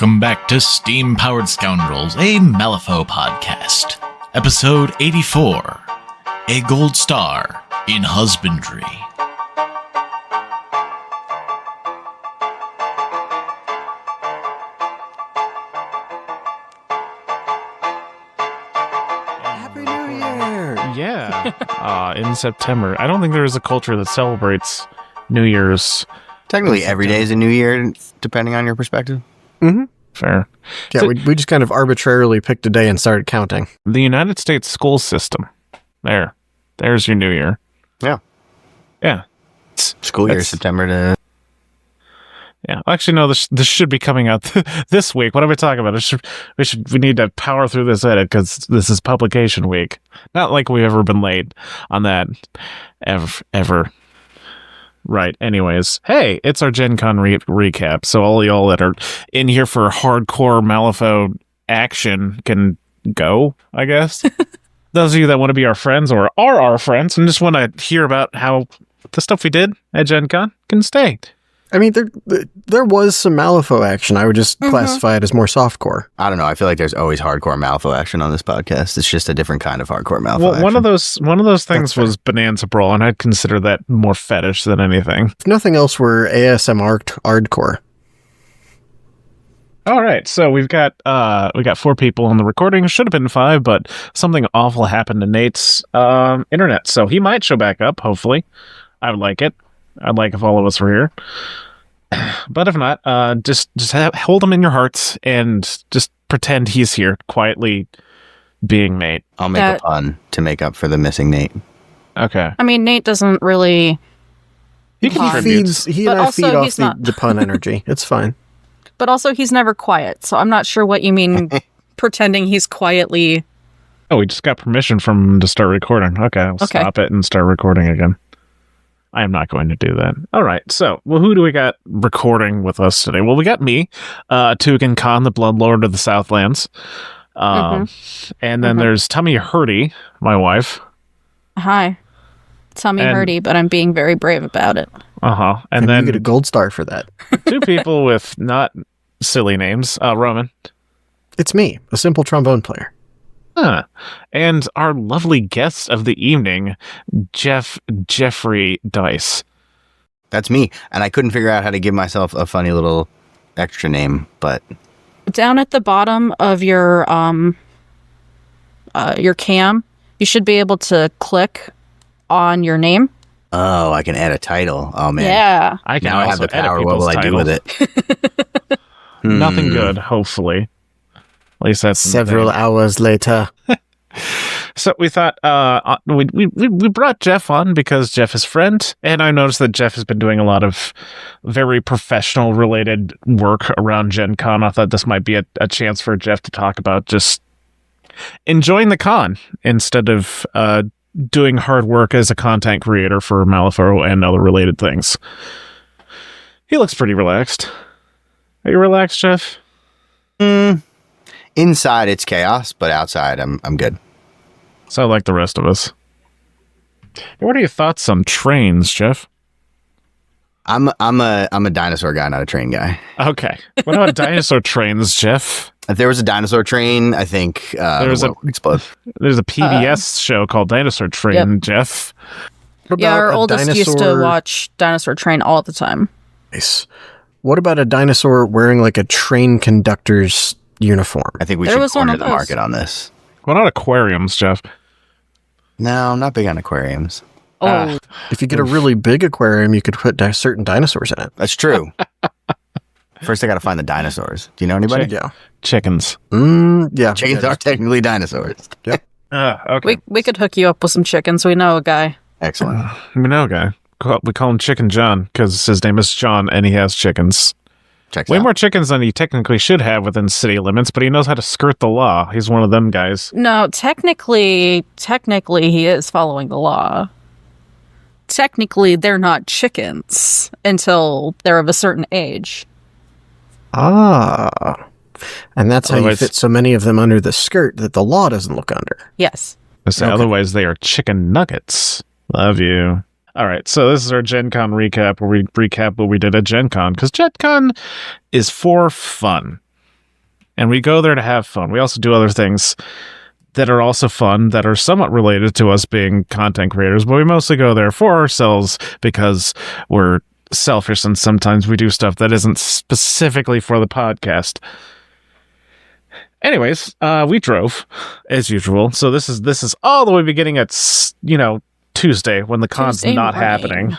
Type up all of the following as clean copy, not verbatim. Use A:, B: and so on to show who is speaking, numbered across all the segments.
A: Welcome back to Steam-Powered Scoundrels, a Malifaux podcast. Episode 84, A Gold Star in Husbandry.
B: Happy New Year!
C: Yeah, in September. I don't think there is a culture that celebrates New Year's.
B: Technically, every day is a new year, depending on your perspective.
D: Mm-hmm.
C: Fair.
D: Yeah,
C: So-
D: we just kind of arbitrarily picked a day and started counting.
C: The United States school system. There's your New Year.
B: Yeah.
C: Yeah.
B: School year,
C: That's-
B: September to...
C: Yeah. Actually, no. This should be coming out this week. What are we talking about? We need to power through this edit because this is publication week. Not like we've ever been late on that ever. Right. Anyways, hey, it's our Gen Con recap. So all y'all that are in here for hardcore Malifaux action can go, I guess. Those of you that want to be our friends or are our friends and just want to hear about how the stuff we did at Gen Con can stay.
D: I mean, there was some Malifaux action. I would just classify it as more softcore.
B: I don't know. I feel like there's always hardcore Malifaux action on this podcast. It's just a different kind of hardcore Malifaux
C: Well,
B: action.
C: one of those things
D: That's fair.
C: was Bonanza Brawl, and I'd consider that more fetish than anything.
D: If nothing else, we're ASMR hardcore.
C: All right, so we got 4 people on the recording. Should have been 5, but something awful happened to Nate's internet, so he might show back up. Hopefully, I would like it. I'd like if all of us were here, but if not, just hold him in your hearts and just pretend he's here quietly, being Nate.
B: I'll make a pun to make up for the missing Nate.
C: Okay,
E: I mean, Nate doesn't really.
C: he
D: He
C: contributes.
D: and
E: But
D: I
E: also,
D: feed off
E: he's not-
D: the pun energy. It's fine.
E: But also, he's never quiet. So I'm not sure what you mean pretending he's quietly.
C: Oh, we just got permission from him to start recording. Okay, I'll stop it and start recording again. I am not going to do that. All right, so, who do we got recording with us today? Well, we got me, Tugan Khan, the Bloodlord of the Southlands. And then there's Tummy Hurdy, my wife.
E: Hi. Tummy
C: And-
E: hurty, but I'm being very brave about it.
C: Uh-huh. And
D: And
C: then
D: you get a gold star for that.
C: 2 people with not silly names. Roman.
D: It's me, a simple trombone player.
C: Huh. And our lovely guest of the evening, Jeffrey Dice.
B: That's me. And I couldn't figure out how to give myself a funny little extra name, but
E: Down at the bottom of your cam, you should be able to click on your name.
B: oh, I can add a title. Oh, man.
E: Yeah.
C: I can
B: Now I have
C: also
B: the
C: edit
B: power. What will
C: people's
B: I do with
C: titles.
B: it?
C: Nothing
B: Hmm.
C: good, hopefully. At least that's
D: Several
C: the thing.
D: hours later.
C: So we thought we brought Jeff on because Jeff is friend, and I noticed that Jeff has been doing a lot of very professional related work around Gen Con. I thought this might be a chance for Jeff to talk about just enjoying the con instead of doing hard work as a content creator for Malifaux and other related things. He looks pretty relaxed. Are you relaxed, Jeff?
B: Inside, it's chaos, but outside, I'm good.
C: So like the rest of us. What are your thoughts on trains, Jeff?
B: I'm a dinosaur guy, not a train guy.
C: Okay. What about dinosaur trains, Jeff?
B: If there was a dinosaur train, I think
C: There's
B: the world would explode.
C: There's a PBS show called Dinosaur Train, Jeff.
D: What
E: Yeah,
D: about
E: our
D: a
E: oldest used to
D: dinosaur-
E: watch Dinosaur Train all the time.
D: Nice. What about a dinosaur wearing like a train conductor's uniform?
B: I think we
E: There
B: should
E: was one
B: corner
E: of
B: the
E: those.
B: market on this.
C: What about aquariums, Jeff?
B: No, I'm not big on aquariums.
E: Oh,
D: If you get a really big aquarium, you could put certain dinosaurs in it.
B: That's true. First, I got to find the dinosaurs. Do you know anybody?
C: Check.
D: Yeah.
C: Chickens.
D: Yeah.
B: Chickens are technically dinosaurs.
C: Okay.
E: we could hook you up with some chickens. We know a guy.
B: Excellent.
C: We know a guy. We call him Chicken John because his name is John and he has chickens.
B: Checks
C: Way
B: out.
C: more chickens than he technically should have within city limits, but he knows how to skirt the law. He's one of them guys.
E: No, technically, he is following the law. Technically, they're not chickens until they're of a certain age.
D: Ah. And that's how you
C: Otherwise-
D: fit so many of them under the skirt that the law doesn't look under.
E: Yes.
C: So
D: Okay.
C: Otherwise, they are chicken nuggets. Love you. All right, so this is our Gen Con recap, where we recap what we did at Gen Con, because Gen Con is for fun. And we go there to have fun. We also do other things that are also fun, that are somewhat related to us being content creators, but we mostly go there for ourselves because we're selfish, and sometimes we do stuff that isn't specifically for the podcast. Anyways, we drove as usual. So this is all the way beginning at Tuesday, when the con's
E: Tuesday
C: not
E: morning.
C: happening.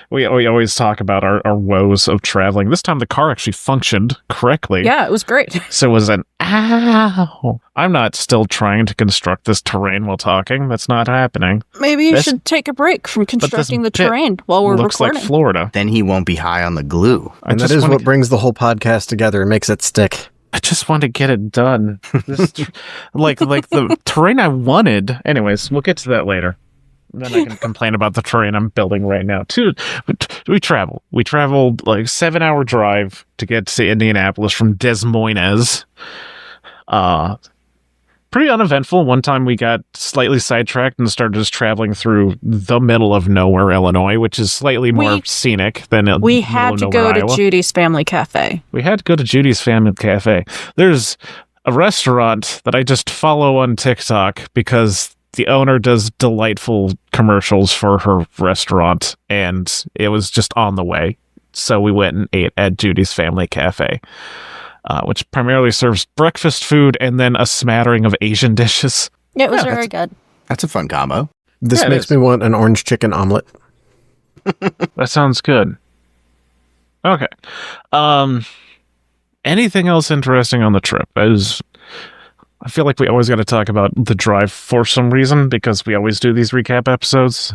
C: We always talk about our woes of traveling. This time the car actually functioned correctly.
E: Yeah, it was great.
C: So it was an ow. I'm not still trying to construct this terrain while talking. That's not happening.
E: Maybe you
C: This-
E: should take a break from constructing the
C: pit
E: terrain while we're
C: Looks
E: recording.
C: like Florida.
B: Then he won't be high on the glue.
D: And that is what brings the whole podcast together and makes it stick.
C: I just want to get it done. This, like the terrain I wanted. Anyways, we'll get to that later. Then I can complain about the terrain I'm building right now. We travel. We traveled like 7-hour drive to get to Indianapolis from Des Moines. Pretty uneventful. One time we got slightly sidetracked and started just traveling through the middle of nowhere, Illinois, which is slightly more scenic than
E: We had to go to
C: Iowa.
E: Judy's Family Cafe.
C: We had to go to Judy's Family Cafe. There's a restaurant that I just follow on TikTok because the owner does delightful commercials for her restaurant, and it was just on the way. So we went and ate at Judy's Family Cafe, which primarily serves breakfast food and then a smattering of Asian dishes.
E: Yeah, it was
B: Yeah,
E: very good.
B: That's a fun combo.
D: This
C: Yeah, it
D: makes
C: is.
D: me want an orange chicken omelet.
C: That sounds good. Okay. Anything else interesting on the trip? I feel like we always got to talk about the drive for some reason because we always do these recap episodes.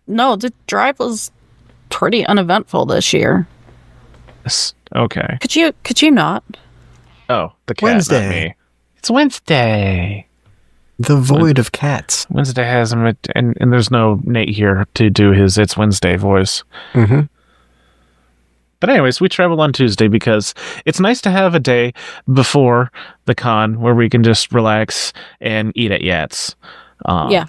E: No, the drive was pretty uneventful this year.
C: Yes. Okay.
E: Could you not?
C: Oh, the cat,
D: Wednesday.
C: not me. It's Wednesday.
D: The void of cats.
C: Wednesday has him, and there's no Nate here to do his It's Wednesday voice.
D: Mm-hmm.
C: But anyways, we traveled on Tuesday because it's nice to have a day before the con where we can just relax and eat at Yats.
E: Yeah.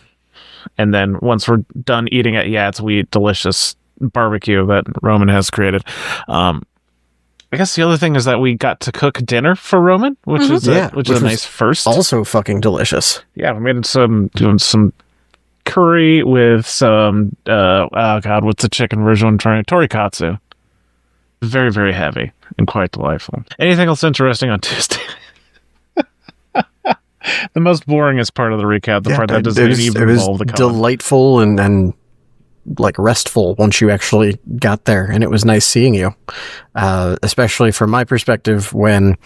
C: And then once we're done eating at Yats, we eat delicious barbecue that Roman has created. I guess the other thing is that we got to cook dinner for Roman, which is a
D: which
C: nice
D: was
C: first.
D: Also fucking delicious.
C: Yeah, we made some curry with some what's the chicken version I'm trying? Torikatsu. Very, very heavy and quite delightful. Anything else interesting on Tuesday? The most boringest part of the recap, the part that doesn't even involve the con.
D: Delightful and like restful once you actually got there, and it was nice seeing you. Especially from my perspective, when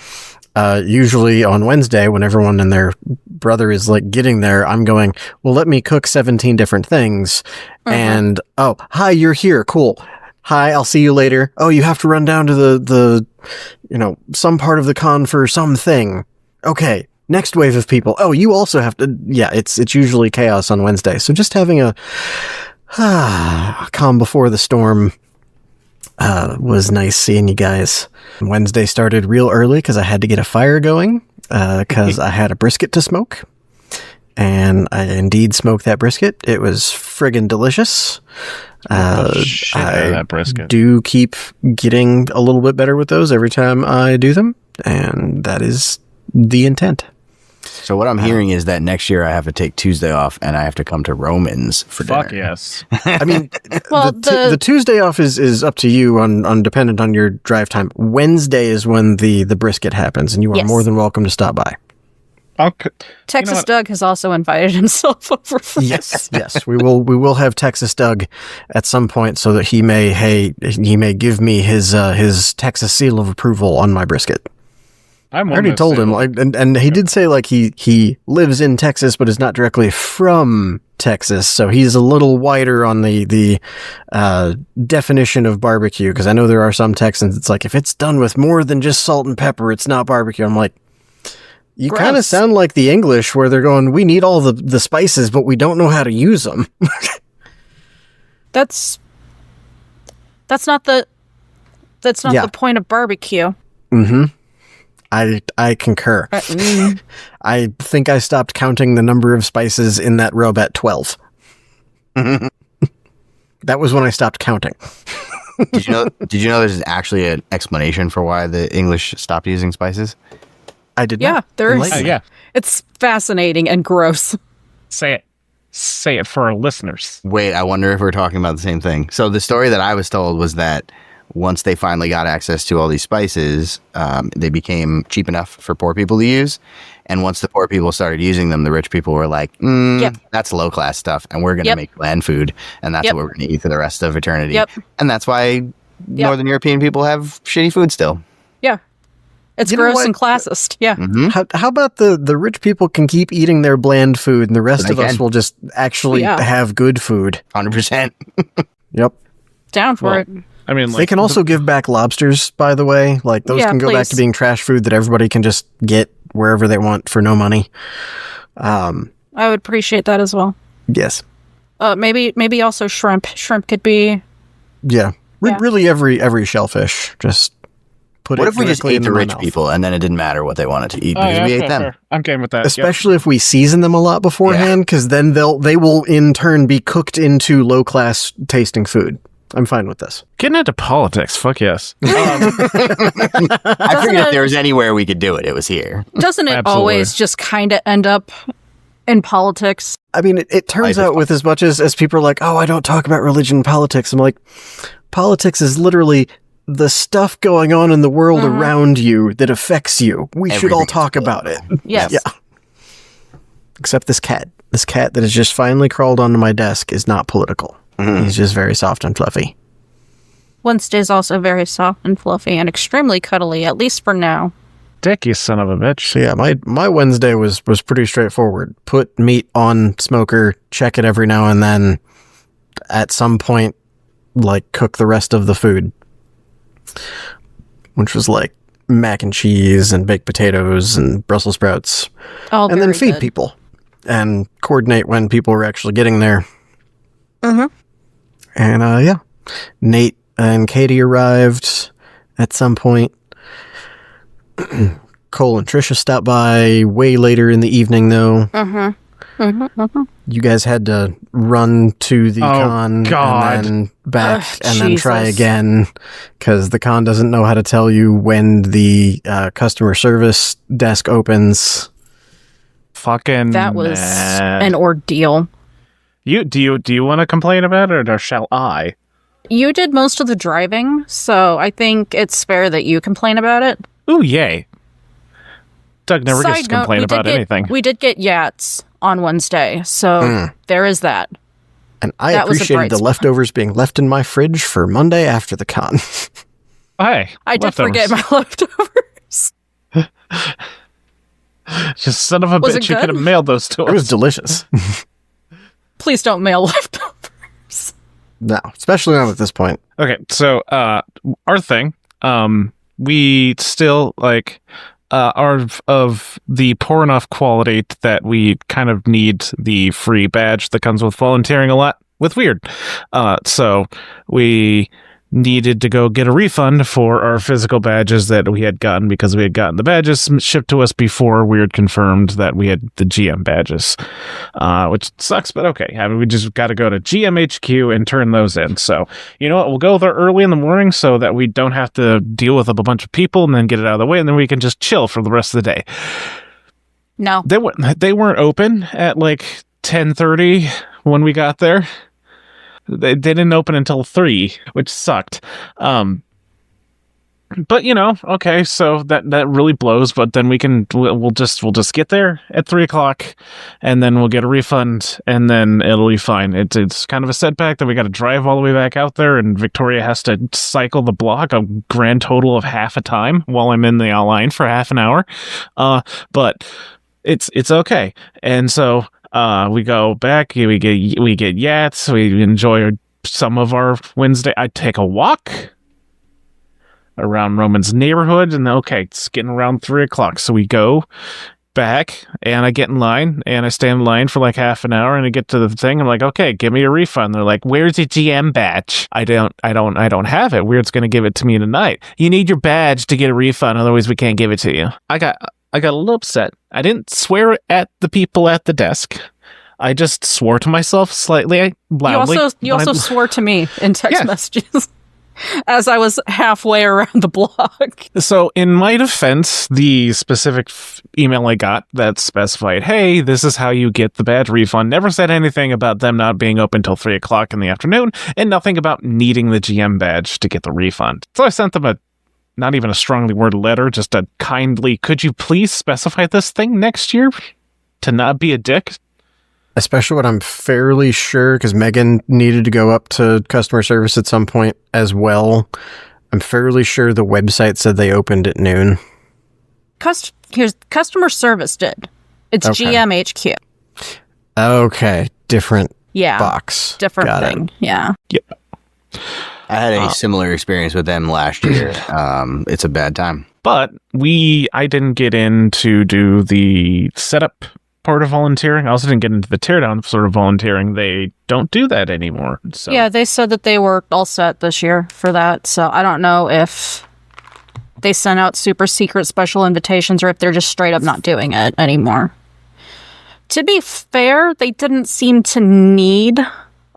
D: usually on Wednesday, when everyone and their brother is like getting there, I'm going, well, let me cook 17 different things. And, oh, hi, you're here. Cool. Hi, I'll see you later. Oh, you have to run down to the some part of the con for something. Okay. Next wave of people. Oh, you also have to. Yeah, it's usually chaos on Wednesday. So just having a calm before the storm was nice seeing you guys. Wednesday started real early because I had to get a fire going because I had a brisket to smoke. And I indeed smoked that brisket. It was friggin' delicious.
C: Shit out of that brisket.
D: Do keep getting a little bit better with those every time I do them. And that is the intent.
B: So what I'm hearing is that next year I have to take Tuesday off and I have to come to Roman's for dinner.
C: Fuck yes.
D: I mean,
E: Well,
D: the Tuesday off is up to you on dependent on your drive time. Wednesday is when the brisket happens, and you are
E: Yes.
D: more than welcome to stop by.
C: Okay.
E: Texas
C: what?
E: Doug has also invited himself over for
D: Yes, yes, we will have Texas Doug at some point so that he may give me his Texas seal of approval on my brisket.
C: I
D: I already told him, like, and he did say like he lives in Texas but is not directly from Texas, so he's a little wider on the definition of barbecue, because I know there are some Texans it's like if it's done with more than just salt and pepper, it's not barbecue. I'm like, you kind of
E: Gross.
D: sound like the English where they're going, we need all the spices, but we don't know how to use them.
E: That's not the
D: Yeah.
E: the point of barbecue.
D: Mm-hmm. I concur. I think I stopped counting the number of spices in that rub at 12. That was when I stopped counting.
B: Did you know? Did you know there's actually an explanation for why the English stopped using spices?
D: I did
E: Yeah,
D: not.
E: there is.
D: Enlighten me.
C: Yeah.
E: It's fascinating and gross.
C: Say it. Say it for our listeners.
B: Wait, I wonder if we're talking about the same thing. So the story that I was told was that once they finally got access to all these spices, they became cheap enough for poor people to use. And once the poor people started using them, the rich people were like,
E: Yep.
B: that's low class stuff. And we're going to
E: Yep.
B: make bland food. And that's
E: Yep.
B: what we're going to eat for the rest of eternity.
E: Yep.
B: And that's why Northern European people have shitty food still.
E: Yeah. It's
D: You know
E: gross
D: what?
E: and classist. Yeah.
D: How about the rich people can keep eating their bland food and the rest
B: They
D: of us
B: can.
D: will just actually
E: Yeah.
D: have good food?
B: 100%.
D: Yep.
E: Down for
C: Well,
E: it.
C: I mean,
D: They can also give back lobsters, by the way. Like, those
E: Yeah,
D: can go back
E: please.
D: to being trash food that everybody can just get wherever they want for no money.
E: I would appreciate that as well.
D: Yes.
E: Maybe also shrimp. Shrimp could be.
D: Yeah.
E: Yeah.
D: Really every shellfish. Just put
B: What
D: it
B: if we just
D: directly
B: ate the
D: into my
B: rich
D: mouth.
B: people and then it didn't matter what they wanted to eat
C: Oh,
B: because
C: yeah,
B: we ate
C: fair,
B: them?
C: fair. I'm game with that. Yep.
D: Especially if we season them a lot beforehand, because then they will in turn be cooked into low class tasting food. I'm fine with this.
C: Getting into politics. Fuck yes.
B: I figured if there was anywhere we could do it, it was here.
E: Doesn't it
C: Absolutely.
E: always just kind of end up in politics?
D: I mean, it turns out with as much as people are like, oh, I don't talk about religion and politics. I'm like, politics is literally the stuff going on in the world around you that affects you. We should all
B: Everything's
D: talk about it.
E: Yes.
D: Yeah. Except this cat. This cat that has just finally crawled onto my desk is not political. He's just very soft and fluffy.
E: Wednesday's also very soft and fluffy and extremely cuddly, at least for now.
C: Dick, you son of a bitch.
D: So yeah, my Wednesday was pretty straightforward. Put meat on smoker, check it every now and then. At some point, like, cook the rest of the food, which was like mac and cheese and baked potatoes and Brussels sprouts,
E: All
D: and then
E: very
D: feed
E: good.
D: people and coordinate when people were actually getting there. And yeah, Nate and Katie arrived at some point. Cole and Trisha stopped by way later in the evening, though. You guys had to run to the con
C: God.
D: and then back
E: Ugh,
D: and then try
E: Jesus.
D: again, because the con doesn't know how to tell you when the customer service desk opens.
C: Fucking
E: That was
C: mad.
E: an ordeal.
C: Do you want to complain about it, or shall I?
E: You did most of the driving, so I think it's fair that you complain about it.
C: Ooh, yay. Doug never gets to
E: Side note,
C: complain
E: we
C: about
E: did get-
C: anything.
E: We did get Yats on Wednesday, so there is that.
D: And I
E: That was a
D: appreciated
E: bright
D: the
E: spot.
D: leftovers being left in my fridge for Monday after the con.
C: Hey,
E: I did
C: leftovers.
E: forget my leftovers.
C: You son of a
E: Was it
C: bitch, you
E: good?
C: could have mailed those to
D: It was
C: us.
D: delicious.
E: Please don't mail leftovers.
D: No, especially not at this point.
C: Okay, so our thing, we still are of the poor enough quality that we kind of need the free badge that comes with volunteering a lot with Weird. So we needed to go get a refund for our physical badges that we had gotten, because we had gotten the badges shipped to us before Weird confirmed that we had the GM badges, which sucks, but okay. I mean, we just got to go to GMHQ and turn those in. So, you know what? We'll go there early in the morning so that we don't have to deal with a bunch of people and then get it out of the way, and then we can just chill for the rest of the day.
E: No.
C: They weren't open at like 10:30 when we got there. They didn't open until 3, which sucked. But you know, okay, so that really blows. But then we'll just get there at 3:00, and then we'll get a refund, and then it'll be fine. It's kind of a setback that we got to drive all the way back out there, and Victoria has to cycle the block a grand total of half a time while I'm in the line for half an hour. But it's okay, and so. We go back. We get Yats. We enjoy some of our Wednesday. I take a walk around Roman's neighborhood, and okay, it's getting around 3:00. So we go back, and I get in line, and I stand in line for like half an hour, and I get to the thing. I'm like, okay, give me a refund. They're like, where's your GM badge? I don't have it. Weird's gonna give it to me tonight. You need your badge to get a refund, otherwise we can't give it to you. I got a little upset. I didn't swear at the people at the desk. I just swore to myself slightly loudly.
E: You also swore to me in text
C: Yeah.
E: messages. as I was halfway around the block.
C: So, in my defense, the specific email I got that specified, hey, this is how you get the badge refund, never said anything about them not being open till 3 o'clock in the afternoon, and nothing about needing the GM badge to get the refund. So I sent them not even a strongly worded letter, just a kindly, could you please specify this thing next year to not be a dick?
D: Especially when I'm fairly sure, because Megan needed to go up to customer service at some point as well. I'm fairly sure the website said they opened at noon.
E: Here's customer service did. It's
D: Okay.
E: GMHQ.
D: Okay, different
E: Yeah.
D: box.
E: Different
D: Got
E: thing.
D: it.
E: Yeah.
B: I had a similar experience with them last year. It's a bad time.
C: But I didn't get in to do the setup part of volunteering. I also didn't get into the teardown sort of volunteering. They don't do that anymore. So
E: Yeah, they said that they were all set this year for that. So I don't know if they sent out super secret special invitations or if they're just straight up not doing it anymore. To be fair, they didn't seem to need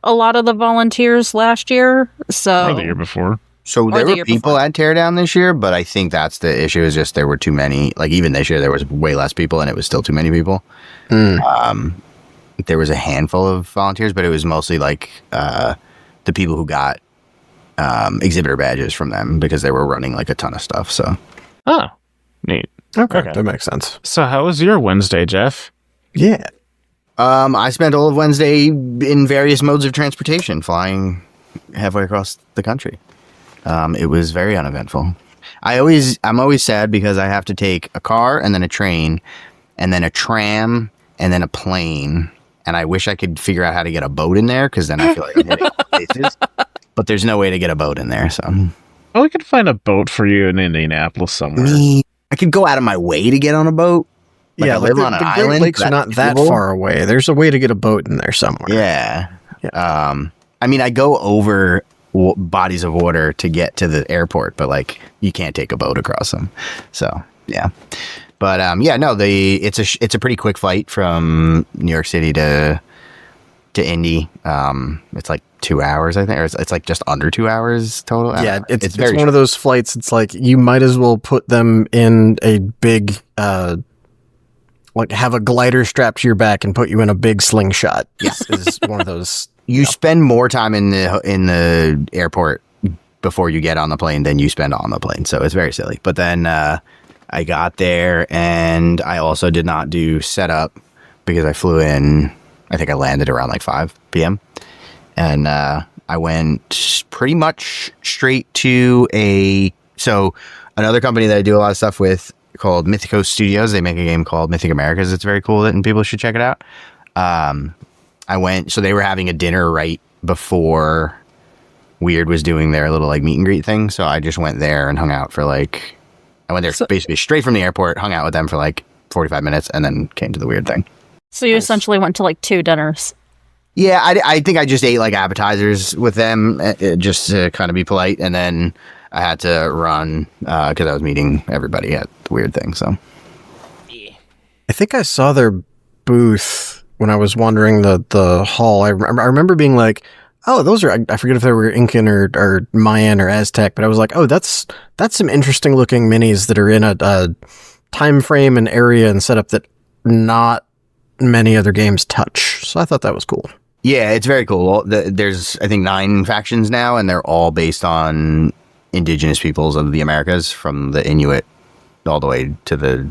E: a lot of the volunteers last year. So
C: or the year before.
B: So
E: Or
B: there
E: the
B: were
E: year
B: people
E: before.
B: at Teardown this year, but I think that's the issue is just there were too many. Like even this year, there was way less people and it was still too many people. There was a handful of volunteers, but it was mostly like the people who got exhibitor badges from them because they were running like a ton of stuff. So
C: Oh, neat.
D: Okay,
C: Okay.
D: that makes sense.
C: So how was your Wednesday, Jeff?
D: Yeah.
B: I spent all of Wednesday in various modes of transportation, flying halfway across the country. It was very uneventful. I'm always sad because I have to take a car and then a train and then a tram and then a plane. And I wish I could figure out how to get a boat in there because then I feel like I'm hitting all places. But there's no way to get a boat in there. So
C: Oh, we could find a boat for you in Indianapolis somewhere.
B: I could go out of my way to get on a boat. Like
D: yeah,
B: I live on an
D: the Great
B: island.
D: Lakes are not that
B: doable.
D: far away. There's a way to get a boat in there somewhere.
B: Yeah.
D: Yeah.
B: I mean, I go over bodies of water to get to the airport, but like you can't take a boat across them. So yeah, but yeah, no, it's a pretty quick flight from New York City to Indy. It's like 2 hours, I think, or it's like just under 2 hours total. I
D: Yeah,
B: don't know.
D: it's
B: very
D: one of those flights. It's like you might as well put them in a big, like have a glider strapped to your back and put you in a big slingshot.
B: Yeah.
D: Is one of those.
B: You spend more time in the airport before you get on the plane than you spend on the plane. So it's very silly. But then I got there and I also did not do setup because I flew in. I think I landed around like 5 p.m. And I went pretty much straight to another company that I do a lot of stuff with called Mythico Studios. They make a game called Mythic Americas. It's very cool and people should check it out. So they were having a dinner right before Weird was doing their little like meet and greet thing. So I just went there and hung out for I went there basically straight from the airport, hung out with them for like 45 minutes and then came to the Weird thing.
E: So you essentially went to like 2 dinners.
B: Yeah, I think I just ate like appetizers with them just to kind of be polite. And then I had to run because I was meeting everybody at the Weird thing. So
D: I think I saw their booth when I was wandering the hall. I remember being like, oh, those are, I forget if they were Incan or Mayan or Aztec, but I was like, oh, that's some interesting looking minis that are in a time frame and area and setup that not many other games touch. So I thought that was cool.
B: yeah, it's very cool. There's I think 9 factions now, and they're all based on indigenous peoples of the Americas, from the Inuit all the way to the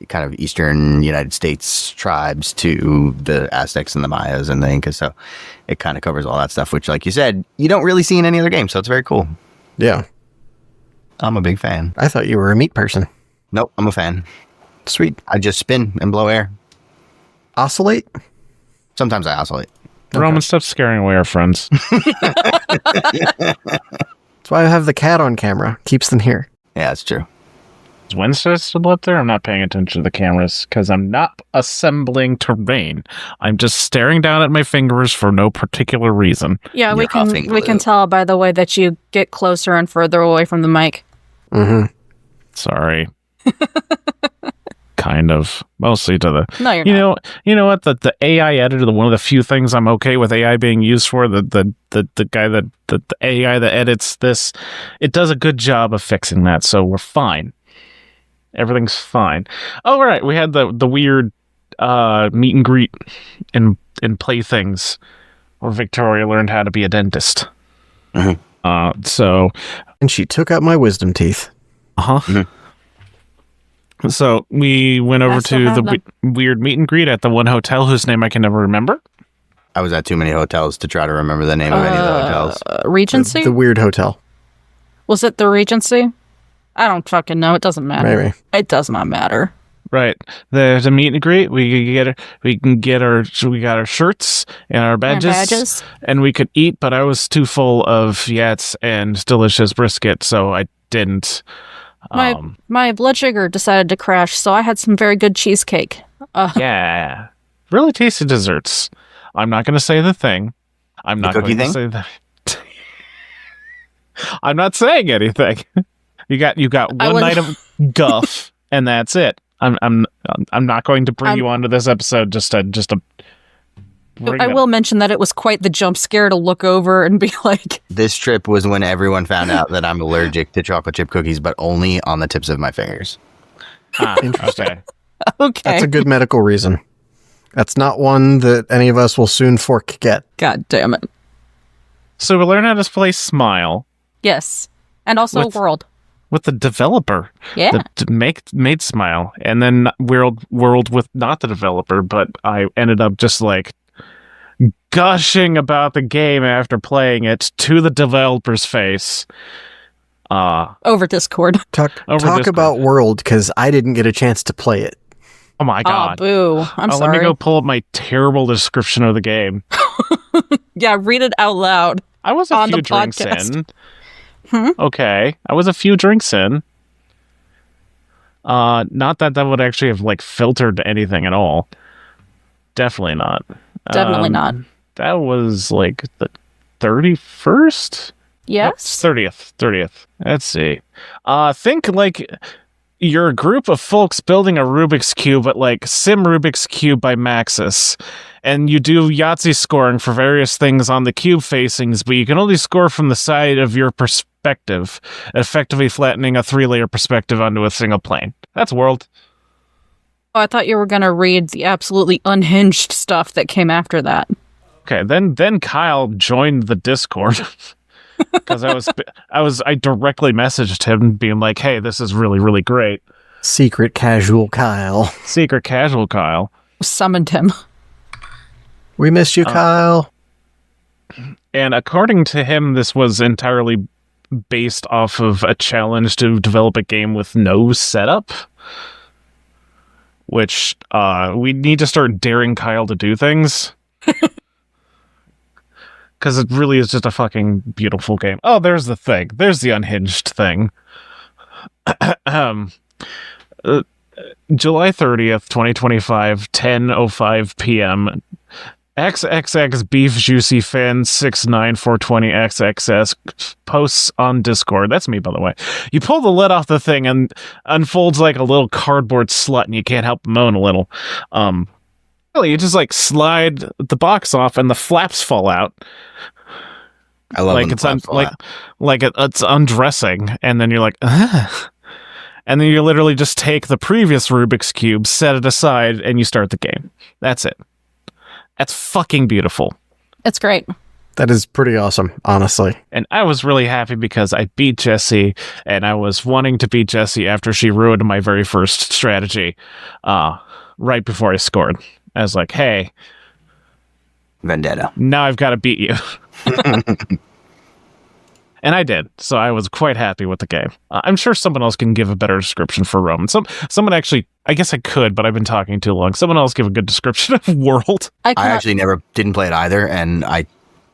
B: kind of eastern United States tribes to the Aztecs and the Mayas and the Incas. So it kind of covers all that stuff, which, like you said, you don't really see in any other game. So it's very cool.
D: Yeah.
B: I'm a big fan.
D: I thought you were a meat person.
B: Nope, I'm a fan.
D: Sweet.
B: I just spin and blow air.
D: Oscillate?
B: Sometimes I oscillate.
C: Roman, stop scaring away our friends.
D: That's why I have the cat on camera. Keeps them here.
B: Yeah, that's true.
C: Is Wednesday still up there? I'm not paying attention to the cameras because I'm not assembling terrain. I'm just staring down at my fingers for no particular reason.
E: Yeah, we
B: You're huffing
E: can
B: glue.
E: tell by the way that you get closer and further away from the mic.
D: Mm-hmm.
C: Sorry. kind of, mostly to the.
E: No, you're
C: You
E: not.
C: you know what? The AI editor, one of the few things I'm okay with AI being used for, the guy the AI that edits this, it does a good job of fixing that, so we're fine. Everything's fine. Oh, right, we had the weird meet and greet in Playthings, where Victoria learned how to be a dentist.
B: Mhm.
C: So.
D: And she took out my wisdom teeth.
C: So we went over
E: I still
C: to
E: have
C: the
E: them.
C: weird meet and greet at the one hotel whose name I can never remember.
B: I was at too many hotels to try to remember the name of any of the hotels.
E: Regency?
D: The weird hotel.
E: Was it the Regency? I don't fucking know. It doesn't matter.
D: Maybe.
E: It does not matter.
C: Right. There's a meet and greet. We got our shirts and our badges, and we could eat, but I was too full of yats and delicious brisket, so I didn't.
E: My blood sugar decided to crash, so I had some very good cheesecake.
C: Yeah. Really tasty desserts. I'm not going to say the thing. I'm not
B: cookie
C: going to
B: thing?
C: say that. I'm not saying anything. You got one night of guff, and that's it. I'm not going to bring you onto this episode just to bring
E: I
C: it
E: will mention that it was quite the jump scare to look over and be like,
B: This trip was when everyone found out that I'm allergic to chocolate chip cookies, but only on the tips of my fingers.
C: Interesting.
E: okay.
D: That's a good medical reason. That's not one that any of us will soon forget.
E: God damn it.
C: So we learn how to play Smile
E: Yes. And also
C: With-
E: World.
C: with the developer.
E: Yeah.
C: That made Smile, and then World with not the developer, but I ended up just like gushing about the game after playing it to the developer's face.
E: Over Discord.
D: Talk
C: Discord.
D: about World, because I didn't get a chance to play it.
C: Oh my
E: Oh,
C: god.
E: boo. I'm
C: Let
E: sorry.
C: me go pull up my terrible description of the game.
E: Yeah, read it out loud.
C: I was a
E: On
C: few
E: the
C: drinks
E: podcast.
C: in. Okay. I was a few drinks in. Not that would actually have like filtered anything at all. Definitely not.
E: Definitely not.
C: That was like the 31st?
E: Yes.
C: 30th. Let's see. Think like you're a group of folks building a Rubik's Cube, but like Sim Rubik's Cube by Maxis. And you do Yahtzee scoring for various things on the cube facings, but you can only score from the side of your perspective, effectively flattening a 3-layer perspective onto a single plane. That's World.
E: Oh, I thought you were going to read the absolutely unhinged stuff that came after that.
C: Okay, then Kyle joined the Discord. Because I directly messaged him being like, hey, this is really, really great.
D: Secret Casual Kyle.
C: Secret Casual Kyle.
E: Summoned him.
D: We missed you, Kyle.
C: And according to him, this was entirely based off of a challenge to develop a game with no setup. Which, we need to start daring Kyle to do things. Because it really is just a fucking beautiful game. Oh, there's the thing. There's the unhinged thing. July 30th, 2025, 10:05 p.m. XXX Beef Juicy Fan 69420XXS posts on Discord. That's me, by the way. You pull the lid off the thing and unfolds like a little cardboard slut, and you can't help but moan a little. Really, you just like slide the box off, and the flaps fall out.
B: I love
C: Like
B: when
C: it's
B: flaps fall out.
C: it's undressing, and then you're like, ugh. And then you literally just take the previous Rubik's Cube, set it aside, and you start the game. That's it. That's fucking beautiful.
E: It's great.
D: That is pretty awesome, honestly.
C: And I was really happy because I beat Jessie, and I was wanting to beat Jessie after she ruined my very first strategy right before I scored. I was like, hey,
B: Vendetta.
C: now I've got to beat you. And I did, so I was quite happy with the game. I'm sure someone else can give a better description for Rome. Someone actually, I guess I could, but I've been talking too long. Someone else give a good description of World.
B: I actually didn't play it either, and I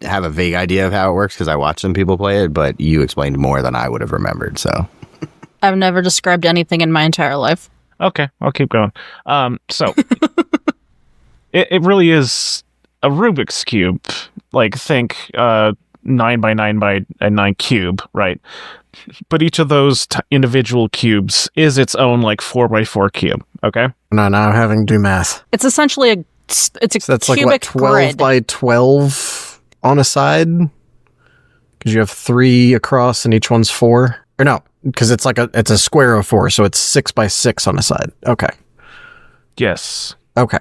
B: have a vague idea of how it works because I watched some people play it, but you explained more than I would have remembered, so.
E: I've never described anything in my entire life.
C: Okay, I'll keep going. So it really is a Rubik's Cube. Like, think 9 by 9 by 9 cube, right? But each of those individual cubes is its own like 4 by 4 cube. Okay.
D: No, now I'm having to do math.
E: It's essentially a
D: So that's like,
E: cubic
D: 12
E: grid.
D: by 12 on a side? Because you have 3 across and each one's 4? Or no, because it's a square of 4, so it's 6 by 6 on a side. Okay.
C: Yes.
D: Okay.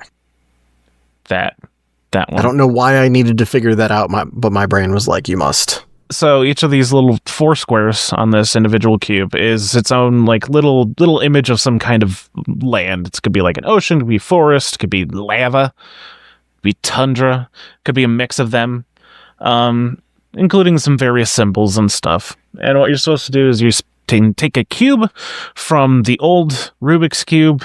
C: That one.
D: I don't know why I needed to figure that out, but my brain was like, you must.
C: So each of these little 4 squares on this individual cube is its own like little image of some kind of land. It could be like an ocean, could be forest, could be lava, could be tundra, could be a mix of them, including some various symbols and stuff. And what you're supposed to do is you take a cube from the old Rubik's Cube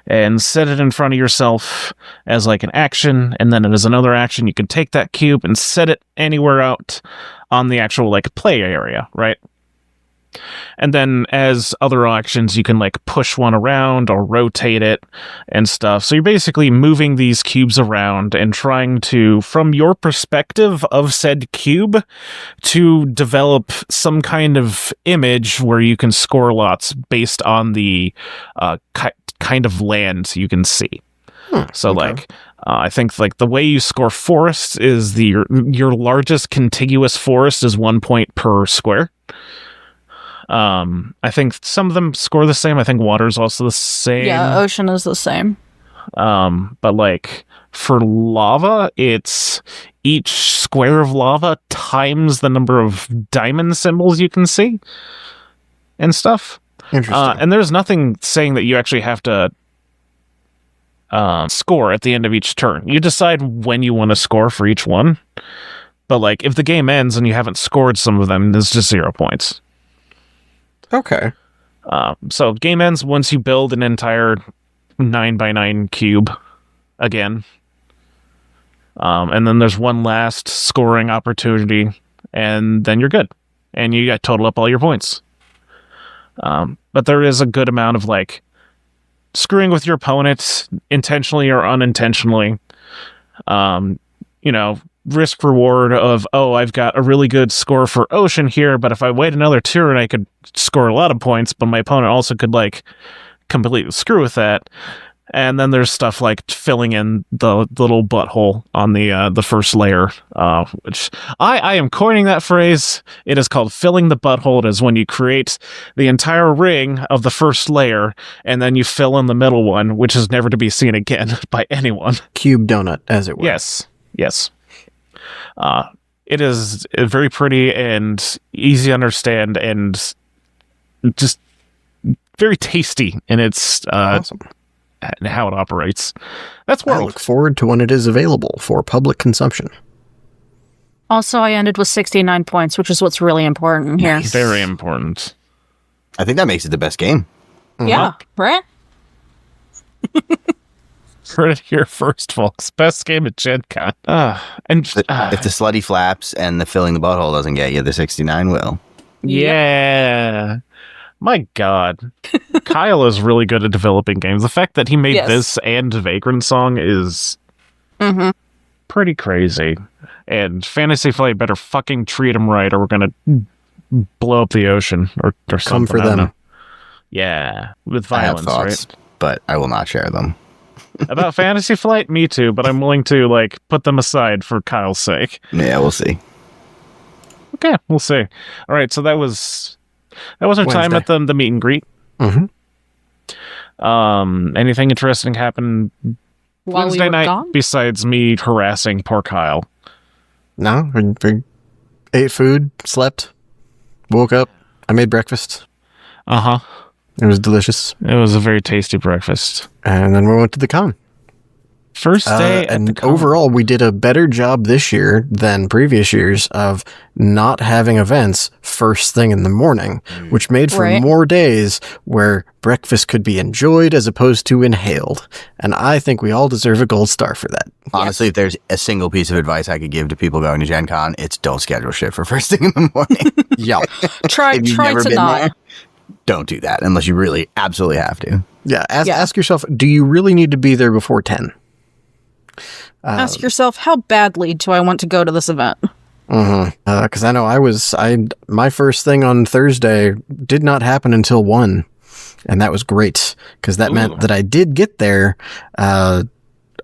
C: and set it in front of yourself as like an action, and then as another action you can take that cube and set it anywhere out on the actual like play area, right? And then as other actions you can like push one around or rotate it and stuff. So you're basically moving these cubes around and trying to, from your perspective of said cube, to develop some kind of image where you can score lots based on the kind of land you can see. So okay. Like I think like the way you score forests is your largest contiguous forest is 1 point per square. I think some of them score the same. I think water's also the same.
E: Yeah, ocean is the same.
C: But like for lava, it's each square of lava times the number of diamond symbols you can see and stuff.
D: Interesting.
C: And there's nothing saying that you actually have to score at the end of each turn. You decide when you want to score for each one. But like if the game ends and you haven't scored some of them, there's just 0 points.
D: Okay.
C: So game ends once you build an entire 9x9 cube again. And then there's one last scoring opportunity, and then you're good. And you got total up all your points. But there is a good amount of like screwing with your opponent intentionally or unintentionally. Risk reward of, I've got a really good score for ocean here, but if I wait another turn, I could score a lot of points, but my opponent also could like completely screw with that. And then there's stuff like filling in the little butthole on the first layer, which I am coining that phrase. It is called filling the butthole. It is when you create the entire ring of the first layer, and then you fill in the middle one, which is never to be seen again by anyone.
D: Cube donut, as it were.
C: Yes. It is very pretty and easy to understand and just very tasty in its
D: awesome.
C: How it operates. That's World.
D: I look forward to when it is available for public consumption.
E: Also, I ended with 69 points, which is what's really important here.
C: Nice. Very important.
B: I think that makes it the best game.
E: Mm-hmm. Yeah, right?
C: Heard it here first, folks. Best game at Gen Con.
B: If the slutty flaps and the filling the butthole doesn't get you, the 69 will.
C: Yeah. My God. Kyle is really good at developing games. The fact that he made this and Vagrant Song is pretty crazy. And Fantasy Flight better fucking treat him right or we're going to blow up the ocean or something.
D: Come for them.
C: Yeah. With violence,
B: I have thoughts,
C: right?
B: But I will not share them.
C: About Fantasy Flight? Me too, but I'm willing to like put them aside for Kyle's sake.
B: Yeah, we'll see.
C: Okay, we'll see. All right, so that was our time at the meet and greet.
D: Mm-hmm.
C: Anything interesting happened
E: While
C: Wednesday
E: we were
C: night
E: gone?
C: besides me harassing poor Kyle?
D: No, we ate food, slept, woke up. I made breakfast.
C: Uh-huh.
D: It was delicious.
C: It was a very tasty breakfast.
D: And then we went to the con.
C: First day at the con.
D: Overall, we did a better job this year than previous years of not having events first thing in the morning, which made for more days where breakfast could be enjoyed as opposed to inhaled. And I think we all deserve a gold star for that.
B: Honestly, if there's a single piece of advice I could give to people going to Gen Con, it's don't schedule shit for first thing in the morning.
D: Yeah.
E: Try to not.
B: Don't do that unless you really absolutely have to.
D: Yeah. Ask yourself, do you really need to be there before 10?
E: Ask yourself, how badly do I want to go to this event?
D: Because I know my first thing on Thursday did not happen until 1. and that was great because that
C: Ooh.
D: meant that I did get there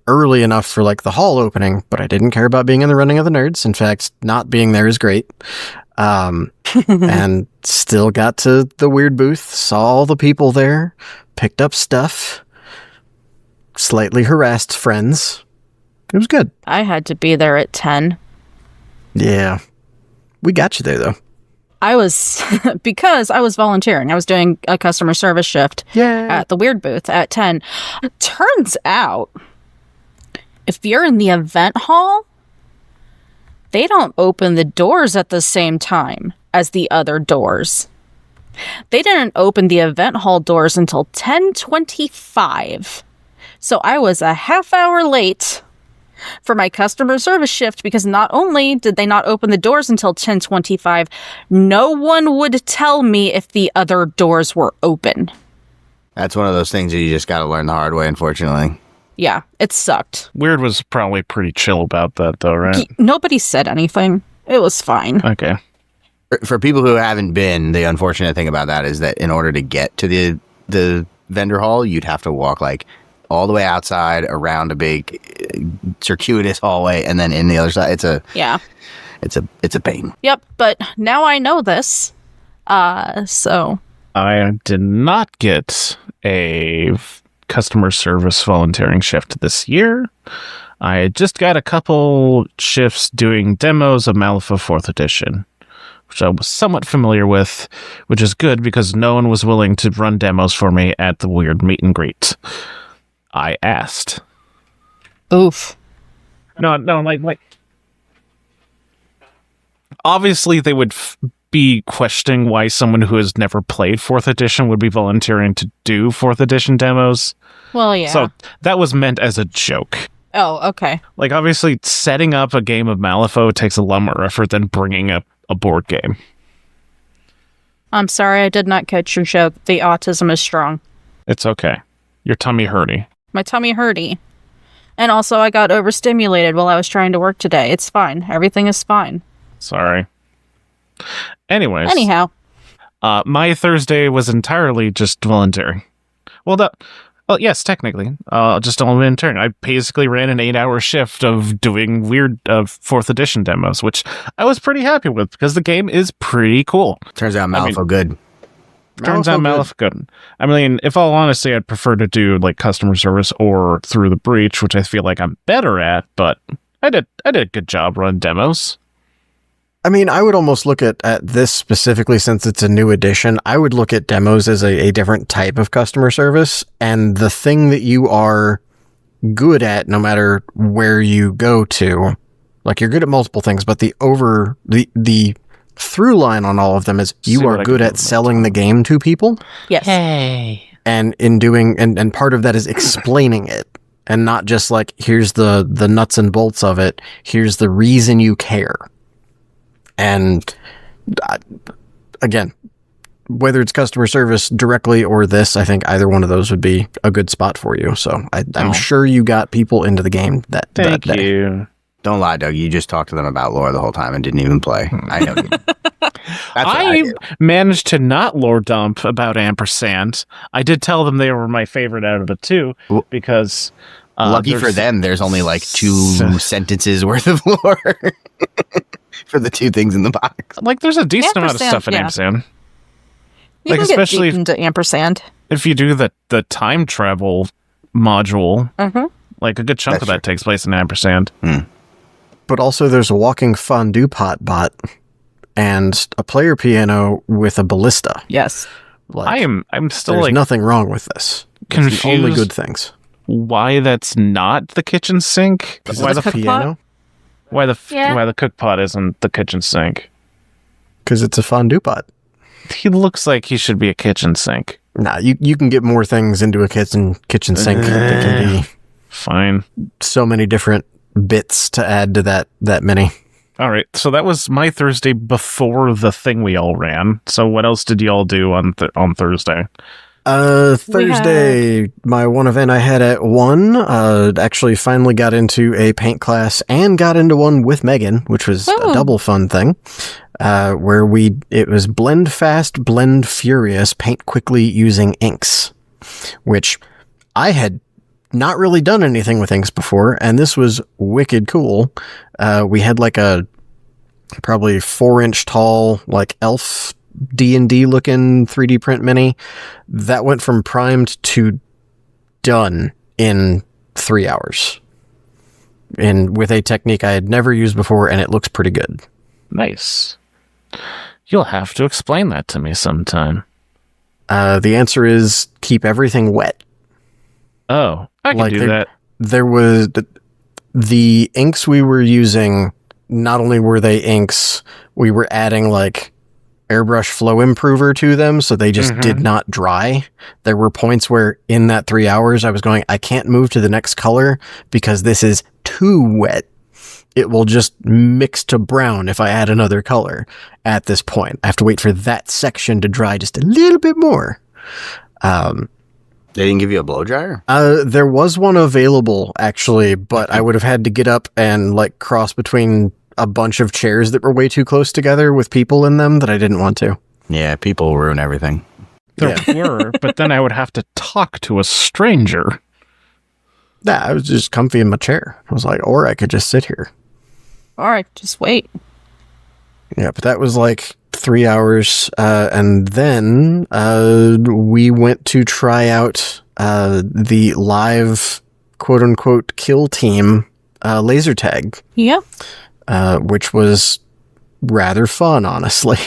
D: early enough for like the hall opening, but I didn't care about being in the running of the nerds. In fact, not being there is great. And still got to the weird booth, saw all the people there, picked up stuff, slightly harassed friends. It was good.
E: I had to be there at 10.
D: Yeah. We got you there, though.
E: I was, because I was volunteering. I was doing a customer service shift at the Weird booth at 10. Turns out, if you're in the event hall, they don't open the doors at the same time as the other doors. They didn't open the event hall doors until 10:25. So I was a half hour late for my customer service shift because not only did they not open the doors until 10:25, no one would tell me if the other doors were open.
B: That's one of those things that you just got to learn the hard way, unfortunately.
E: Yeah, it sucked.
C: Weird was probably pretty chill about that, though, right?
E: Nobody said anything. It was fine.
C: Okay.
B: For people who haven't been, the unfortunate thing about that is that in order to get to the vendor hall, you'd have to walk like all the way outside around a big circuitous hallway and then in the other side. It's a pain.
E: Yep, but now I know this. So
C: I did not get a customer service volunteering shift this year. I just got a couple shifts doing demos of Malifaux 4th Edition, which I was somewhat familiar with, which is good because no one was willing to run demos for me at the weird meet and greet. I asked.
E: oof.
C: No, like obviously they would be questioning why someone who has never played 4th Edition would be volunteering to do 4th Edition demos.
E: Well, yeah.
C: So that was meant as a joke.
E: Oh, okay.
C: Like, obviously, setting up a game of Malifaux takes a lot more effort than bringing up a board game.
E: I'm sorry, I did not catch your joke. The autism is strong.
C: It's okay. Your tummy hurty.
E: My tummy hurty. And also, I got overstimulated while I was trying to work today. It's fine. Everything is fine.
C: Sorry. Anyways.
E: Anyhow.
C: My Thursday was entirely just volunteering. Well, yes, technically. Just volunteering. I basically ran an 8-hour shift of doing weird 4th Edition demos, which I was pretty happy with because the game is pretty cool.
B: Turns out Malifaux good.
C: Turns out Malifaux good. I mean, if all honesty, I'd prefer to do like customer service or Through the Breach, which I feel like I'm better at, but I did a good job running demos.
D: I mean, I would almost look at this specifically since it's a new edition. I would look at demos as a different type of customer service. And the thing that you are good at, no matter where you go to, like you're good at multiple things, but the through line on all of them is you are good at selling the game to people.
E: Yes.
C: Hey.
D: And in doing, and part of that is explaining it and not just like, here's the nuts and bolts of it. Here's the reason you care. And again, whether it's customer service directly or this, I think either one of those would be a good spot for you. So I'm sure you got people into the game that day.
C: Thank you.
B: Don't lie, Doug. You just talked to them about lore the whole time and didn't even play. I know.
C: I managed to not lore dump about Ampersand. I did tell them they were my favorite out of the two because...
B: lucky for them, there's only like 2 sentences worth of lore for the 2 things in the box.
C: Like, there's a decent amount of stuff in Ampersand.
E: You
C: like,
E: can
C: especially
E: get deep into Ampersand.
C: If you do the time travel module, like a good chunk
B: That's
C: of that takes place in Ampersand.
D: But also there's a walking fondue pot bot and a player piano with a ballista.
E: Yes.
D: Like,
C: I'm still
D: there's
C: like
D: nothing wrong with this.
C: confused.
D: Only good things.
C: Why that's not the kitchen sink? Why the
D: piano?
C: Why the cook pot isn't the kitchen sink?
D: Because it's a fondue pot.
C: He looks like he should be a kitchen sink.
D: Nah, you can get more things into a kitchen sink. There can be
C: Fine.
D: so many different bits to add to that mini.
C: All right, so that was my Thursday before the thing we all ran. So what else did y'all do on Thursday?
D: Thursday, my one event I had at 1, actually finally got into a paint class and got into one with Megan, which was a double fun thing, where it was blend fast, blend furious, paint quickly using inks, which I had not really done anything with inks before, and this was wicked cool. We had like a probably 4-inch tall, like elf D&D looking 3D print mini that went from primed to done in 3 hours, and with a technique I had never used before, and it looks pretty good.
C: Nice. You'll have to explain that to me sometime.
D: The answer is keep everything wet.
C: Oh, I can do that.
D: There was the inks we were using. Not only were they inks, we were adding like airbrush flow improver to them, so they just did not dry. There were points where in that 3 hours I was going, I can't move to the next color because this is too wet. It will just mix to brown if I add another color at this point. I have to wait for that section to dry just a little bit more.
B: They didn't give you a blow dryer?
D: There was one available, actually, but I would have had to get up and like cross between a bunch of chairs that were way too close together with people in them that I didn't want to.
B: Yeah, people ruin everything.
C: There were, but then I would have to talk to a stranger.
D: Nah, I was just comfy in my chair. I was like, or I could just sit here.
E: All right, just wait.
D: Yeah, but that was like 3 hours, and then we went to try out the live quote-unquote kill team laser tag.
E: Yep.
D: Which was rather fun, honestly.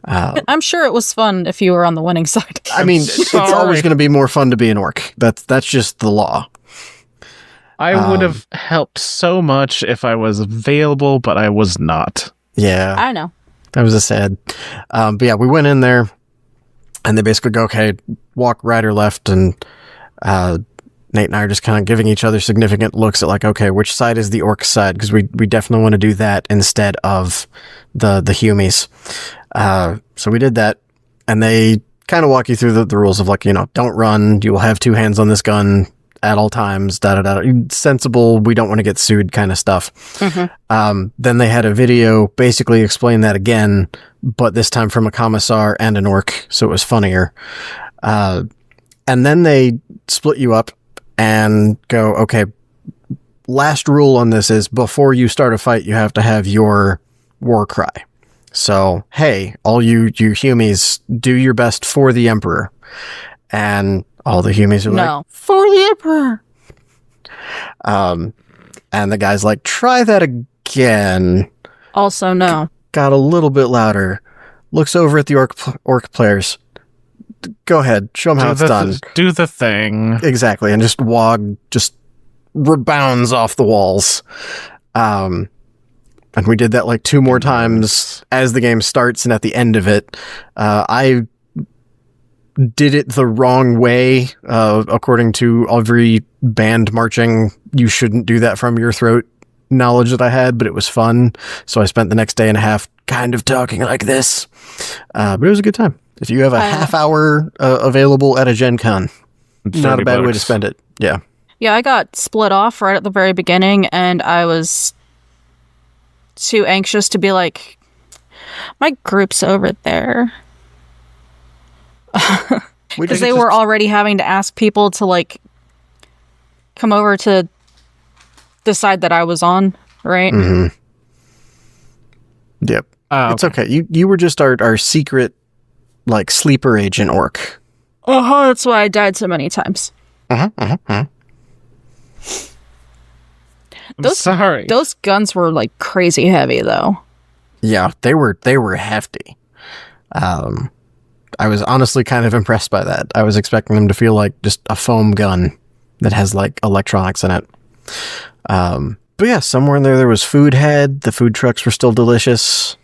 E: I'm sure it was fun if you were on the winning side.
D: I mean, it's always going to be more fun to be an orc. That's just the law.
C: I would have helped so much if I was available, but I was not.
D: Yeah.
E: I know.
D: That was a sad. But yeah, we went in there, and they basically go, okay, walk right or left, and Nate and I are just kind of giving each other significant looks at like, okay, which side is the orc side? Because we definitely want to do that instead of the humies. So we did that, and they kind of walk you through the rules of like, don't run. You will have 2 hands on this gun at all times, sensible, we don't want to get sued kind of stuff. Then they had a video basically explain that again, but this time from a commissar and an orc, so it was funnier. And then they split you up and go, okay, last rule on this is before you start a fight, you have to have your war cry. So, hey, all you humies, do your best for the Emperor. And all the humies are like, for the Emperor. And the guy's like, try that again.
E: Also, no.
D: Got a little bit louder. Looks over at the orc players. Go ahead. Show them how it's done.
C: Do the thing.
D: Exactly. And just Wog just rebounds off the walls. And we did that like 2 more times as the game starts and at the end of it. I did it the wrong way. According to every band marching, you shouldn't do that from your throat knowledge that I had, but it was fun. So I spent the next day and a half kind of talking like this. But it was a good time. If you have a half hour available at a Gen Con, not a bad way to spend it. Yeah.
E: Yeah, I got split off right at the very beginning, and I was too anxious to be like, my group's over there. Because they were already having to ask people to like come over to the side that I was on, right?
D: Mm-hmm. Yep. It's okay. You were just our secret like sleeper agent orc.
E: That's why I died so many times.
C: Sorry.
E: Those guns were like crazy heavy though.
D: Yeah, they were hefty. I was honestly kind of impressed by that. I was expecting them to feel like just a foam gun that has like electronics in it. But yeah, somewhere in there was food head. The food trucks were still delicious.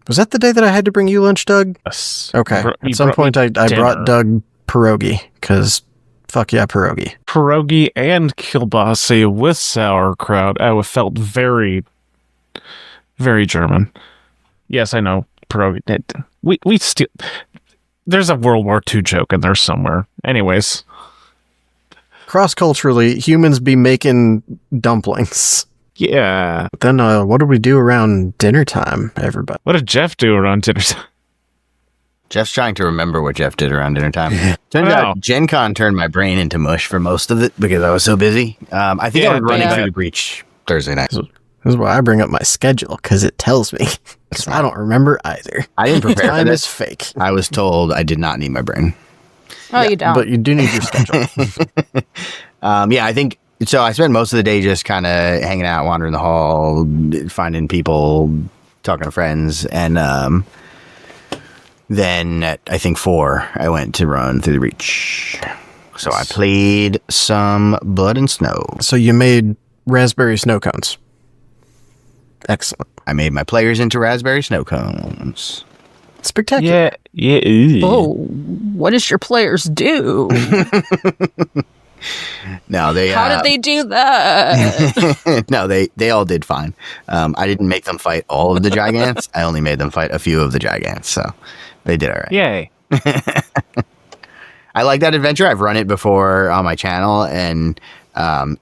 D: Was that the day that I had to bring you lunch, Doug?
C: Yes.
D: Okay. At some point, I brought Doug pierogi, because fuck yeah, pierogi.
C: Pierogi and kielbasa with sauerkraut. I felt very, very German. Yes, I know. Pierogi. We steal. There's a World War II joke in there somewhere. Anyways.
D: Cross-culturally, humans be making dumplings.
C: Yeah.
D: But then what do we do around dinner time, everybody?
C: What did Jeff do around dinner time?
B: Jeff's trying to remember what Jeff did around dinner time. Turns
C: Wow.
B: out Gen Con turned my brain into mush for most of it because I was so busy. I think I was running through the breach Thursday night.
D: This is why I bring up my schedule, because it tells me. Because I don't remember either.
B: I didn't prepare for
D: Time
B: this.
D: is fake.
B: I was told I did not need my brain.
E: Oh, you don't.
D: But you do need your schedule.
B: I think so. I spent most of the day just kind of hanging out, wandering the hall, finding people, talking to friends, and then at, I think 4, I went to run through the breach. So I played some Blood and Snow.
D: So you made raspberry snow cones. Excellent.
B: I made my players into raspberry snow cones.
D: Spectacular.
C: Yeah.
E: Oh, what does your players do?
B: No, they.
E: How did they do that?
B: No, they all did fine. I didn't make them fight all of the gigants. I only made them fight a few of the gigants, so they did all right.
C: Yay.
B: I like that adventure. I've run it before on my channel, and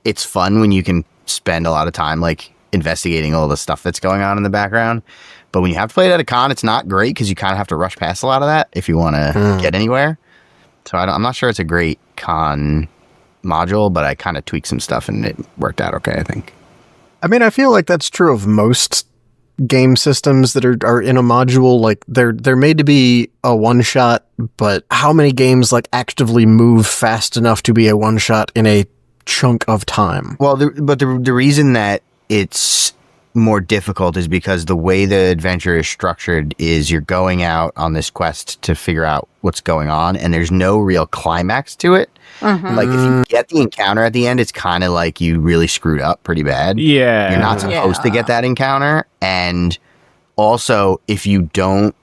B: it's fun when you can spend a lot of time like investigating all the stuff that's going on in the background. But when you have to play it at a con, it's not great because you kind of have to rush past a lot of that if you want to get anywhere. So I'm not sure it's a great con module, but I kind of tweaked some stuff and it worked out okay, I think.
D: I mean, I feel like that's true of most game systems that are in a module. Like they're made to be a one shot, but how many games like actively move fast enough to be a one shot in a chunk of time?
B: Well, the reason that it's more difficult is because the way the adventure is structured is you're going out on this quest to figure out what's going on, and there's no real climax to it. Like if you get the encounter at the end, it's kind of like you really screwed up pretty bad.
C: Yeah.
B: You're not supposed to get that encounter. And also, if you don't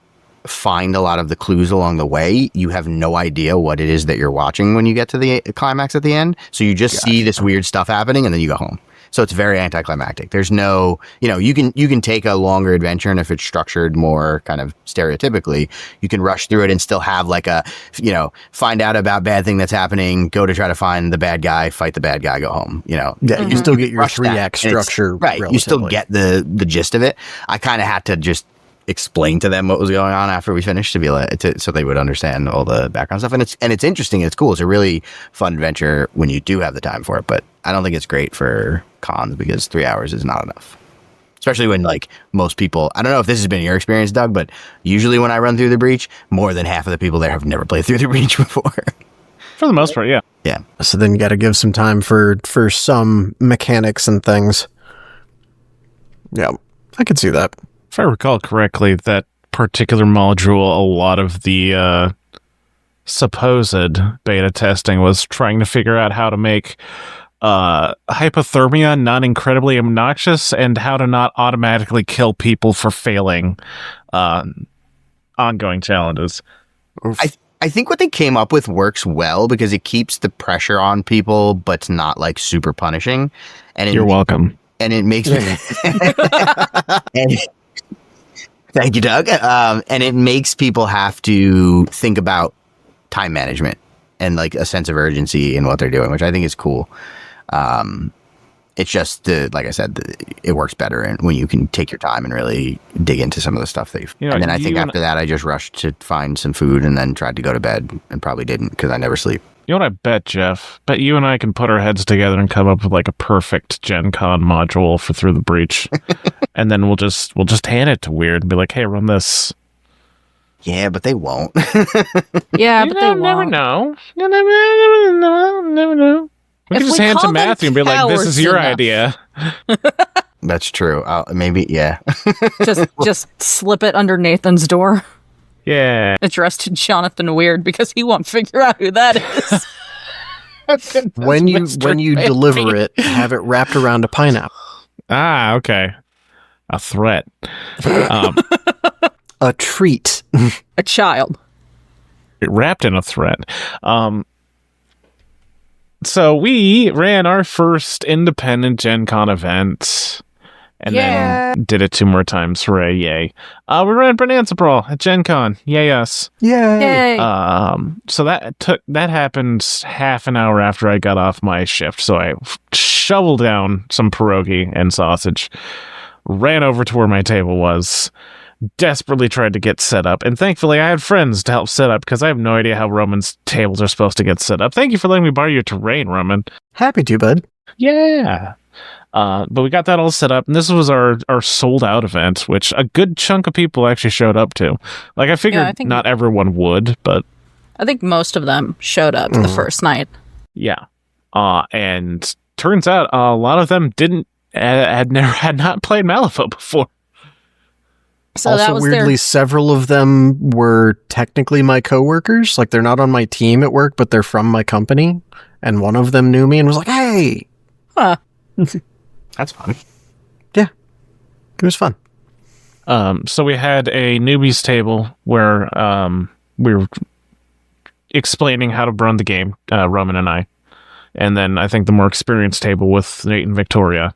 B: find a lot of the clues along the way, you have no idea what it is that you're watching when you get to the climax at the end. So you just see this weird stuff happening and then you go home. So it's very anticlimactic. There's no, you can take a longer adventure, and if it's structured more kind of stereotypically, you can rush through it and still have like a, find out about bad thing that's happening, go to try to find the bad guy, fight the bad guy, go home,
D: Yeah, you still get your
B: rush that,
D: 3-act structure.
B: Right. You still get the gist of it. I kind of had to just explain to them what was going on after we finished to be like, so they would understand all the background stuff. And it's interesting. It's cool. It's a really fun adventure when you do have the time for it, but I don't think it's great for cons because 3 hours is not enough. Especially when like most people, I don't know if this has been your experience, Doug, but usually when I run through the breach, more than half of the people there have never played through the breach before.
C: For the most part, yeah.
B: Yeah.
D: So then you got to give some time for some mechanics and things. Yeah, I could see that.
C: If I recall correctly, that particular module, a lot of the supposed beta testing was trying to figure out how to make hypothermia not incredibly obnoxious and how to not automatically kill people for failing ongoing challenges.
B: I think what they came up with works well because it keeps the pressure on people, but it's not like super punishing. And
C: You're welcome.
B: And it makes thank you, Doug. And it makes people have to think about time management and like a sense of urgency in what they're doing, which I think is cool. It's just like I said, it works better when you can take your time and really dig into some of the stuff that and then I think after that, I just rushed to find some food and then tried to go to bed and probably didn't because I never sleep.
C: You know what I bet, Jeff? Bet you and I can put our heads together and come up with like a perfect Gen Con module for Through the Breach. And then we'll just hand it to Weird and be like, hey, run this.
B: Yeah, but they won't.
E: Yeah,
C: You
E: but they
C: never
E: won't.
C: know. You never know. We
E: If
C: can just
E: we
C: hand it to
E: call them
C: Matthew and be like, this is
E: cowards
C: your
E: enough.
C: idea.
B: That's true. Maybe, yeah.
E: just slip it under Nathan's door.
C: Yeah.
E: Addressed to Jonathan Weird because he won't figure out who that is.
D: When you
E: Mr.
D: deliver it, have it wrapped around a pineapple.
C: Ah, okay. A threat.
D: A treat.
E: A child.
C: Wrapped in a threat. So we ran our first independent Gen Con event And then did it 2 more times. Hooray, yay. We ran Bonanza Brawl at Gen Con. Yay us.
E: Yay.
C: So that happened half an hour after I got off my shift. So I shoveled down some pierogi and sausage, ran over to where my table was, desperately tried to get set up, and thankfully I had friends to help set up because I have no idea how Roman's tables are supposed to get set up. Thank you for letting me borrow your terrain, Roman.
D: Happy to, bud.
C: Yeah. But we got that all set up, and this was our sold out event, which a good chunk of people actually showed up to. Like, I figured not everyone would, but
E: I think most of them showed up the first night.
C: Yeah. And turns out a lot of them had not played Malifaux before.
E: So
D: also,
E: that was
D: weirdly, several of them were technically my coworkers. Like, they're not on my team at work, but they're from my company. And one of them knew me and was like, "Hey."
E: Huh.
B: That's fun.
D: Yeah. It was fun.
C: So we had a newbies table where we were explaining how to run the game, Roman and I. And then I think the more experienced table with Nate and Victoria,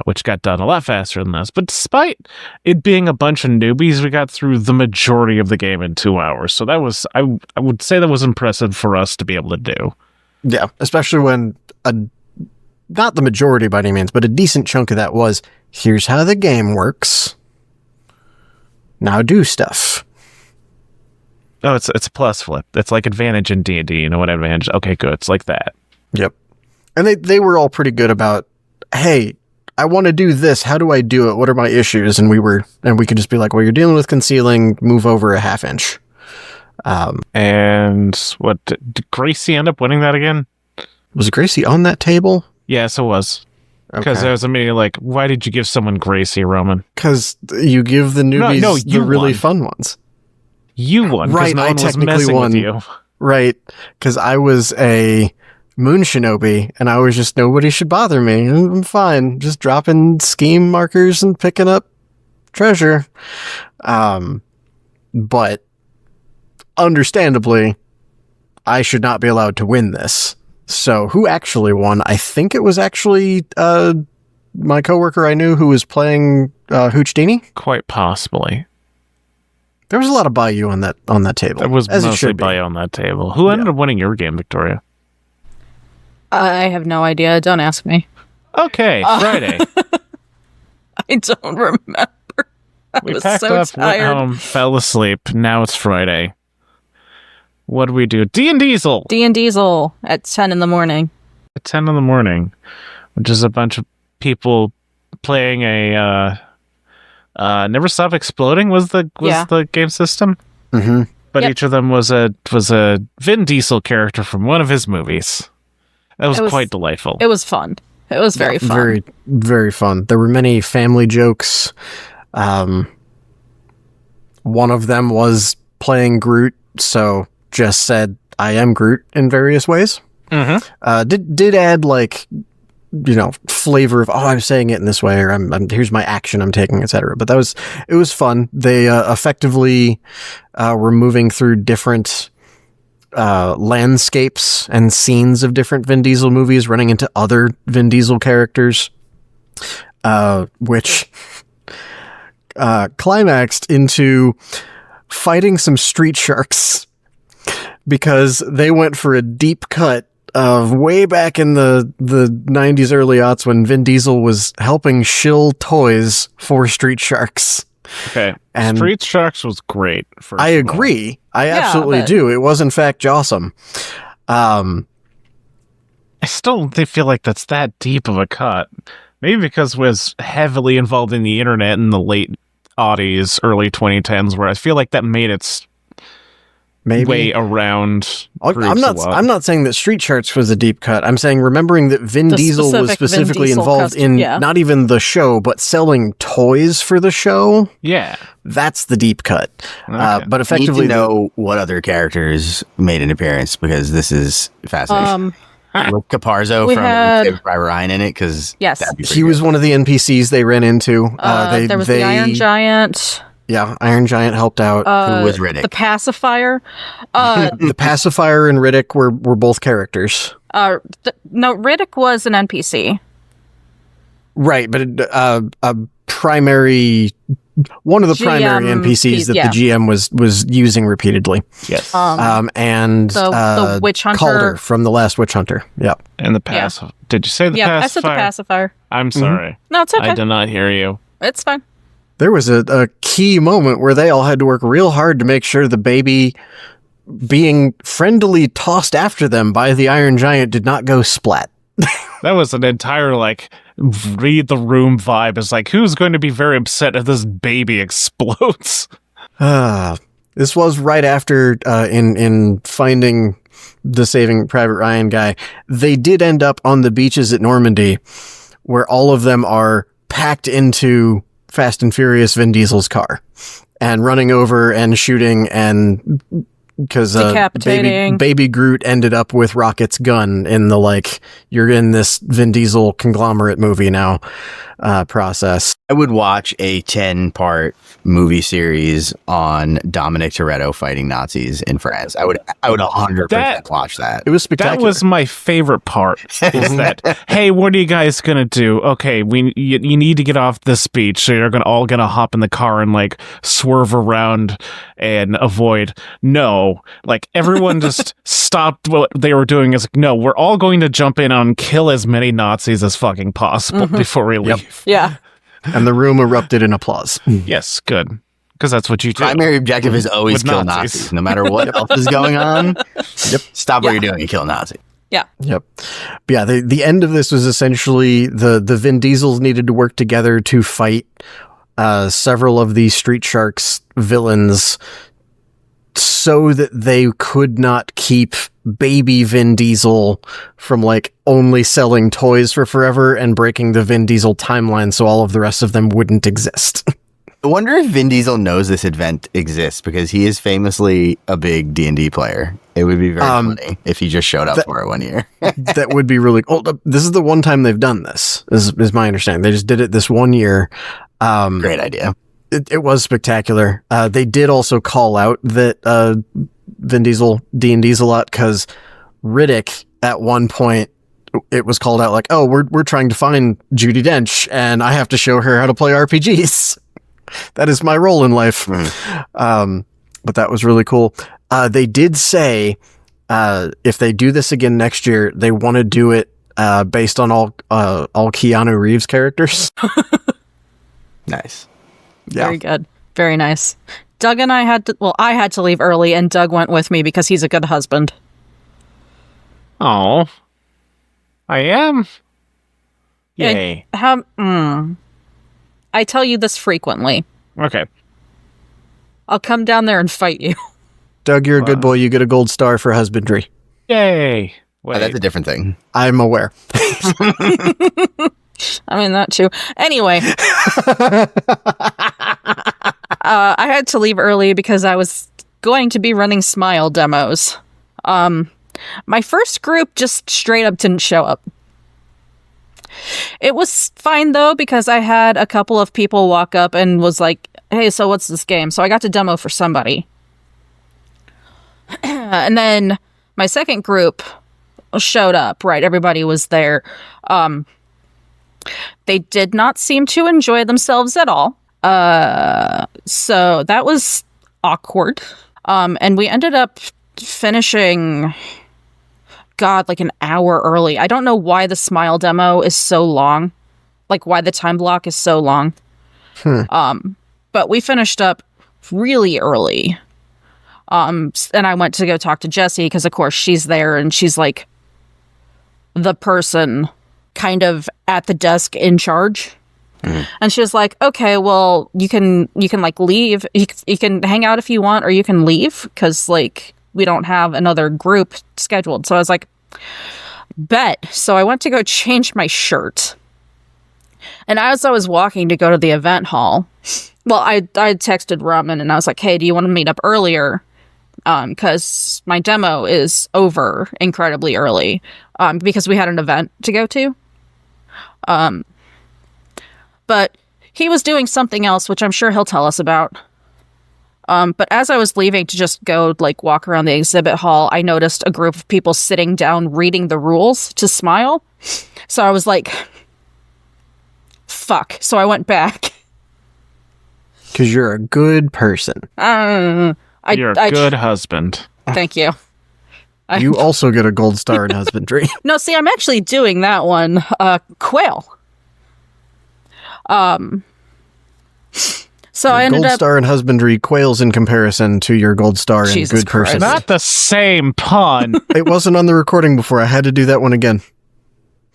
C: which got done a lot faster than this. But despite it being a bunch of newbies, we got through the majority of the game in 2 hours. So that was, I would say that was impressive for us to be able to do.
D: Yeah, especially when not the majority by any means, but a decent chunk of that was, here's how the game works. Now do stuff.
C: Oh, it's a plus flip. It's like advantage in D&D. You know what advantage? Okay, good. It's like that.
D: Yep. And they were all pretty good about, hey, I want to do this. How do I do it? What are my issues? And we could just be like, well, you're dealing with concealing, move over a half inch.
C: And what, did Gracie end up winning that again?
D: Was Gracie on that table?
C: Yes, it was. Because
D: Okay.
C: there was a meeting like, why did you give someone Gracie, Roman?
D: Because you give the newbies the really fun ones.
C: You won.
D: Right,
C: no
D: I
C: one was
D: technically
C: messing
D: won.
C: with you.
D: Right, because I was a moon shinobi, and I was just, nobody should bother me. I'm fine, just dropping scheme markers and picking up treasure. But understandably, I should not be allowed to win this. So who actually won? I think it was actually my coworker I knew who was playing Hoochdini.
C: Quite possibly.
D: There was a lot of Bayou on that table.
C: There was
D: as it
C: mostly
D: should be.
C: Bayou on that table. Who ended up winning your game, Victoria?
E: I have no idea. Don't ask me.
C: Okay, Friday.
E: I don't remember.
C: We
E: was
C: packed
E: so
C: up,
E: tired.
C: went home, fell asleep. Now it's Friday. What do we do? D&Diesel!
E: D&Diesel at 10 in the morning.
C: At 10 in the morning, which is a bunch of people playing a Never Stop Exploding was the game system.
D: Mm-hmm.
C: But
E: Yep.
C: each of them was a Vin Diesel character from one of his movies. That was quite delightful.
E: It was fun. It was very fun.
D: Very, very fun. There were many family jokes. One of them was playing Groot, so just said, I am Groot in various ways.
C: Mm-hmm.
D: Did add, like, flavor of, I'm saying it in this way, or I'm here's my action I'm taking, etc. But it was fun. They effectively were moving through different landscapes and scenes of different Vin Diesel movies, running into other Vin Diesel characters, which climaxed into fighting some street sharks because they went for a deep cut of way back in the 90s, early aughts when Vin Diesel was helping shill toys for street sharks.
C: Okay.
D: And
C: Street Sharks was great.
D: I agree. I absolutely
E: but-
D: do. It was, in fact, awesome.
C: I still feel like that's that deep of a cut. Maybe because it was heavily involved in the internet in the late '80s, early 2010s, where I feel like that made its way around.
D: I'm not saying that Street Sharks was a deep cut. I'm saying remembering that Vin
E: The
D: Diesel was
E: specific Vin
D: specifically
E: Diesel
D: involved in not even the show, but selling toys for the show.
C: Yeah.
D: That's the deep cut.
C: Okay.
D: But
B: I need
D: effectively,
B: to know what other characters made an appearance because this is fascinating. With Caparzo
E: we
B: from
E: had-
B: Saved by Ryan in it because
E: Yes.
D: he was one of the NPCs they ran into.
E: There was the Iron Giant.
D: Yeah, Iron Giant helped out.
B: Who was Riddick?
E: The pacifier.
D: The pacifier and Riddick were both characters.
E: No, Riddick was an NPC.
D: Right, but a primary, one of the primary
E: GM
D: NPCs that
E: yeah.
D: the GM was using repeatedly.
C: Yes.
D: And
E: the witch hunter
D: Calder from the last Witch Hunter. Yep.
C: And the pacifier. Did you say the
E: yeah,
C: pacifier?
E: I said the pacifier.
C: I'm sorry.
E: No, it's okay.
C: I did not hear you.
E: It's fine.
D: There was a key moment where they all had to work real hard to make sure the baby being friendly tossed after them by the Iron Giant did not go splat.
C: That was an entire, read the room vibe. It's like, who's going to be very upset if this baby explodes?
D: This was right after, in finding the Saving Private Ryan guy, they did end up on the beaches at Normandy, where all of them are packed into Fast and Furious Vin Diesel's car and running over and shooting, and because
E: decapitating.
D: baby Groot ended up with Rocket's gun in the you're in this Vin Diesel conglomerate movie now process.
B: I would watch a 10-part movie series on Dominic Toretto fighting Nazis in France. I would 100% watch that.
D: It was spectacular.
C: That was my favorite part. Is that, hey, what are you guys gonna do? Okay, you need to get off this beach, so you're all gonna hop in the car and swerve around and avoid. No, everyone just stopped what they were doing. Is no, we're all going to jump in and kill as many Nazis as fucking possible before we leave.
E: Yeah.
D: And the room erupted in applause.
C: Yes, good. Because that's what you do.
B: Primary objective is always
C: With
B: kill
C: Nazis.
B: Nazis. No matter what else is going on. Stop what you're doing and kill Nazis.
E: Yeah.
D: Yep. But yeah, the end of this was essentially the Vin Diesels needed to work together to fight several of the Street Sharks villains so that they could not keep baby Vin Diesel from only selling toys for forever and breaking the Vin Diesel timeline so all of the rest of them wouldn't exist.
B: I wonder if Vin Diesel knows this event exists, because he is famously a big D&D player. It would be very funny if he just showed up for it one year.
D: That would be really cool. This is the one time they've done this, is my understanding. They just did it this one year.
B: Great idea.
D: It was spectacular. They did also call out that Vin Diesel D&D's a lot, because Riddick at one point, it was called out oh, we're trying to find Judi Dench and I have to show her how to play RPGs. That is my role in life. But that was really cool. They did say if they do this again next year, they want to do it based on all Keanu Reeves characters.
B: Nice.
D: Yeah.
E: Very good. Very nice. Doug and I I had to leave early, and Doug went with me because he's a good husband.
C: Oh, I am. Yay.
E: I tell you this frequently.
C: Okay.
E: I'll come down there and fight you.
D: Doug, you're a good boy. You get a gold star for husbandry.
C: Yay. Wait.
B: That's a different thing.
D: I'm aware.
E: I mean, that too. Anyway. I had to leave early because I was going to be running Smile demos. My first group just straight up didn't show up. It was fine, though, because I had a couple of people walk up and was like, hey, so what's this game? So I got to demo for somebody. And then my second group showed up, right? Everybody was there. They did not seem to enjoy themselves at all. So that was awkward. And we ended up finishing, an hour early. I don't know why the Smile demo is so long. Why the time block is so long. But we finished up really early. And I went to go talk to Jessie because, of course, she's there and she's the person kind of at the desk in charge. And she was like, okay, well, you can leave. You can hang out if you want, or you can leave because we don't have another group scheduled. So I was like, bet. So I went to go change my shirt. And as I was walking to go to the event hall, well, I texted Ramen and I was like, hey, do you want to meet up earlier? Because my demo is over incredibly early because we had an event to go to. But he was doing something else, which I'm sure he'll tell us about. But as I was leaving to just go walk around the exhibit hall, I noticed a group of people sitting down reading the rules to Smile. So I was like, fuck. So I went back.
D: Because you're a good person.
C: You're a good husband.
E: Thank you.
D: You also get a gold star in husbandry.
E: No, see, I'm actually doing that one. Quail. So I ended
D: gold
E: up
D: star in husbandry quails in comparison to your gold star in
E: Jesus
D: good
E: Christ.
D: person.
C: Not the same pun.
D: It wasn't on the recording before. I had to do that one again.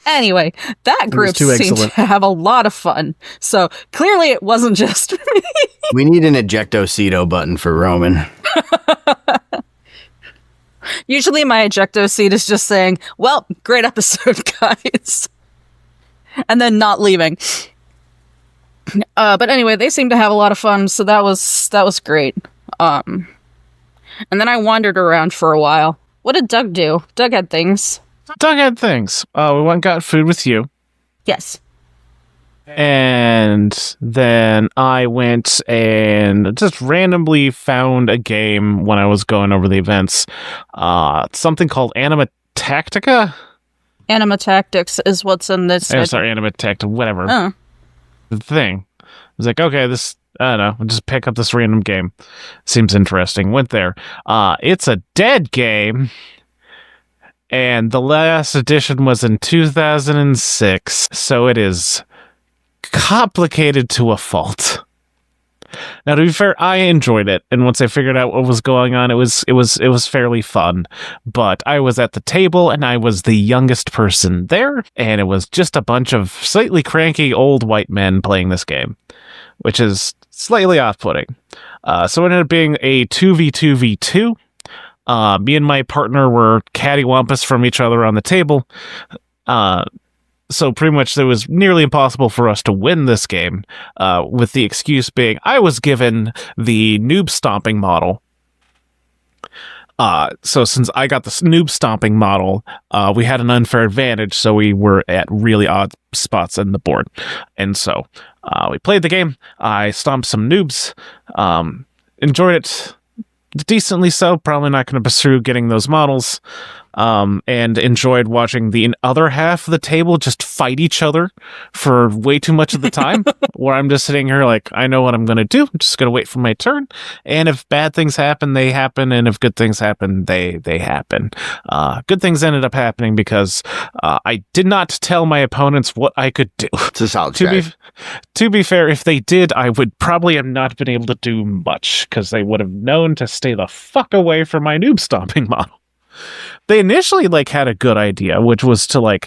E: Anyway, that group
D: too
E: seemed
D: excellent.
E: to have a lot of fun. So clearly it wasn't just me.
B: We need an ejecto-ceto button for Roman.
E: Usually my ejecto seat is just saying, well, great episode, guys. And then not leaving. But anyway, they seemed to have a lot of fun, so that was great. And then I wandered around for a while. What did Doug do? Doug had things.
C: Doug had things. We went and got food with you.
E: Yes.
C: And then I went and just randomly found a game when I was going over the events. Something called Anima Tactica?
E: Anima Tactics is what's in this.
C: Oh, sorry, Anima Tactica, whatever.
E: Oh.
C: The thing. I was like, okay, I don't know, I'll just pick up this random game. Seems interesting. Went there. It's a dead game. And the last edition was in 2006. So it is complicated to a fault. Now, to be fair, I enjoyed it, and once I figured out what was going on, it was fairly fun. But I was at the table, and I was the youngest person there, and it was just a bunch of slightly cranky old white men playing this game, which is slightly off-putting. So it ended up being a 2v2v2. Me and my partner were cattywampus from each other on the table. So pretty much it was nearly impossible for us to win this game, with the excuse being I was given the noob stomping model. So since I got the noob stomping model, we had an unfair advantage, so we were at really odd spots in the board. And so we played the game. I stomped some noobs, enjoyed it decently so, probably not going to pursue getting those models, and enjoyed watching the other half of the table just fight each other for way too much of the time, where I'm just sitting here like, I know what I'm going to do, I'm just going to wait for my turn, and if bad things happen, they happen, and if good things happen, they happen. Good things ended up happening because I did not tell my opponents what I could do.
B: It's a solid strategy.
C: To be fair, if they did, I would probably have not been able to do much, because they would have known to stay the fuck away from my noob stomping model. They initially had a good idea, which was to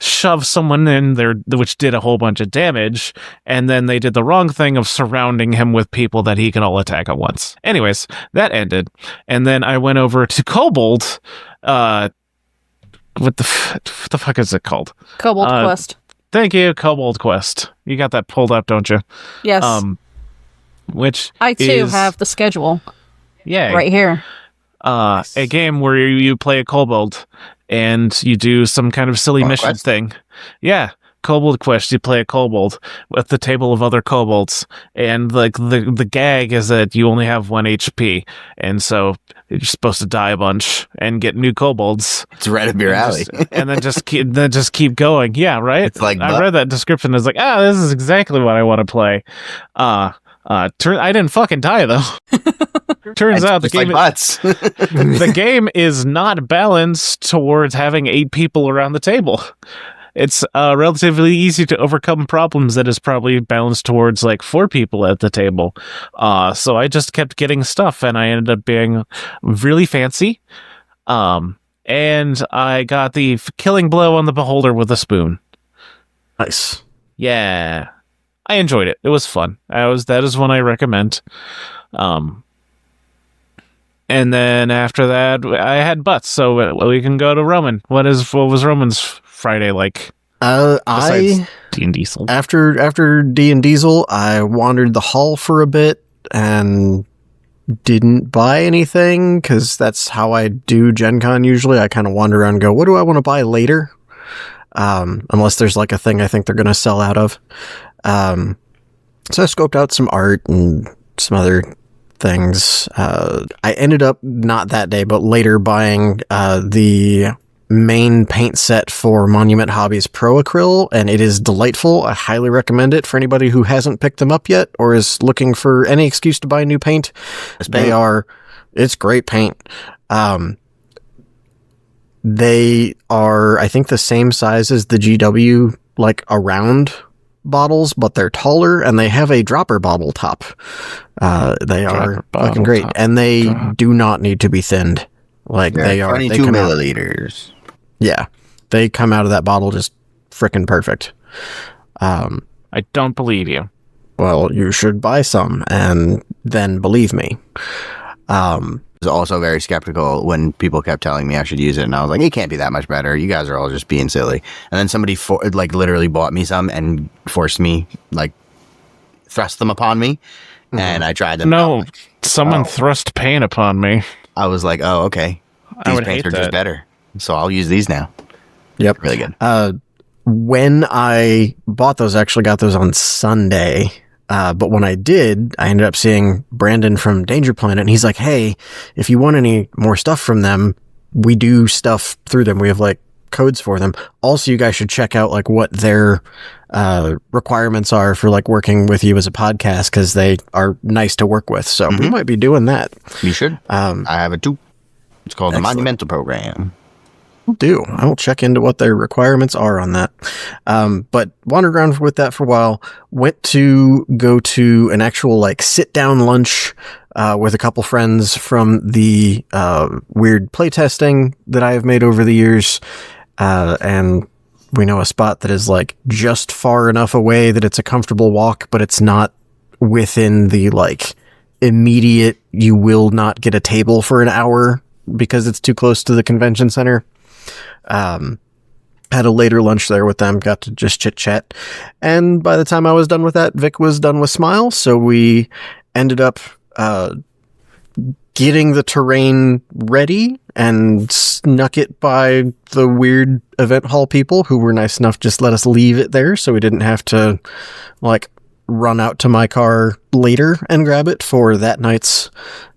C: shove someone in there, which did a whole bunch of damage, and then they did the wrong thing of surrounding him with people that he can all attack at once. Anyways, that ended, and then I went over to Kobold. What the fuck is it called?
E: Kobold Quest.
C: Thank you, Kobold Quest. You got that pulled up, don't you?
E: Yes.
C: Which
E: I too have the schedule.
C: Yeah.
E: Right here.
C: A game where you play a kobold and you do some kind of silly mission
B: Quest?
C: thing. Yeah. Kobold Quest, you play a kobold with the table of other kobolds, and the gag is that you only have 1 HP, and so you're supposed to die a bunch and get new kobolds.
B: It's right up your alley.
C: And then just keep going. Yeah, right.
B: It's like
C: I read that description. It's like, this is exactly what I want to play. I didn't fucking die though. Turns out the game the game is not balanced towards having 8 people around the table. It's relatively easy to overcome problems that is probably balanced towards 4 people at the table. So I just kept getting stuff, and I ended up being really fancy. And I got the killing blow on the beholder with a spoon.
D: Nice.
C: Yeah. I enjoyed it. It was fun. That is one I recommend. And then after that, I had butts, so we can go to Roman. What was Roman's Friday like?
D: I
C: D and Diesel.
D: After D and Diesel, I wandered the hall for a bit and didn't buy anything, because that's how I do Gen Con usually. I kind of wander around and go, what do I want to buy later? Unless there's a thing I think they're going to sell out of. So I scoped out some art and some other things. I ended up, not that day, but later buying the main paint set for Monument Hobbies Pro Acryl, and it is delightful. I highly recommend it for anybody who hasn't picked them up yet or is looking for any excuse to buy new paint. It's great paint. They are, I think, the same size as the GW, like around bottles, but they're taller, and they have a dropper bottle top. They are fucking great, and they do not need to be thinned. Like they are
B: 22 milliliters.
D: Yeah, they come out of that bottle just frickin' perfect.
C: I don't believe you.
D: Well, you should buy some and then believe me.
B: I was also very skeptical when people kept telling me I should use it, and I was like, it can't be that much better. You guys are all just being silly. And then somebody literally bought me some and forced me, like, thrust them upon me, and I tried them.
C: No, someone thrust paint upon me.
B: I was like, oh, okay. These paints are just better. So I'll use these now.
D: Yep.
B: Really good.
D: When I bought those, I actually got those on Sunday. But when I did, I ended up seeing Brandon from Danger Planet, and he's like, hey, if you want any more stuff from them, we do stuff through them. We have like codes for them. Also, you guys should check out like what their requirements are for like working with you as a podcast, because they are nice to work with. So we might be doing that.
B: You should. I have it too. It's called the Monumental Program.
D: I will check into what their requirements are on that. But wandered around with that for a while. Went to go to an actual like sit down lunch with a couple friends from the weird playtesting that I have made over the years. And we know a spot that is like just far enough away that it's a comfortable walk, but it's not within the like immediate, you will not get a table for an hour because it's too close to the convention center. Had a later lunch there with them, got to just chit chat. And by the time I was done with that, Vic was done with Smile. So we ended up, getting the terrain ready and snuck it by the weird event hall people who were nice enough to just let us leave it there. So we didn't have to like run out to my car later and grab it for that night's,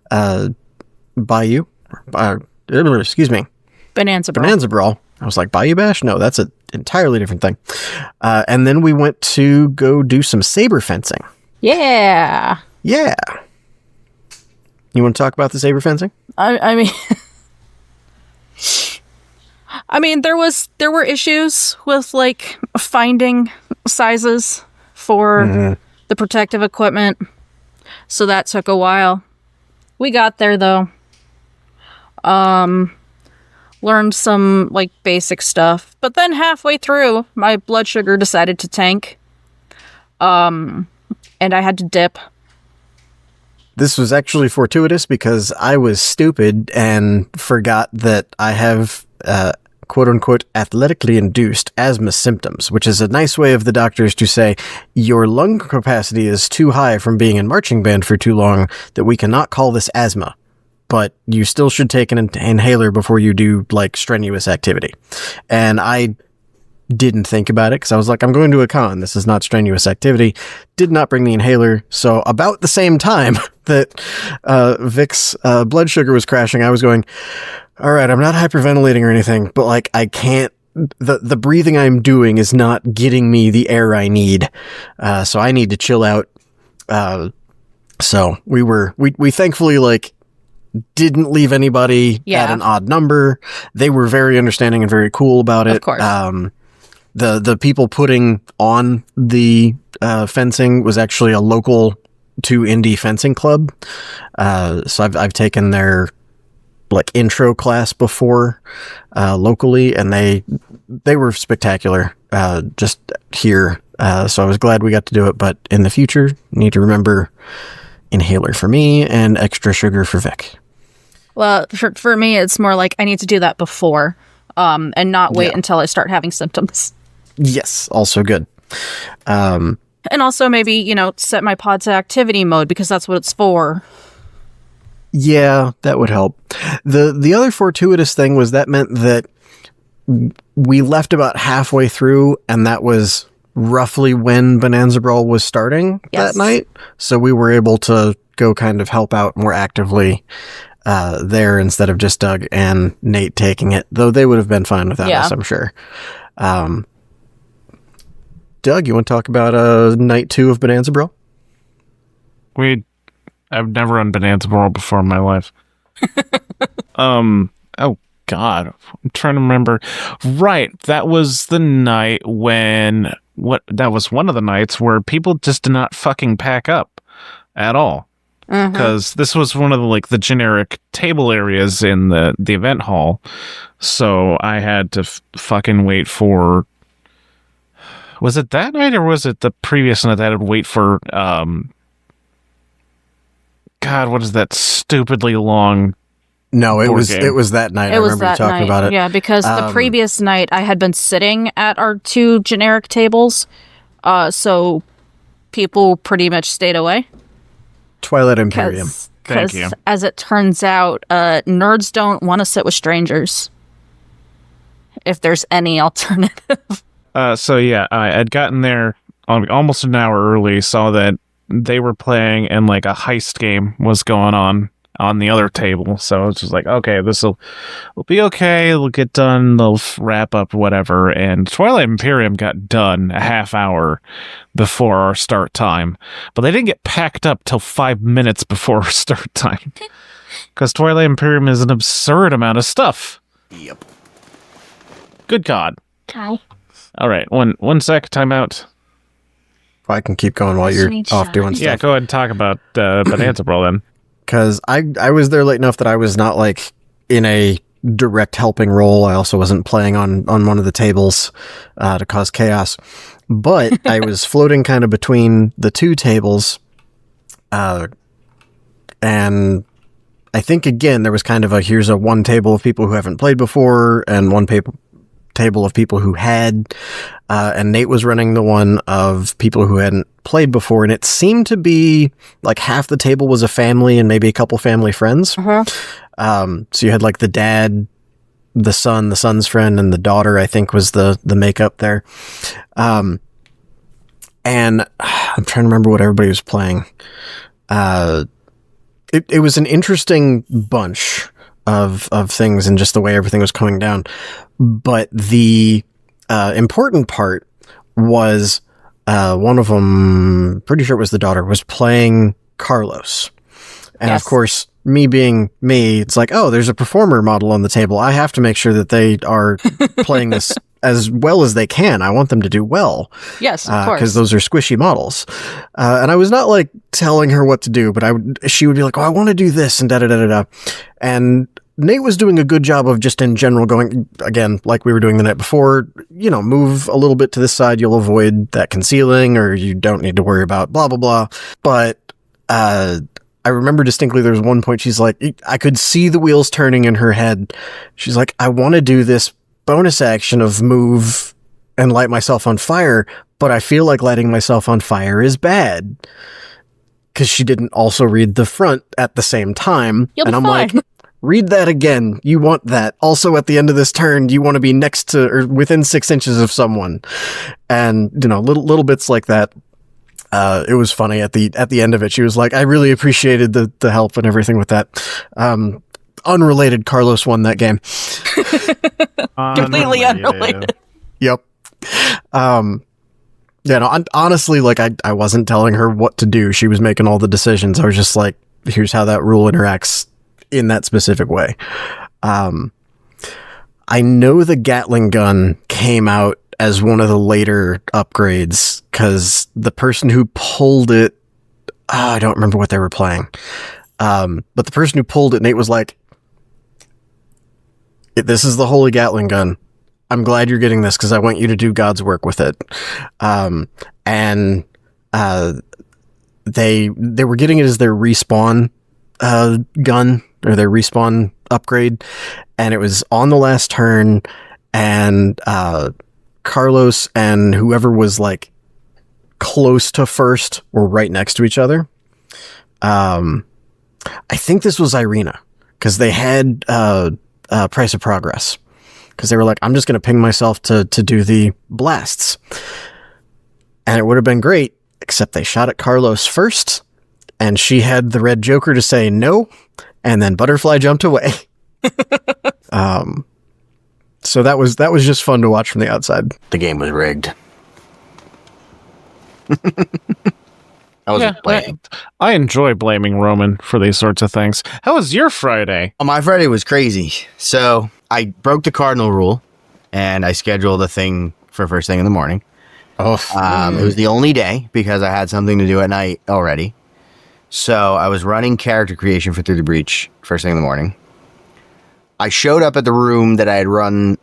D: Bayou. Excuse me.
E: Bonanza
D: Brawl. I was like, Bayou Bash? No, that's an entirely different thing. And then we went to go do some saber fencing.
E: Yeah.
D: Yeah. You want to talk about the saber fencing?
E: I mean, there were issues with like finding sizes for the protective equipment, so that took a while. We got there though. Learned some like basic stuff, but then halfway through, my blood sugar decided to tank, and I had to dip.
D: This was actually fortuitous because I was stupid and forgot that I have quote unquote athletically induced asthma symptoms, which is a nice way of the doctors to say your lung capacity is too high from being in marching band for too long that we cannot call this asthma. But you still should take an inhaler before you do like strenuous activity. And I didn't think about it because I was like, I'm going to a con. This is not strenuous activity. Did not bring the inhaler. So about the same time that Vic's blood sugar was crashing, I was going, all right, I'm not hyperventilating or anything, but like I can't, the breathing I'm doing is not getting me the air I need. So I need to chill out. So we thankfully like, didn't leave anybody at an odd number. They were very understanding and very cool about it.
E: Of course.
D: The people putting on the fencing was actually a local to indie fencing club. So I've taken their like intro class before locally, and they were spectacular just here. So I was glad we got to do it. But in the future, need to remember inhaler for me and extra sugar for Vic.
E: Well, for me, it's more like I need to do that before, and not wait until I start having symptoms.
D: Yes, also good.
E: And also maybe, set my pod to activity mode because that's what it's for.
D: Yeah, that would help. The other fortuitous thing was that meant that we left about halfway through, and that was roughly when Bonanza Brawl was starting that night. So we were able to go kind of help out more actively there instead of just Doug and Nate taking it, though they would have been fine without us, I'm sure. Doug, you want to talk about night 2 of Bonanza Brawl?
C: I've never run Bonanza Brawl before in my life. Oh God, I'm trying to remember. Right, that was the night when that was one of the nights where people just did not fucking pack up at all. Because this was one of the generic table areas in the event hall, so I had to fucking wait for. Was it that night or was it the previous night that I had to wait for? God, what is that stupidly long?
D: No, it was
C: game?
D: It was that night. I remember you talking about it.
E: Yeah, because the previous night I had been sitting at our 2 generic tables, so people pretty much stayed away.
D: Twilight Imperium.
C: Thank you.
E: As it turns out, nerds don't want to sit with strangers. If there's any alternative.
C: So yeah, I had gotten there almost an hour early, saw that they were playing and a heist game was going on the other table. So it's just okay, this will be okay. It'll get done. They'll wrap up whatever. And Twilight Imperium got done a half hour before our start time, but they didn't get packed up till 5 minutes before our start time. Because Twilight Imperium is an absurd amount of stuff.
B: Yep.
C: Good God.
E: Okay.
C: All right, one sec. Time out.
D: I can keep going while you're off doing stuff.
C: Yeah, go ahead and talk about Bonanza Brawl then.
D: Because I was there late enough that I was not in a direct helping role. I also wasn't playing on one of the tables to cause chaos. But I was floating kind of between the 2 tables. And I think, again, there was kind of here's a one table of people who haven't played before and one table of people who had. And Nate was running the one of people who hadn't played before, and it seemed to be half the table was a family and maybe a couple family friends. So you had the dad, the son's friend, and the daughter, I think, was the makeup there. And I'm trying to remember what everybody was playing. It was an interesting bunch of things and just the way everything was coming down. But the important part was one of them, pretty sure it was the daughter, was playing Carlos. And of course, me being me, it's oh, there's a performer model on the table. I have to make sure that they are playing this as well as they can. I want them to do well.
E: Yes, of course.
D: Because those are squishy models. And I was not telling her what to do, but she would be oh, I want to do this and da-da-da-da-da. And Nate was doing a good job of just in general going, again, like we were doing the night before, move a little bit to this side. You'll avoid that concealing, or you don't need to worry about blah, blah, blah. But I remember distinctly there was one point she's I could see the wheels turning in her head. She's I want to do this bonus action of move and light myself on fire, but I feel like lighting myself on fire is bad. Because she didn't also read the front at the same time.
E: You'll be
D: I'm
E: fine.
D: Read that again. You want that. Also, at the end of this turn, you want to be next to or within 6 inches of someone. And, little bits like that. It was funny at the end of it. She was I really appreciated the help and everything with that. Unrelated, Carlos won that game.
E: Completely unrelated.
D: Yep. Yeah, no, honestly, I wasn't telling her what to do. She was making all the decisions. I was just here's how that rule interacts in that specific way. I know the Gatling gun came out as one of the later upgrades because the person who pulled it, I don't remember what they were playing. But the person who pulled it, Nate was this is the holy Gatling gun. I'm glad you're getting this because I want you to do God's work with it. They were getting it as their respawn gun or their respawn upgrade, and it was on the last turn, and Carlos and whoever was close to first were right next to each other. I think this was Irina because they had Price of Progress. Because they were I'm just going to ping myself to do the blasts. And it would have been great, except they shot at Carlos first, and she had the red Joker to say no, and then Butterfly jumped away. So that was just fun to watch from the outside.
B: The game was rigged. I wasn't playing.
C: I enjoy blaming Roman for these sorts of things. How was your Friday?
B: Oh, my Friday was crazy. So I broke the cardinal rule, and I scheduled a thing for first thing in the morning.
D: Oh,
B: It was the only day because I had something to do at night already. So I was running character creation for Through the Breach first thing in the morning. I showed up at the room that I had run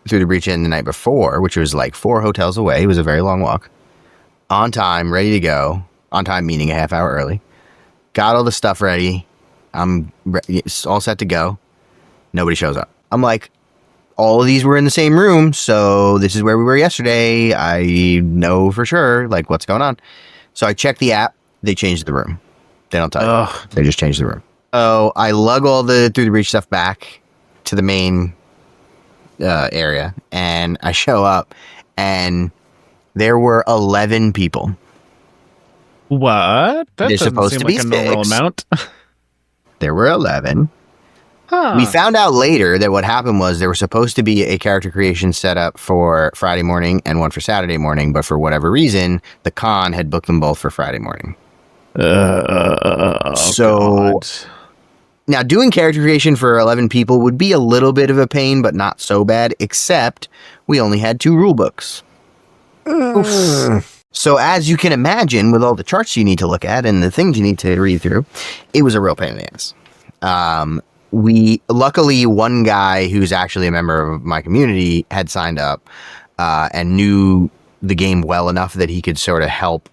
B: Through the Breach in the night before, which was like 4 hotels away. It was a very long walk. On time, ready to go. On time meaning a half hour early. Got all the stuff ready. I'm all set to go. Nobody shows up. I'm like, all of these were in the same room, so this is where we were yesterday. I know for sure, like, what's going on. So I checked the app. They changed the room. They don't tell you. They just changed the room. So I lug all the Through the Breach stuff back to the main area, and I show up, and there were 11 people.
C: What? That
B: They're
C: doesn't
B: supposed
C: seem
B: to be
C: like a normal
B: 6.
C: amount.
B: There were 11.
C: Huh.
B: We found out later that what happened was there was supposed to be a character creation set up for Friday morning and one for Saturday morning, but for whatever reason, the con had booked them both for Friday morning.
C: God.
B: Now, doing character creation for 11 people would be a little bit of a pain, but not so bad, except we only had 2 rule books. So as you can imagine, with all the charts you need to look at and the things you need to read through, it was a real pain in the ass. Luckily, one guy who's actually a member of my community had signed up and knew the game well enough that he could sort of help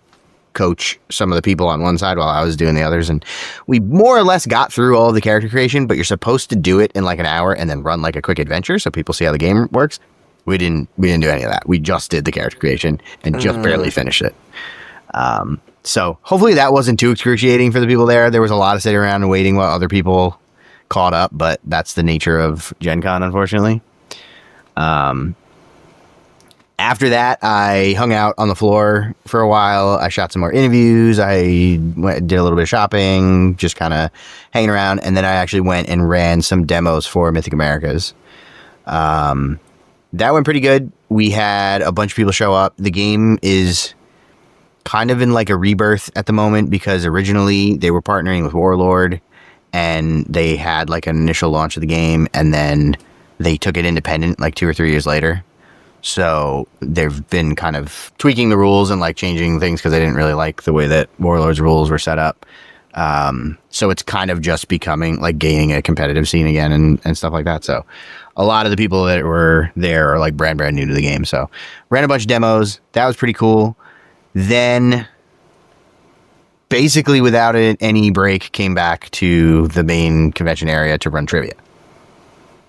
B: coach some of the people on one side while I was doing the others. And we more or less got through all of the character creation, but you're supposed to do it in like an hour and then run like a quick adventure so people see how the game works. We didn't do any of that. We just did the character creation and just barely finished it. So hopefully that wasn't too excruciating for the people there. There was a lot of sitting around and waiting while other people caught up, but that's the nature of Gen Con, unfortunately. After that, I hung out on the floor for a while. I shot some more interviews. I did a little bit of shopping, just kind of hanging around. And then I actually went and ran some demos for Mythic Americas. That went pretty good. We had a bunch of people show up. The game is kind of in like a rebirth at the moment because originally they were partnering with Warlord and they had like an initial launch of the game and then they took it independent like 2 or 3 years later. So they've been kind of tweaking the rules and like changing things because they didn't really like the way that Warlord's rules were set up. So it's kind of just becoming like gaining a competitive scene again and stuff like that. So a lot of the people that were there are like brand new to the game. So ran a bunch of demos. That was pretty cool. Then basically without any break came back to the main convention area to run trivia.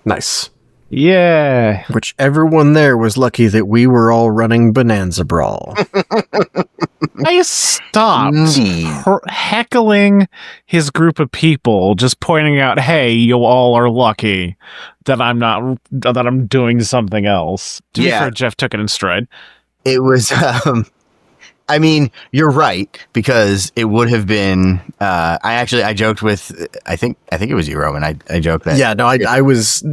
D: nice.
C: Yeah.
D: Which everyone there was lucky that we were all running Bonanza Brawl.
C: I stopped
B: Indeed.
C: heckling his group of people, just pointing out, hey, you all are lucky that I'm doing something else. To be fair, Jeff took it in stride.
B: It was, I mean, you're right, because it would have been, I joked with, I think it was you, Roman. I joked that.
D: Yeah, no, I was,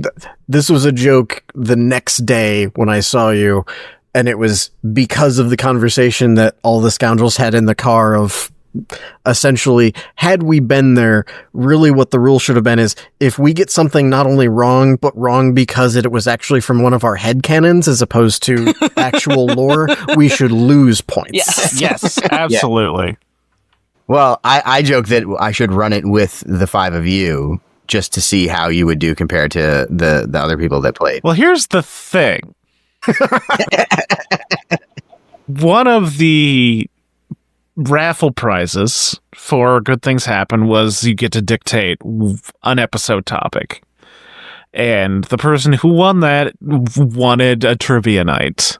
D: this was a joke the next day when I saw you, and it was because of the conversation that all the scoundrels had in the car of essentially, had we been there, really what the rule should have been is if we get something not only wrong, but wrong because it was actually from one of our headcanons as opposed to actual lore, we should lose points.
C: Yes, absolutely.
B: Yeah. Well, I joke that I should run it with the 5 of you just to see how you would do compared to the other people that played.
C: Well, here's the thing. One of the raffle prizes for Good Things Happen was you get to dictate an episode topic. And the person who won that wanted a trivia night.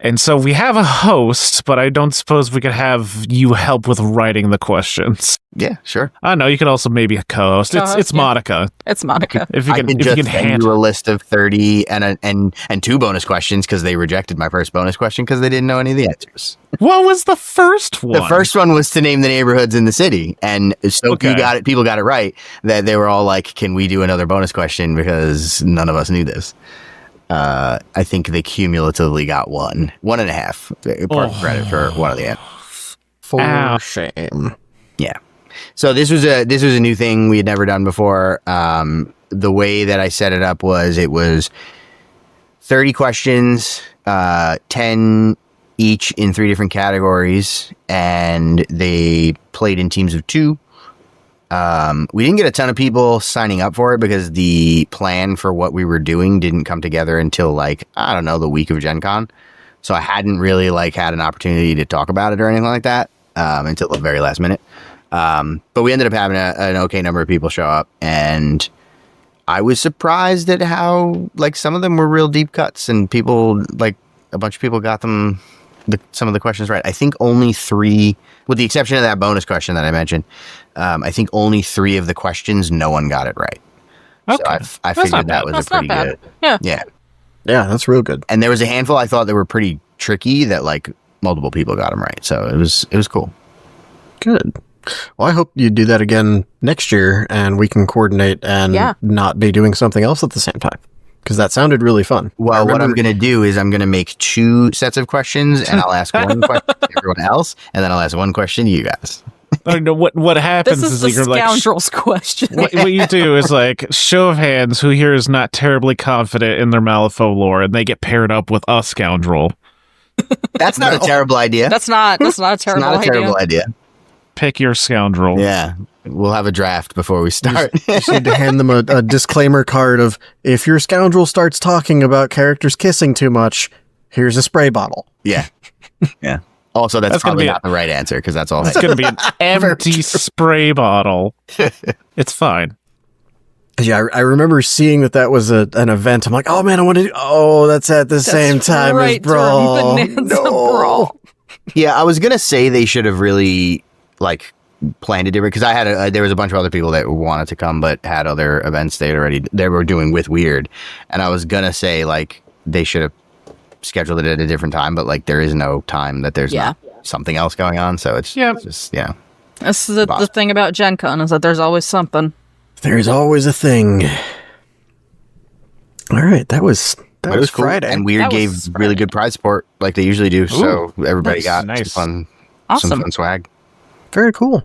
C: And so we have a host, but I don't suppose we could have you help with writing the questions.
B: Yeah, sure.
C: I know you could also maybe co-host.
E: Co-host,
C: It's
E: yeah.
C: Monica.
E: It's Monica.
C: If you
B: I
C: can,
B: can
C: if you
B: just
C: can
B: send
C: handle.
B: you a list of 30 and 2 bonus questions because they rejected my first bonus question because they didn't know any of the answers.
C: What was the first one?
B: The first one was to name the neighborhoods in the city, and so
C: Okay.
B: people got it right. That they were all like, "Can we do another bonus question?" Because none of us knew this. I think they cumulatively got 1.5 part credit for one of the answers.
D: For
C: Ow.
D: shame.
B: Yeah. So this was a new thing we had never done before. The way that I set it up was 30 questions, 10 each in 3 different categories, and they played in teams of 2. We didn't get a ton of people signing up for it because the plan for what we were doing didn't come together until the week of Gen Con. So I hadn't really had an opportunity to talk about it or anything like that until the very last minute. But we ended up having an okay number of people show up, and I was surprised at how some of them were real deep cuts, and people a bunch of people got them some of the questions right. I think only 3, with the exception of that bonus question that I mentioned. I think only 3 of the questions no one got it right.
C: Okay.
B: So I figured that was
E: That's
B: a pretty
E: not bad.
B: good.
E: Yeah.
B: Yeah.
D: Yeah, that's real good.
B: And there was a handful I thought that were pretty tricky that multiple people got them right. So it was cool.
D: Good. Well, I hope you do that again next year and we can coordinate and
E: Yeah.
D: not be doing something else at the same time. Because that sounded really fun.
B: Well, what I'm going to do is I'm going to make 2 sets of questions, and I'll ask one question to everyone else, and then I'll ask one question to you guys.
C: I don't know what happens
E: This is the
C: you're
E: Scoundrels question.
C: what you do is show of hands who here is not terribly confident in their Malifaux lore, and they get paired up with a scoundrel.
B: That's not a terrible idea.
E: That's not a
B: It's
E: terrible
B: not a
E: idea.
B: terrible idea.
C: Pick your scoundrel.
B: Yeah. We'll have a draft before we start.
D: Just need to hand them a disclaimer card of, if your scoundrel starts talking about characters kissing too much, here's a spray bottle.
B: Yeah. Yeah. Also, that's
C: That's gonna
B: probably
C: be
B: not the right answer because that's all.
C: It's going to be an empty spray bottle. It's fine.
D: Yeah, I remember seeing that was an event. I'm like, oh man, I want to do. Oh, that's at the same time as
E: right,
D: Brawl.
E: during Bonanza Brawl.
B: Yeah, I was gonna say they should have really planned it different because I had there was a bunch of other people that wanted to come but had other events they were doing with Weird, and I was gonna say they should have scheduled it at a different time, but there is no time that there's not something else going on, so it's just
E: This is the thing about Gen Con is that there's always something.
D: There's always a thing. All right, that was
B: cool.
D: Friday,
B: And Weird
E: That
B: gave
E: was
B: really good prize support like they usually do, so everybody
C: nice.
B: got
C: Nice.
B: some
E: Awesome.
B: fun swag.
D: very cool.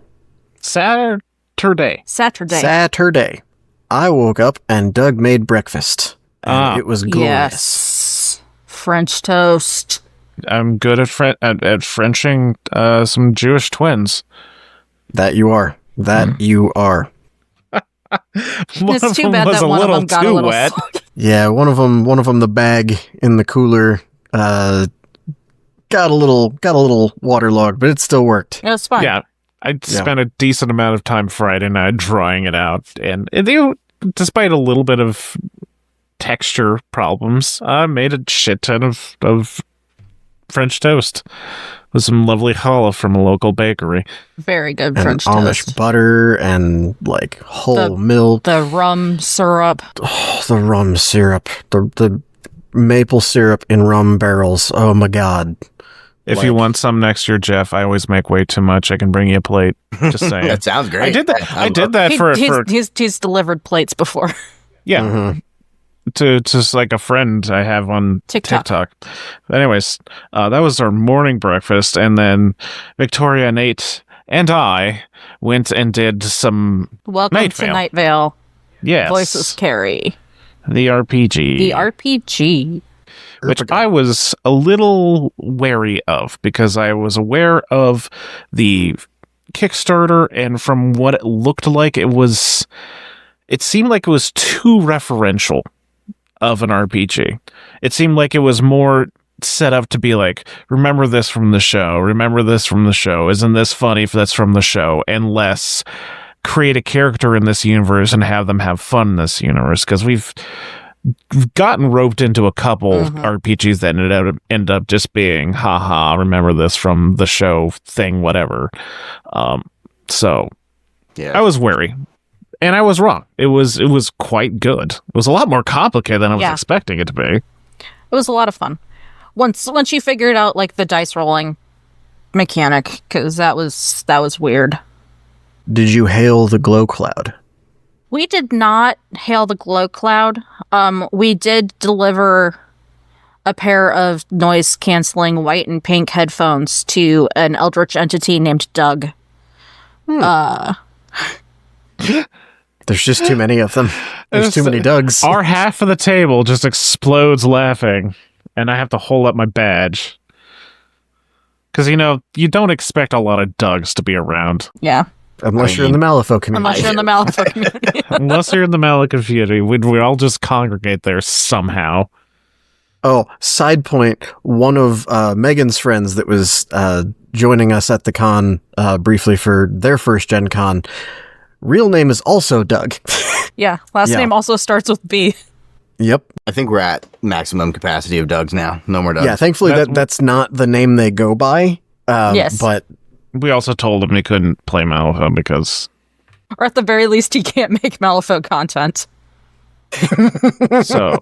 C: Saturday.
D: Saturday, I woke up and Doug made breakfast. And it was glorious.
E: Yes. French toast.
C: I'm good at Frenching some Jewish twins.
D: That you are. That you are.
C: One
E: It's
C: of
E: too
C: them
E: bad
C: was
E: that
C: a
E: one of
C: little
E: them got
C: too
E: a little
C: wet.
E: soggy.
D: Yeah, one of them, the bag in the cooler, got a little waterlogged, but it still worked.
E: It's fine.
C: Yeah, I spent a decent amount of time Friday night drying it out, and despite a little bit of texture problems, I made a shit ton of French toast with some lovely challah from a local bakery.
E: Very good
D: And
E: French
D: Amish
E: toast.
D: butter and whole milk,
E: The rum syrup.
D: the rum syrup, the maple syrup in rum barrels. Oh my god.
C: If you want some next year, Jeff, I always make way too much. I can bring you a plate. Just saying.
B: That sounds great.
C: I did that. I did that for
E: He's delivered plates before.
C: yeah.
D: Mhm.
C: To just a friend I have on
E: TikTok.
C: Anyways, that was our morning breakfast, and then Victoria, Nate, and I went and did some
E: Welcome
C: Night
E: to
C: Vale.
E: Night Vale.
C: yes,
E: Voices Carry.
C: the RPG,
E: The RPG.
C: which I was a little wary of because I was aware of the Kickstarter, and from what it looked like, it seemed like it was too referential of an RPG. It seemed like it was more set up to be remember this from the show, remember this from the show, isn't this funny if that's from the show, and less create a character in this universe and have them have fun in this universe, because gotten roped into a couple RPGs that ended up just being, haha, remember this from the show thing, whatever. So
B: Yeah.
C: I was wary. And I was wrong. It was quite good. It was a lot more complicated than I was expecting it to be.
E: It was a lot of fun. Once you figured out like the dice rolling mechanic, because that was weird.
D: Did you hail the glow cloud?
E: We did not hail the glow cloud. We did deliver a pair of noise-canceling white and pink headphones to an eldritch entity named Doug.
D: There's just too many of them. There's too many Dougs.
C: Our half of the table just explodes laughing, and I have to hold up my badge. Because, you don't expect a lot of Dougs to be around.
E: Yeah.
D: Unless you're in the Malifaux community.
E: Unless you're in the Malifaux community.
C: Unless you're in the Malifaux community, we all just congregate there somehow.
D: Oh, side point, one of Megan's friends that was joining us at the con briefly for their first Gen Con, real name is also Doug.
E: Yeah, last name also starts with B.
D: Yep.
B: I think we're at maximum capacity of Dougs now. No more Dougs.
D: Yeah, thankfully that's not the name they go by.
E: Yes.
D: But
C: we also told him he couldn't play Malifaux because...
E: Or at the very least, he can't make Malifaux content.
C: So,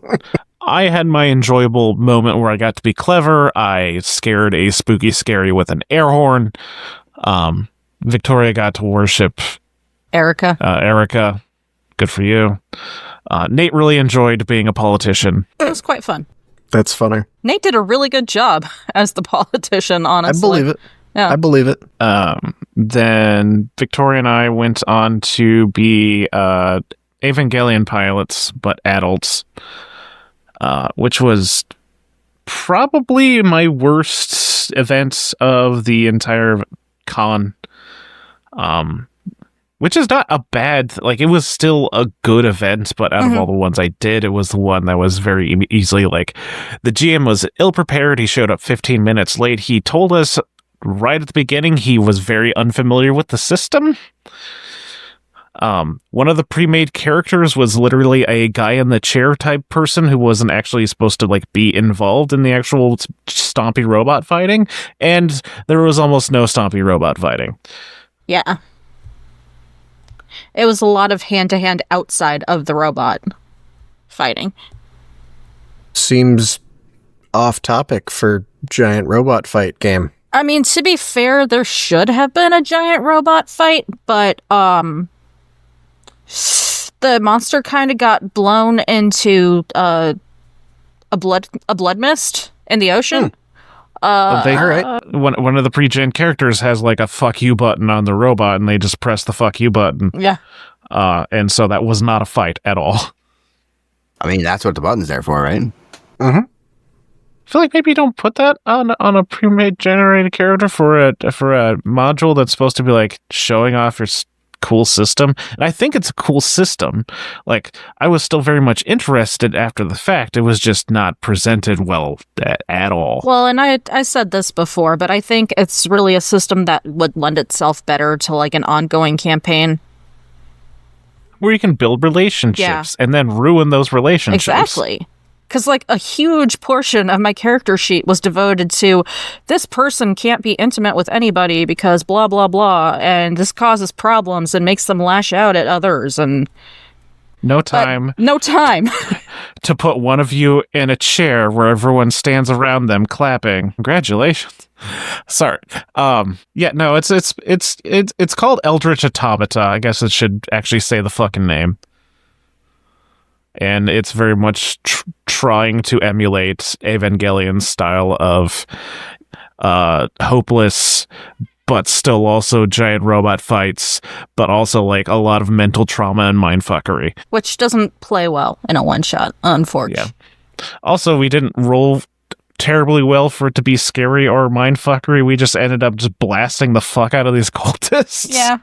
C: I had my enjoyable moment where I got to be clever. I scared a spooky scary with an air horn. Victoria got to worship...
E: Erica.
C: Erica. Good for you. Nate really enjoyed being a politician.
E: It was quite fun.
D: that's funny.
E: Nate did a really good job as the politician, honestly.
D: I believe it.
E: Yeah.
D: I believe it.
C: Then Victoria and I went on to be Evangelion pilots, but adults, which was probably my worst event of the entire con. Which is not a bad, like, it was still a good event, but out of all the ones I did, it was the one that was very easily, like, the GM was ill-prepared. He showed up 15 minutes late. He told us right at the beginning he was very unfamiliar with the system. One of the pre-made characters was literally a guy in the chair type person who wasn't actually supposed to, like, be involved in the actual stompy robot fighting, and there was almost no stompy robot fighting.
E: Yeah. It was a lot of hand-to-hand outside of the robot fighting.
D: Seems off topic for giant robot fight game.
E: I mean, to be fair, there should have been a giant robot fight, but the monster kind of got blown into a blood mist in the ocean.
D: All right.
C: One of the pre-gen characters has like a fuck you button on the robot, and they just press the fuck you button.
E: Yeah.
C: And so that was not a fight at all.
B: I mean, that's what the button's there for, right?
C: I feel like maybe you don't put that on a pre-made generated character for a module that's supposed to be like showing off your cool system. And I think it's a cool system. Like, I was still very much interested after the fact. It was just not presented well at all.
E: Well, and I said this before, but I think it's really a system that would lend itself better to like an ongoing campaign.
C: Where you can build relationships and then ruin those relationships.
E: Exactly. Because, like, a huge portion of my character sheet was devoted to this person can't be intimate with anybody because blah, blah, blah, and this causes problems and makes them lash out at others, and...
C: No time to put one of you in a chair where everyone stands around them clapping. Congratulations. Sorry. Yeah, no, it's called Eldritch Automata. I guess it should actually say the fucking name. And it's very much trying to emulate Evangelion's style of hopeless, but still also giant robot fights, but also like a lot of mental trauma and mindfuckery.
E: Which doesn't play well in a one-shot, unfortunately.
C: Yeah. Also, we didn't roll terribly well for it to be scary or mindfuckery. We just ended up just blasting the fuck out of these cultists.
E: Yeah.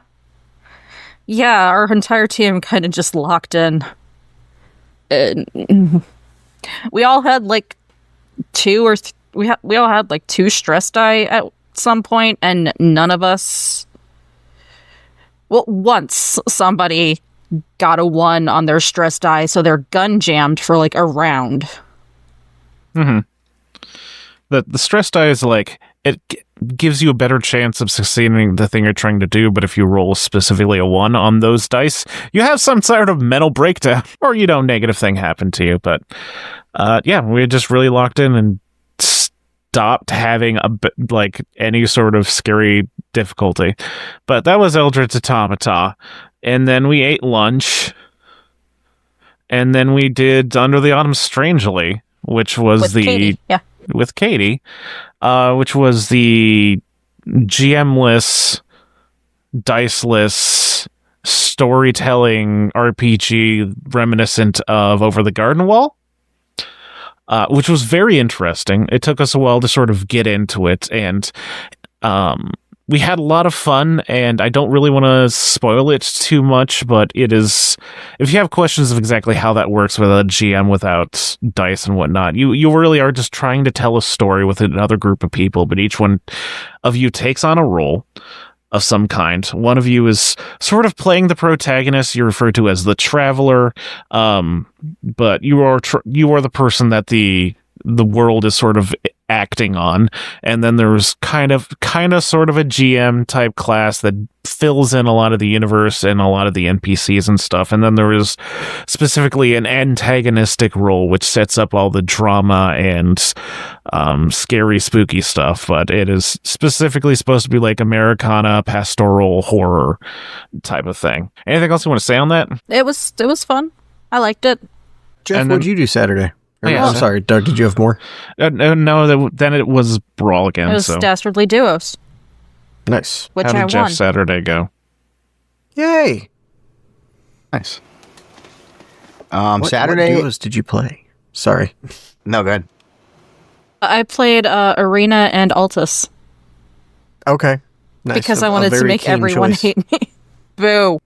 E: Yeah, our entire team kind of just locked in. We all had like we all had like 2 stress die at some point, and none of us. Well, once somebody got a 1 on their stress die, so they're gun jammed for like a round.
C: Mm-hmm. The stress die is like, it gives you a better chance of succeeding the thing you're trying to do, but if you roll specifically a 1 on those dice, you have some sort of mental breakdown, or, negative thing happen to you. But we just really locked in and stopped having any sort of scary difficulty. But that was Eldritch Automata. And then we ate lunch. And then we did Under the Autumn Strangely, which was
E: With Katie. Yeah.
C: With Katie, which was the GM-less, dice-less, storytelling RPG reminiscent of Over the Garden Wall, which was very interesting. It took us a while to sort of get into it, and we had a lot of fun, and I don't really want to spoil it too much, but it is, if you have questions of exactly how that works with a GM without dice and whatnot, you really are just trying to tell a story with another group of people, but each one of you takes on a role of some kind. One of you is sort of playing the protagonist. You're referred to as the traveler, but you are the person that the world is sort of acting on, and then there's kind of sort of a GM type class that fills in a lot of the universe and a lot of the NPCs and stuff, and then there is specifically an antagonistic role which sets up all the drama and scary spooky stuff, but it is specifically supposed to be like Americana pastoral horror type of thing. Anything else you want to say on that?
E: It was fun. I liked it.
D: Jeff, what'd you do Saturday?
C: Yeah.
D: I'm sorry, Doug, did you have more?
C: No, then it was Brawl again.
E: It was Dastardly Duos.
D: Nice.
E: Which
C: How did
E: I
C: Jeff's
E: won.
C: Saturday go?
D: Yay!
B: Nice.
D: What
B: Saturday.
D: What duos did you play? Sorry.
B: No, good.
E: I played Arena and Altus
D: Okay. Nice.
E: because
D: A
E: I wanted to
D: very
E: make
D: keen
E: everyone
D: choice.
E: hate me. Boo.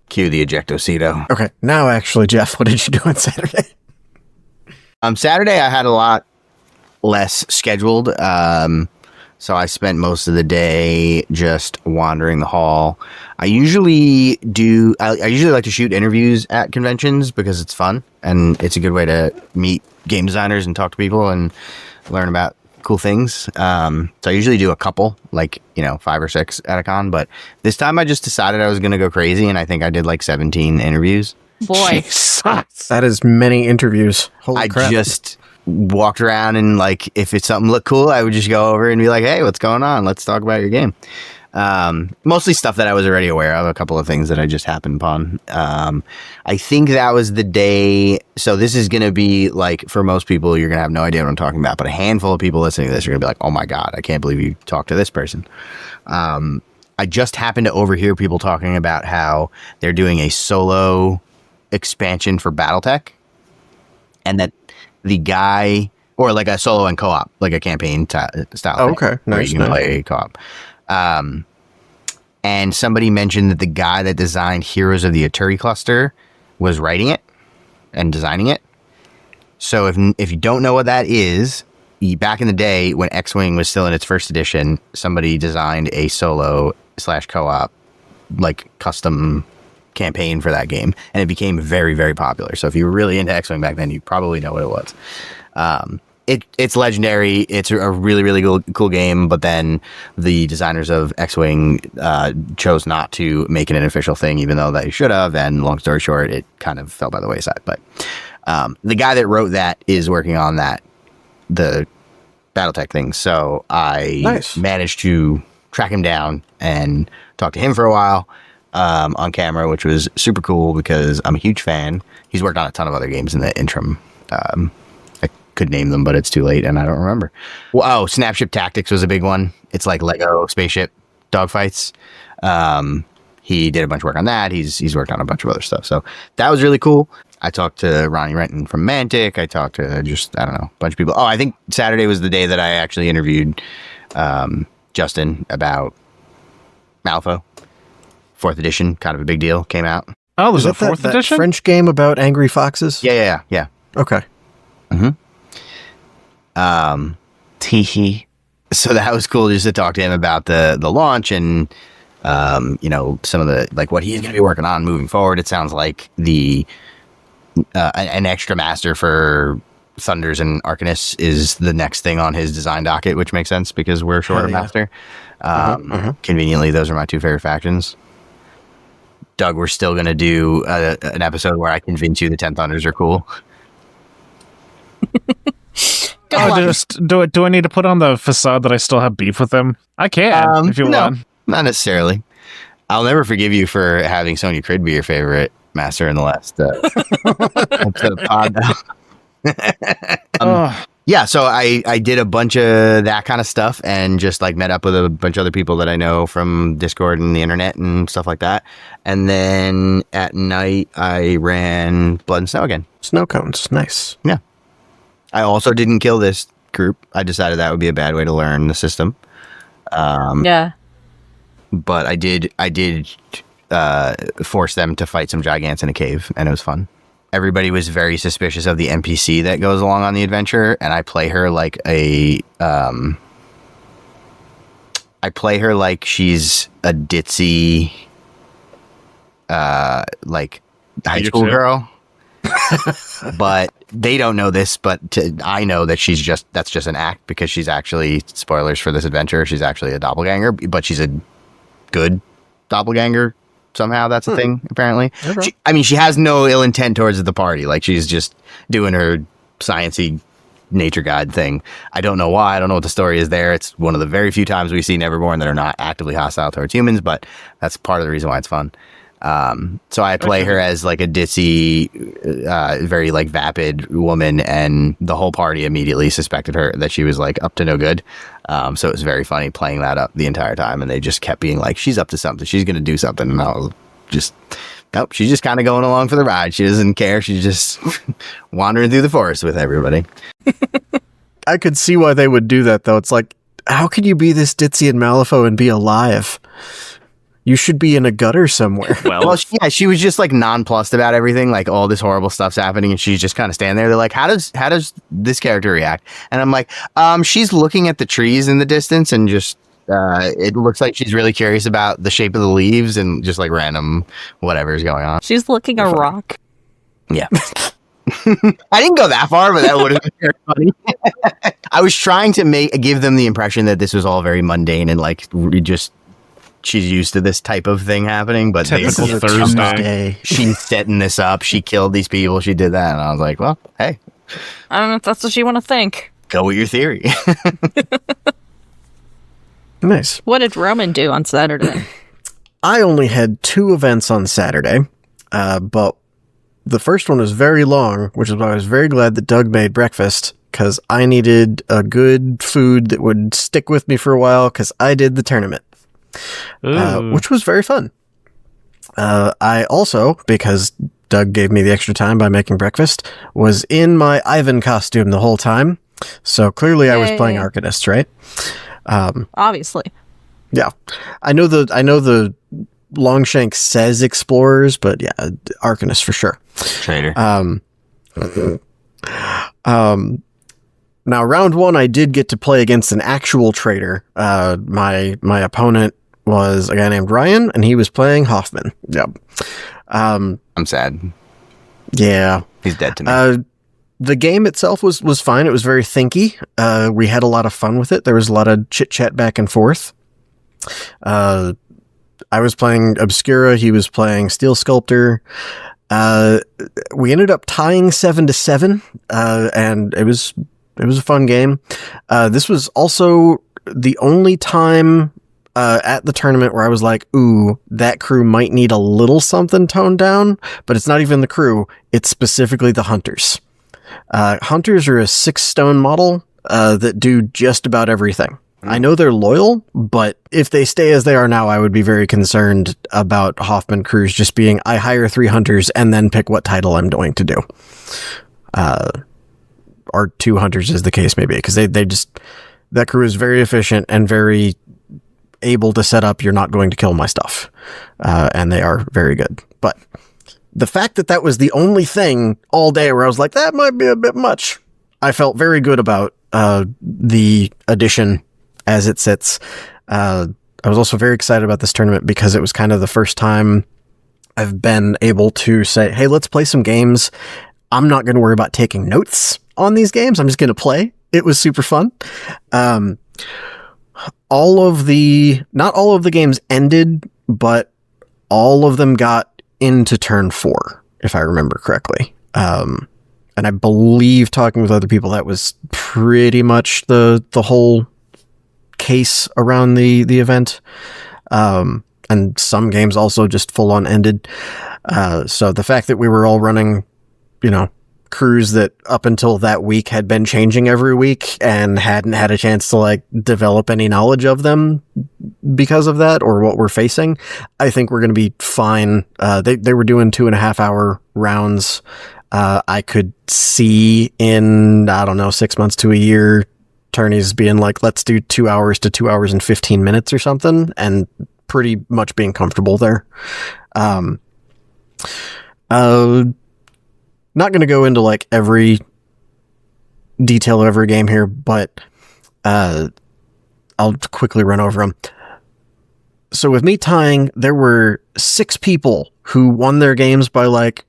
B: Cue the ejectocito.
D: Okay, now actually, Jeff, what did you do on Saturday?
B: Saturday I had a lot less scheduled, so I spent most of the day just wandering the hall. I usually like to shoot interviews at conventions because it's fun and it's a good way to meet game designers and talk to people and learn about cool things. So I usually do a couple, 5 or 6 at a con, but this time I just decided I was going to go crazy, and I think I did 17 interviews.
E: Boy.
D: That is many interviews. Holy
B: I
D: crap.
B: just walked around and if it's something looked cool, I would just go over and be like, hey, what's going on? Let's talk about your game. Mostly stuff that I was already aware of, a couple of things that I just happened upon. I think that was the day. So this is going to be for most people, you're going to have no idea what I'm talking about, but a handful of people listening to this are going to be like, oh my God, I can't believe you talked to this person. I just happened to overhear people talking about how they're doing a solo expansion for Battletech, and that the guy, or a solo and co-op, a campaign style thing,
D: Okay,
B: where
D: nice.
B: you can play co-op. And somebody mentioned that the guy that designed Heroes of the Aturi cluster was writing it and designing it. So if you don't know what that is, back in the day when X-Wing was still in its first edition, somebody designed a solo / co-op custom campaign for that game, and it became very, very popular. So if you were really into X-Wing back then, you probably know what it was. It's legendary. It's a really, really cool game, but then the designers of X-Wing chose not to make it an official thing, even though they should have, and long story short, it kind of fell by the wayside. But the guy that wrote that is working on the Battletech thing, so I managed to track him down and talk to him for a while on camera, which was super cool because I'm a huge fan. He's worked on a ton of other games in the interim. I could name them, but it's too late and I don't remember. Well, Snapship Tactics was a big one. It's like Lego spaceship dogfights. He did a bunch of work on that. He's worked on a bunch of other stuff. So that was really cool. I talked to Ronnie Renton from Mantic. I talked to a bunch of people. Oh, I think Saturday was the day that I actually interviewed Justin about Malifaux. 4th edition, kind of a big deal, came out.
C: Oh, there's a
D: that
C: 4th edition?
D: That French game about angry foxes?
B: Yeah.
D: Okay.
C: Teehee.
B: So that was cool just to talk to him about the launch and Some of the like what he's going to be working on moving forward. It sounds like an extra master for Thunders and Arcanist is the next thing on his design docket, which makes sense because we're short of master. Conveniently, those are my two favorite factions. Doug, we're still going to do an episode where I convince you the 10 Thunders are cool.
C: Do I need to put on the facade that I still have beef with them? I can if you want.
B: Not necessarily. I'll never forgive you for having Sonya Crid be your favorite master in the last episode of pod. Yeah, so I did a bunch of that kind of stuff and just like met up with a bunch of other people that I know from Discord and the internet and stuff like that. And then at night I ran Blood and Snow again.
D: Snow cones, nice.
B: Yeah. I also didn't kill this group. I decided that would be a bad way to learn the system.
E: Yeah.
B: But I did force them to fight some gigants in a cave, and it was fun. Everybody was very suspicious of the NPC that goes along on the adventure, and I play her like she's a ditzy, like high school girl. But they don't know this, but I know that that's just an act because she's actually, spoilers for this adventure, she's actually a doppelganger, but she's a good doppelganger. Somehow that's a thing, apparently. Okay. She has no ill intent towards the party. Like, she's just doing her sciencey nature guide thing. I don't know why. I don't know what the story is there. It's one of the very few times we see Neverborn that are not actively hostile towards humans, but that's part of the reason why it's fun. So I play her as like a ditzy, very like vapid woman, and the whole party immediately suspected her that she was like up to no good. So it was very funny playing that up the entire time, and they just kept being like, she's up to something, she's going to do something. And I was just, nope, she's just kind of going along for the ride. She doesn't care. She's just wandering through the forest with everybody.
D: I could see why they would do that though. It's like, how could you be this ditzy in Malifaux and be alive? You should be in a gutter somewhere.
B: Well, she was just like nonplussed about everything. Like all this horrible stuff's happening, and she's just kind of standing there. They're like, "How does this character react?" And I'm like, she's looking at the trees in the distance, and just it looks like she's really curious about the shape of the leaves and just like random whatever's going on.
E: She's looking a rock.
B: Yeah. I didn't go that far, but that would have been very funny. I was trying to give them the impression that this was all very mundane and like just. She's used to this type of thing happening, but
C: typical Thursday.
B: She's setting this up. She killed these people. She did that. And I was like, well, hey.
E: I don't know if that's what you want to think.
B: Go with your theory.
D: Nice.
E: What did Roman do on Saturday?
D: I only had 2 events on Saturday, but the first one was very long, which is why I was very glad that Doug made breakfast, because I needed a good food that would stick with me for a while, because I did the tournament. Which was very fun. I also, because Doug gave me the extra time by making breakfast, was in my Ivan costume the whole time. So clearly I was playing Arcanist, right?
E: Obviously.
D: Yeah. I know the Longshank says Explorers, but yeah, Arcanist for sure.
B: Traitor.
D: Now, round 1, I did get to play against an actual traitor. My opponent was a guy named Ryan, and he was playing Hoffman. Yep.
B: I'm sad.
D: Yeah.
B: He's dead to me.
D: The game itself was fine. It was very thinky. We had a lot of fun with it. There was a lot of chit-chat back and forth. I was playing Obscura. He was playing Steel Sculptor. We ended up tying 7-7, and it was a fun game. This was also the only time at the tournament where I was like, ooh, that crew might need a little something toned down, but it's not even the crew. It's specifically the Hunters. Hunters are a 6-stone model that do just about everything. I know they're loyal, but if they stay as they are now, I would be very concerned about Hoffman crews just being, I hire 3 Hunters and then pick what title I'm going to do. Or 2 Hunters as the case may be, because they just, that crew is very efficient and very able to set up, you're not going to kill my stuff. And they are very good. But the fact that that was the only thing all day where I was like, that might be a bit much, I felt very good about the addition as it sits. I was also very excited about this tournament because it was kind of the first time I've been able to say, hey, let's play some games. I'm not going to worry about taking notes on these games. I'm just going to play. It was super fun. Not all of the games ended, but all of them got into turn 4, if I remember correctly. And I believe, talking with other people, that was pretty much the whole case around the event. And some games also just full on ended. So the fact that we were all running, crews that up until that week had been changing every week and hadn't had a chance to like develop any knowledge of them because of that or what we're facing, I think we're going to be fine. They were doing 2.5 hour rounds. I could see in, 6 months to a year, tourneys being like, let's do 2 hours to 2 hours and 15 minutes or something, and pretty much being comfortable there. Not going to go into like every detail of every game here, but I'll quickly run over them. So with me tying, there were 6 people who won their games by like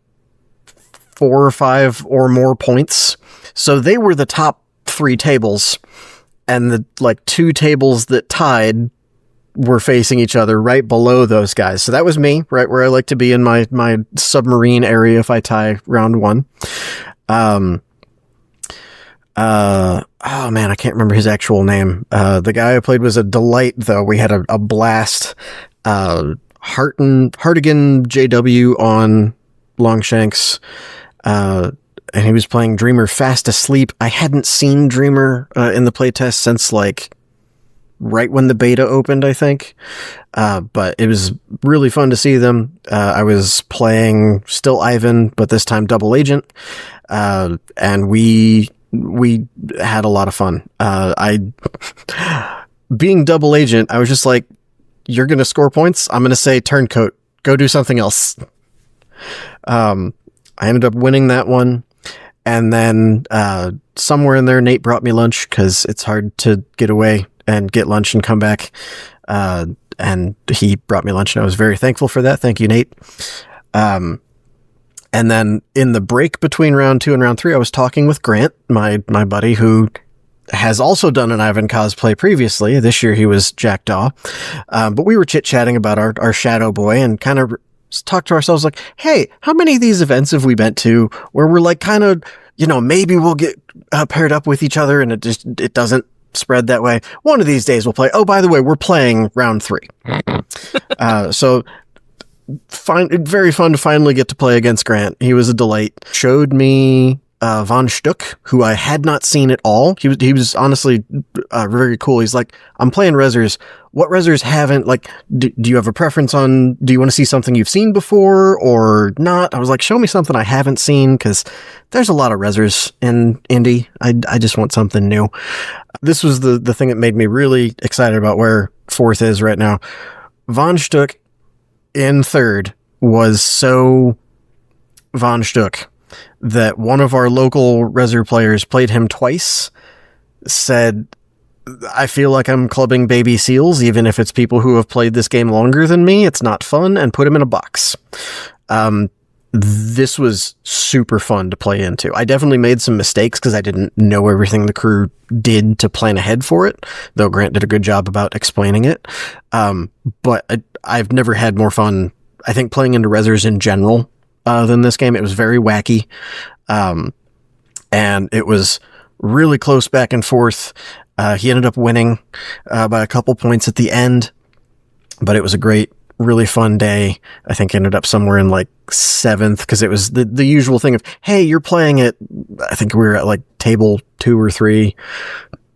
D: 4 or 5 or more points. So they were the top 3 tables, and the like 2 tables that tied were facing each other right below those guys. So that was me, right where I like to be in my submarine area if I tie round 1. Oh man, I can't remember his actual name. The guy I played was a delight, though. We had a blast. Hartigan JW on Longshanks. And he was playing Dreamer Fast Asleep. I hadn't seen Dreamer in the playtest since like right when the beta opened, I think. But it was really fun to see them. I was playing still Ivan, but this time double agent. And we had a lot of fun. Being double agent, I was just like, you're going to score points. I'm going to say turncoat, go do something else. I ended up winning that one. And then, somewhere in there, Nate brought me lunch, cause it's hard to get away and get lunch and come back. And he brought me lunch, and I was very thankful for that. Thank you, Nate. And then in the break between round 2 and round 3, I was talking with Grant, my buddy, who has also done an Ivan cosplay previously. This year he was Jackdaw. But we were chit-chatting about our Shadow Boy and kind of talked to ourselves like, hey, how many of these events have we been to where we're like kind of, maybe we'll get paired up with each other and it doesn't spread that way. One of these days we'll play. Oh, by the way, we're playing round 3. So very fun to finally get to play against Grant. He was a delight. Showed me Von Stuck, who I had not seen at all. He was honestly very cool. He's like, I'm playing Rezzers. What Rezzers haven't, like, do you have a preference on, do you want to see something you've seen before or not? I was like, show me something I haven't seen, because there's a lot of Rezzers in Indie. I just want something new. This was the thing that made me really excited about where 4th is right now. Von Stuck in 3rd was so Von Stuck that one of our local Rezzer players played him twice, said, I feel like I'm clubbing baby seals, even if it's people who have played this game longer than me. It's not fun, and put him in a box. This was super fun to play into. I definitely made some mistakes because I didn't know everything the crew did to plan ahead for it, though Grant did a good job about explaining it. But I've never had more fun, I think, playing into Rezzers in general than this game. It was very wacky. And it was really close back and forth. He ended up winning by a couple points at the end, but it was a really fun day. I think ended up somewhere in like 7th, because it was the usual thing of, hey, you're playing it. I think we were at like table 2 or 3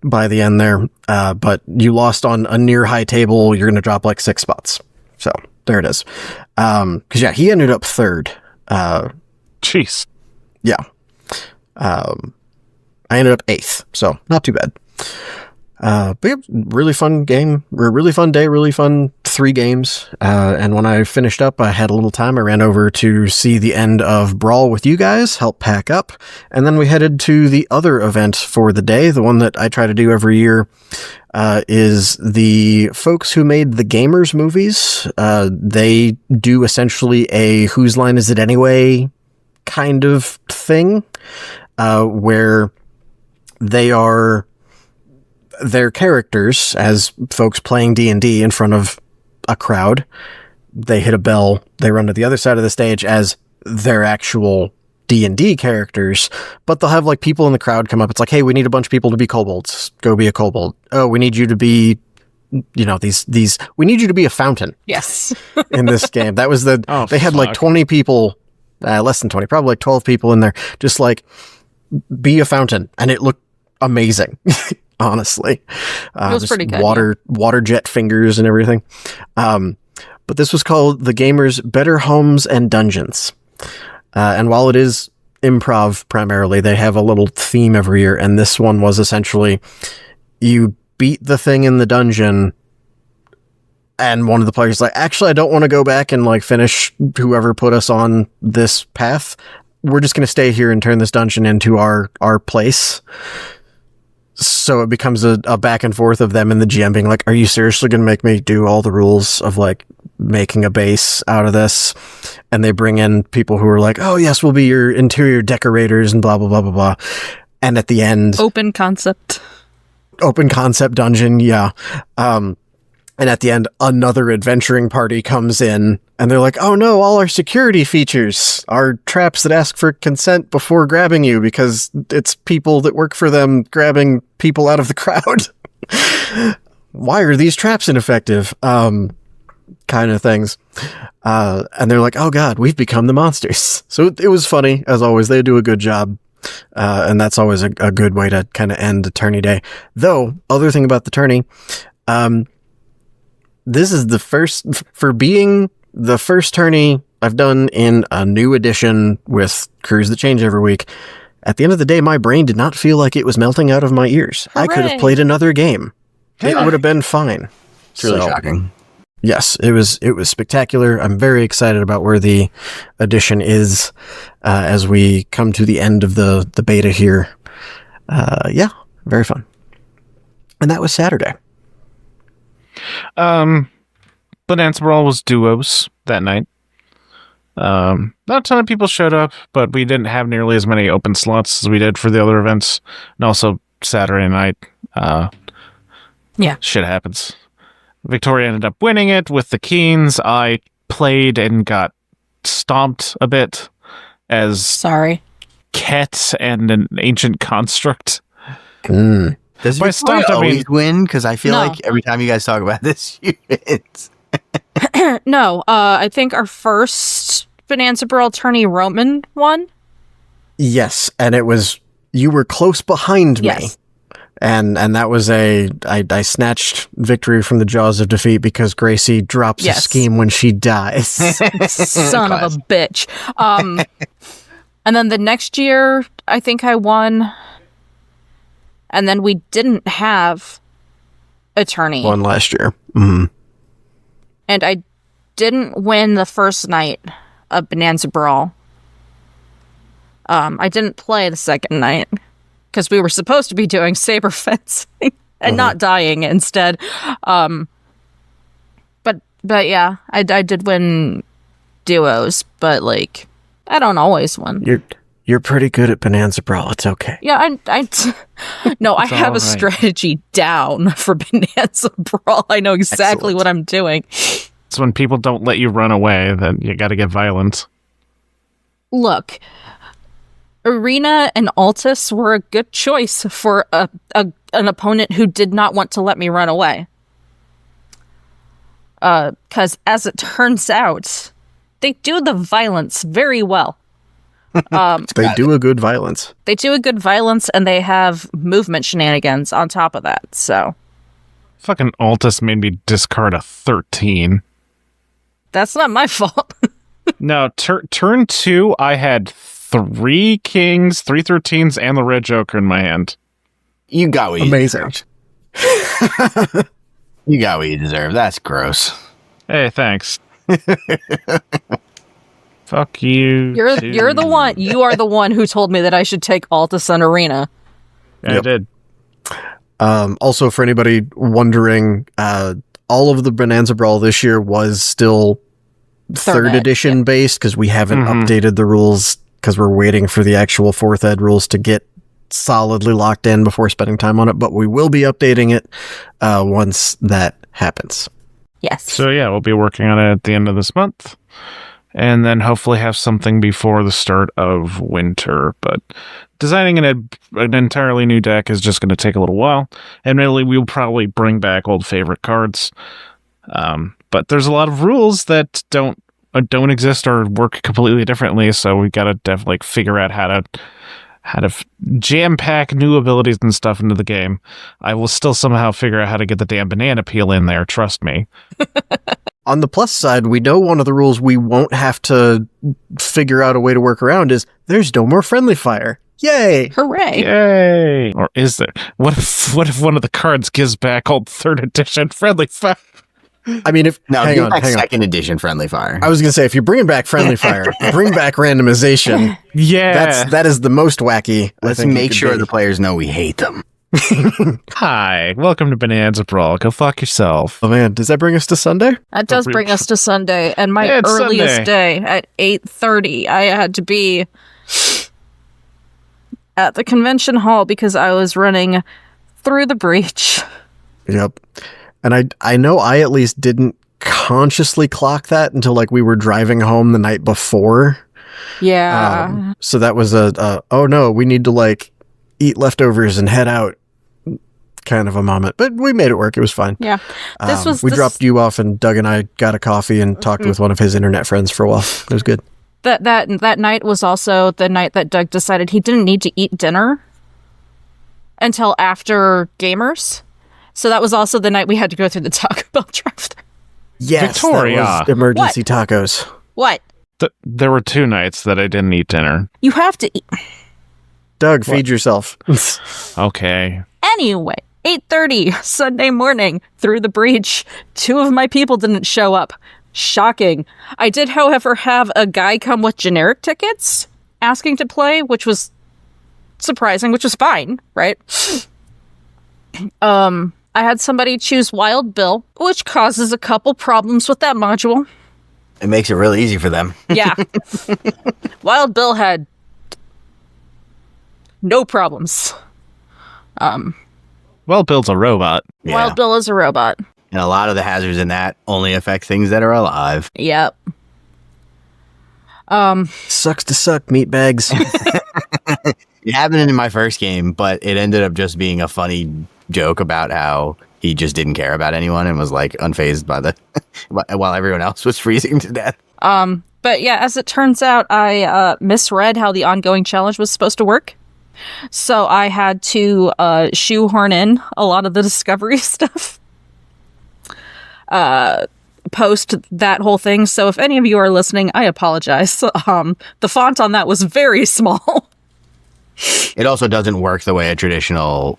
D: by the end there. But you lost on a near high table. You're going to drop like 6 spots. So there it is. Cause yeah, he ended up 3rd.
C: Jeez.
D: Yeah. I ended up 8th, so not too bad. But yeah, really fun game, really fun day, really fun 3 games. And when I finished up, I had a little time. I ran over to see the end of Brawl with you guys, help pack up. And then we headed to the other event for the day, the one that I try to do every year, is the folks who made the Gamers movies. They do essentially a Whose Line Is It Anyway kind of thing, where they're characters as folks playing D&D in front of a crowd. They hit a bell, they run to the other side of the stage as their actual D&D characters, but they'll have like people in the crowd come up. It's like, hey, we need a bunch of people to be kobolds. Go be a kobold. Oh, we need you to be, we need you to be a fountain.
E: Yes.
D: In this game. That was they had like 20 people, less than 20, probably like 12 people in there, just like, be a fountain. And it looked amazing, honestly.
E: It was pretty good.
D: Water jet fingers and everything. But this was called The Gamers Better Homes and Dungeons. And while it is improv primarily, they have a little theme every year. And this one was essentially, you beat the thing in the dungeon, and one of the players is like, actually, I don't want to go back and like finish whoever put us on this path. We're just going to stay here and turn this dungeon into our place. So it becomes a back and forth of them and the GM being like, are you seriously going to make me do all the rules of like making a base out of this? And they bring in people who are like, oh yes, we'll be your interior decorators and blah, blah, blah, blah, blah. And at the end, open concept dungeon. Yeah. And at the end, another adventuring party comes in and they're like, oh no, all our security features are traps that ask for consent before grabbing you because it's people that work for them grabbing people out of the crowd. Why are these traps ineffective? Kind of things. And they're like, oh God, we've become the monsters. So it was funny, as always. They do a good job. And that's always a good way to kind of end a tourney day. Though, other thing about the tourney, this is the first, for being the first tourney I've done in a new edition with crews that change every week. At the end of the day, my brain did not feel like it was melting out of my ears. Hooray. I could have played another game. It would have been fine.
B: It's really shocking.
D: Yes, it was spectacular. I'm very excited about where the edition is as we come to the end of the beta here. Yeah, very fun. And that was Saturday.
C: Bonanza Brawl was duos that night. Not a ton of people showed up, but we didn't have nearly as many open slots as we did for the other events. And also Saturday night, shit happens. Victoria ended up winning it with the Keens. I played and got stomped a bit as Ket and an ancient construct.
B: Does Victoria always win? Because I feel like every time you guys talk about this, you win.
E: No, I think our first Bonanza Brawl tourney, Roman won.
D: Yes, and you were close behind me. And that was I snatched victory from the jaws of defeat because Gracie drops a scheme when she dies.
E: Son of a bitch. And then the next year, I think I won. And then we didn't have a tourney.
D: One last year. Mm-hmm.
E: And I didn't win the first night of Bonanza Brawl. I didn't play the second night because we were supposed to be doing saber fencing and not dying instead. But yeah, I did win duos, but like I don't always win.
D: You're pretty good at Bonanza Brawl. It's okay.
E: Yeah, I have a strategy down for Bonanza Brawl. I know exactly what I'm doing.
C: It's when people don't let you run away that you got to get violent.
E: Look, Arena and Altus were a good choice for an opponent who did not want to let me run away. Because as it turns out, they do the violence very well.
D: They do a good violence.
E: They do a good violence, and they have movement shenanigans on top of that, so.
C: Fucking Altus made me discard a 13.
E: That's not my fault.
C: No, turn 2, I had 3 kings, 3 13s, and the red joker in my hand.
B: You got what you
D: Amazing.
B: deserve. You got what you deserve. That's gross.
C: Hey, thanks. Fuck you.
E: You're the one. You are the one who told me that I should take Altus and Arena.
C: Yeah, yep. I did.
D: Also, for anybody wondering, all of the Bonanza Brawl this year was still third edition based because we haven't updated the rules because we're waiting for the actual 4th ed rules to get solidly locked in before spending time on it. But we will be updating it once that happens.
E: Yes.
C: So yeah, we'll be working on it at the end of this month, and then hopefully have something before the start of winter. But designing an entirely new deck is just going to take a little while. Admittedly, we'll probably bring back old favorite cards, but there's a lot of rules that don't exist or work completely differently. So we got to definitely figure out how to jam pack new abilities and stuff into the game. I will still somehow figure out how to get the damn banana peel in there. Trust me.
D: On the plus side, we know one of the rules we won't have to figure out a way to work around is there's no more friendly fire. Yay!
E: Hooray!
C: Yay! Or is there? What if one of the cards gives back old 3rd edition friendly fire?
D: I mean, hang on.
B: 2nd edition friendly fire.
D: I was going to say, if you're bringing back friendly fire, bring back randomization.
C: Yeah.
D: That is the most wacky.
B: Let's make sure the players know we hate them.
C: Hi, welcome to Bonanza Brawl. Go fuck yourself.
D: Oh man, does that bring us to Sunday?
E: That does bring us to Sunday, and my earliest day at 8:30, I had to be at the convention hall because I was running through the breach.
D: Yep. And I know I at least didn't consciously clock that until like we were driving home the night before.
E: Yeah.
D: So that was oh no, we need to like eat leftovers and head out kind of a moment. But we made it work. It was fine.
E: Yeah.
D: We dropped you off and Doug and I got a coffee and talked with one of his internet friends for a while. It was good.
E: That night was also the night that Doug decided he didn't need to eat dinner until after Gamers. So that was also the night we had to go through the Taco Bell drive-thru.
D: Yes,
C: Victoria.
D: That was emergency tacos.
E: What?
C: There were 2 nights that I didn't eat dinner.
E: You have to eat.
D: Doug, feed yourself.
C: Okay.
E: Anyway, 8:30 Sunday morning through the breach. 2 of my people didn't show up. Shocking. I did, however, have a guy come with generic tickets asking to play, which was surprising, which was fine, right? I had somebody choose Wild Bill, which causes a couple problems with that module.
B: It makes it really easy for them.
E: Yeah. Wild Bill had no problems.
C: Well, Bill's a robot.
B: Yeah.
E: Wild Bill is a robot.
B: And a lot of the hazards in that only affect things that are alive.
E: Yep.
D: Sucks to suck, meatbags.
B: It happened in my first game, but it ended up just being a funny joke about how he just didn't care about anyone and was like unfazed by the while everyone else was freezing to death.
E: But yeah, as it turns out, I misread how the ongoing challenge was supposed to work. So I had to shoehorn in a lot of the discovery stuff. Post that whole thing. So if any of you are listening, I apologize. The font on that was very small.
B: It also doesn't work the way a traditional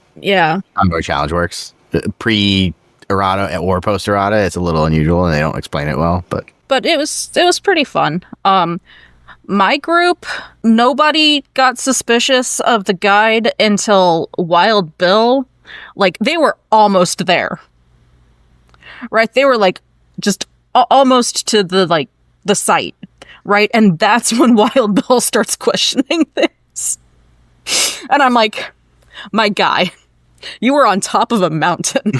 B: ongoing challenge works. Pre-errata or post-errata, it's a little unusual and they don't explain it well. But
E: it was pretty fun. My group, nobody got suspicious of the guide until Wild Bill. Like, they were almost there. Right? They were like just almost to the site, right? And that's when Wild Bill starts questioning things. And I'm like, my guy, you were on top of a mountain.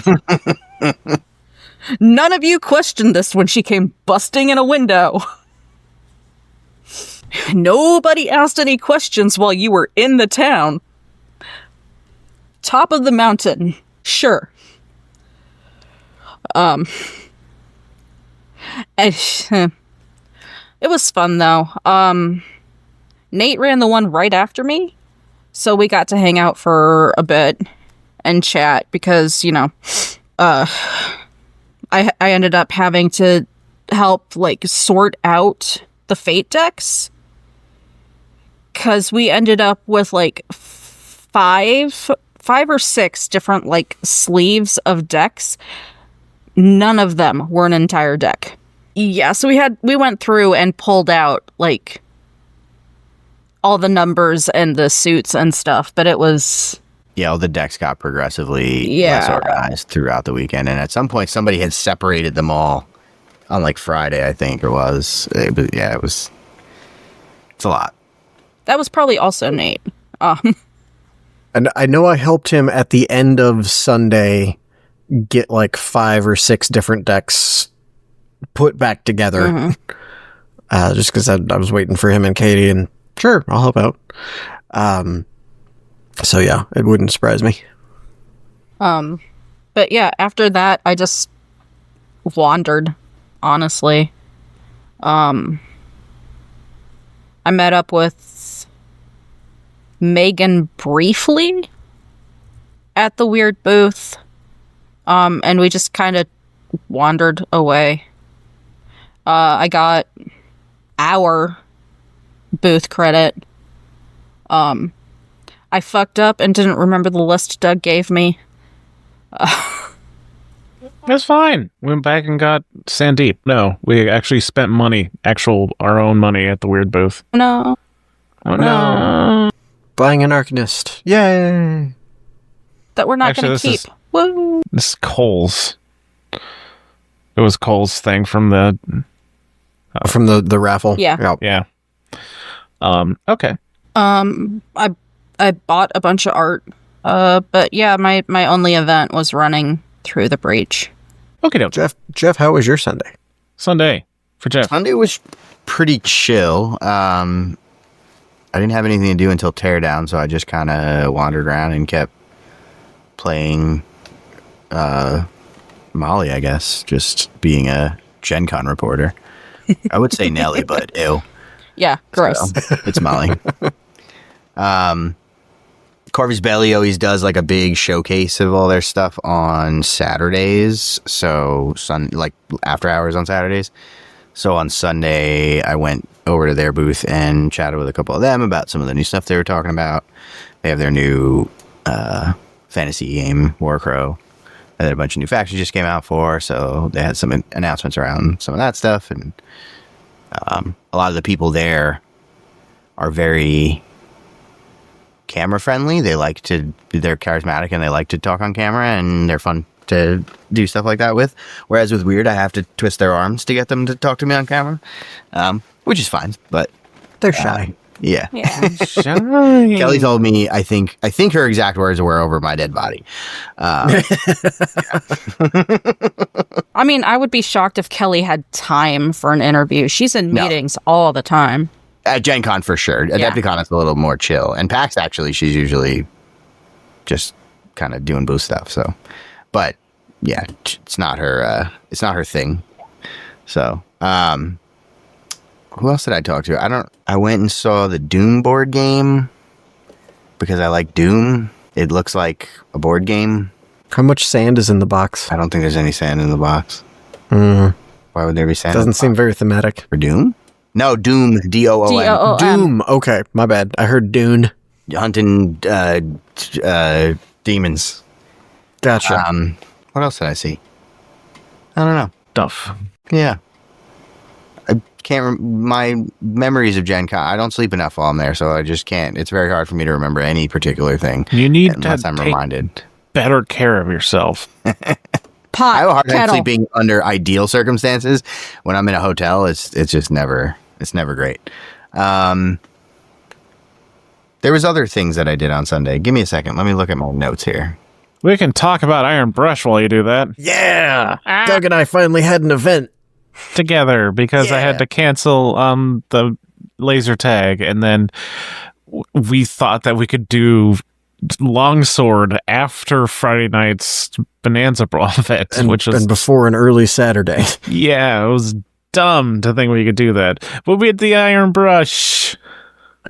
E: None of you questioned this when she came busting in a window. Nobody asked any questions while you were in the town. Top of the mountain, sure. It was fun though. Nate ran the one right after me, so we got to hang out for a bit and chat because, you know, I ended up having to help like sort out the Fate decks because we ended up with like five or six different like sleeves of decks. None of them were an entire deck. Yeah, so we went through and pulled out like all the numbers and the suits and stuff, but it was
B: Yeah, all the decks got progressively
E: Yeah.
B: less organized throughout the weekend, and at some point, somebody had separated them all on like Friday, I think it was. It was. It's a lot.
E: That was probably also Nate.
D: And I know I helped him at the end of Sunday get like 5 or 6 different decks put back together. Just because I was waiting for him and Katie, and sure, I'll help out. So yeah, it wouldn't surprise me.
E: But yeah, after that, I just wandered, honestly. I met up with Megan briefly at the weird booth. And we just kind of wandered away. I got our booth credit. I fucked up and didn't remember the list Doug gave me.
C: That's fine. We went back and got Sandeep. No, we actually spent money, our own money at the weird booth.
E: No.
C: Oh, no.
D: Buying an Arcanist. Yay!
E: That we're not
C: Actually,
E: going to
C: this
E: keep. Woo!
C: This is Cole's. It was Cole's thing from the...
D: From the raffle.
E: Yeah.
C: Yeah. Okay.
E: I bought a bunch of art. But yeah, my only event was running through the breach.
C: Okay, no.
D: Jeff, how was your Sunday?
C: Sunday for Jeff.
B: Sunday was pretty chill. I didn't have anything to do until Teardown, so I just kind of wandered around and kept playing Molly, I guess, just being a Gen Con reporter. I would say Nelly, but ew.
E: Yeah, gross.
B: So, it's Molly. Corvy's Belly always does like a big showcase of all their stuff on Saturdays. So like after hours on Saturdays. So on Sunday, I went over to their booth and chatted with a couple of them about some of the new stuff they were talking about. They have their new fantasy game, Warcrow, that a bunch of new factions just came out for. So they had some announcements around some of that stuff. And a lot of the people there are very camera friendly. They're charismatic and they like to talk on camera, and they're fun to do stuff like that with. Whereas with Weird, I have to twist their arms to get them to talk to me on camera, which is fine, but
D: They're shy.
B: yeah.
E: Yeah.
B: Kelly told me, I think her exact words were over my dead body.
E: I mean, I would be shocked if Kelly had time for an interview. She's in meetings all the time.
B: At Gen Con for sure. At Adepticon it's a little more chill. And PAX actually, she's usually just kind of doing booth stuff. So, but yeah, it's not her thing. So, who else did I talk to? I went and saw the Doom board game because I like Doom. It looks like a board game.
D: How much sand is in the box?
B: I don't think there's any sand in the box.
D: Mm.
B: Why would there be sand?
D: Doesn't seem very thematic.
B: For Doom? No, Doom. Doom.
E: DOOM.
D: Doom. Okay, my bad. I heard Dune.
B: Hunting demons.
D: Gotcha.
B: What else did I see? I don't know.
C: Stuff.
B: Yeah. I can't. My memories of Gen Con. I don't sleep enough while I'm there, so I just can't. It's very hard for me to remember any particular thing.
C: You need
B: unless
C: to
B: I'm
C: take
B: reminded.
C: better care of yourself.
E: Pot,
B: I have a hard time
E: kettle.
B: sleeping under ideal circumstances. When I'm in a hotel, it's just never. It's never great. There was other things that I did on Sunday. Give me a second. Let me look at my notes here.
C: We can talk about Iron Brush while you do that.
D: Yeah. Doug and I finally had an event.
C: Together, because I had to cancel the laser tag, and then we thought that we could do Longsword after Friday night's Bonanza Brawl event,
D: And before an early Saturday.
C: Yeah, it was dumb to think we could do that. But we had the Iron Brush.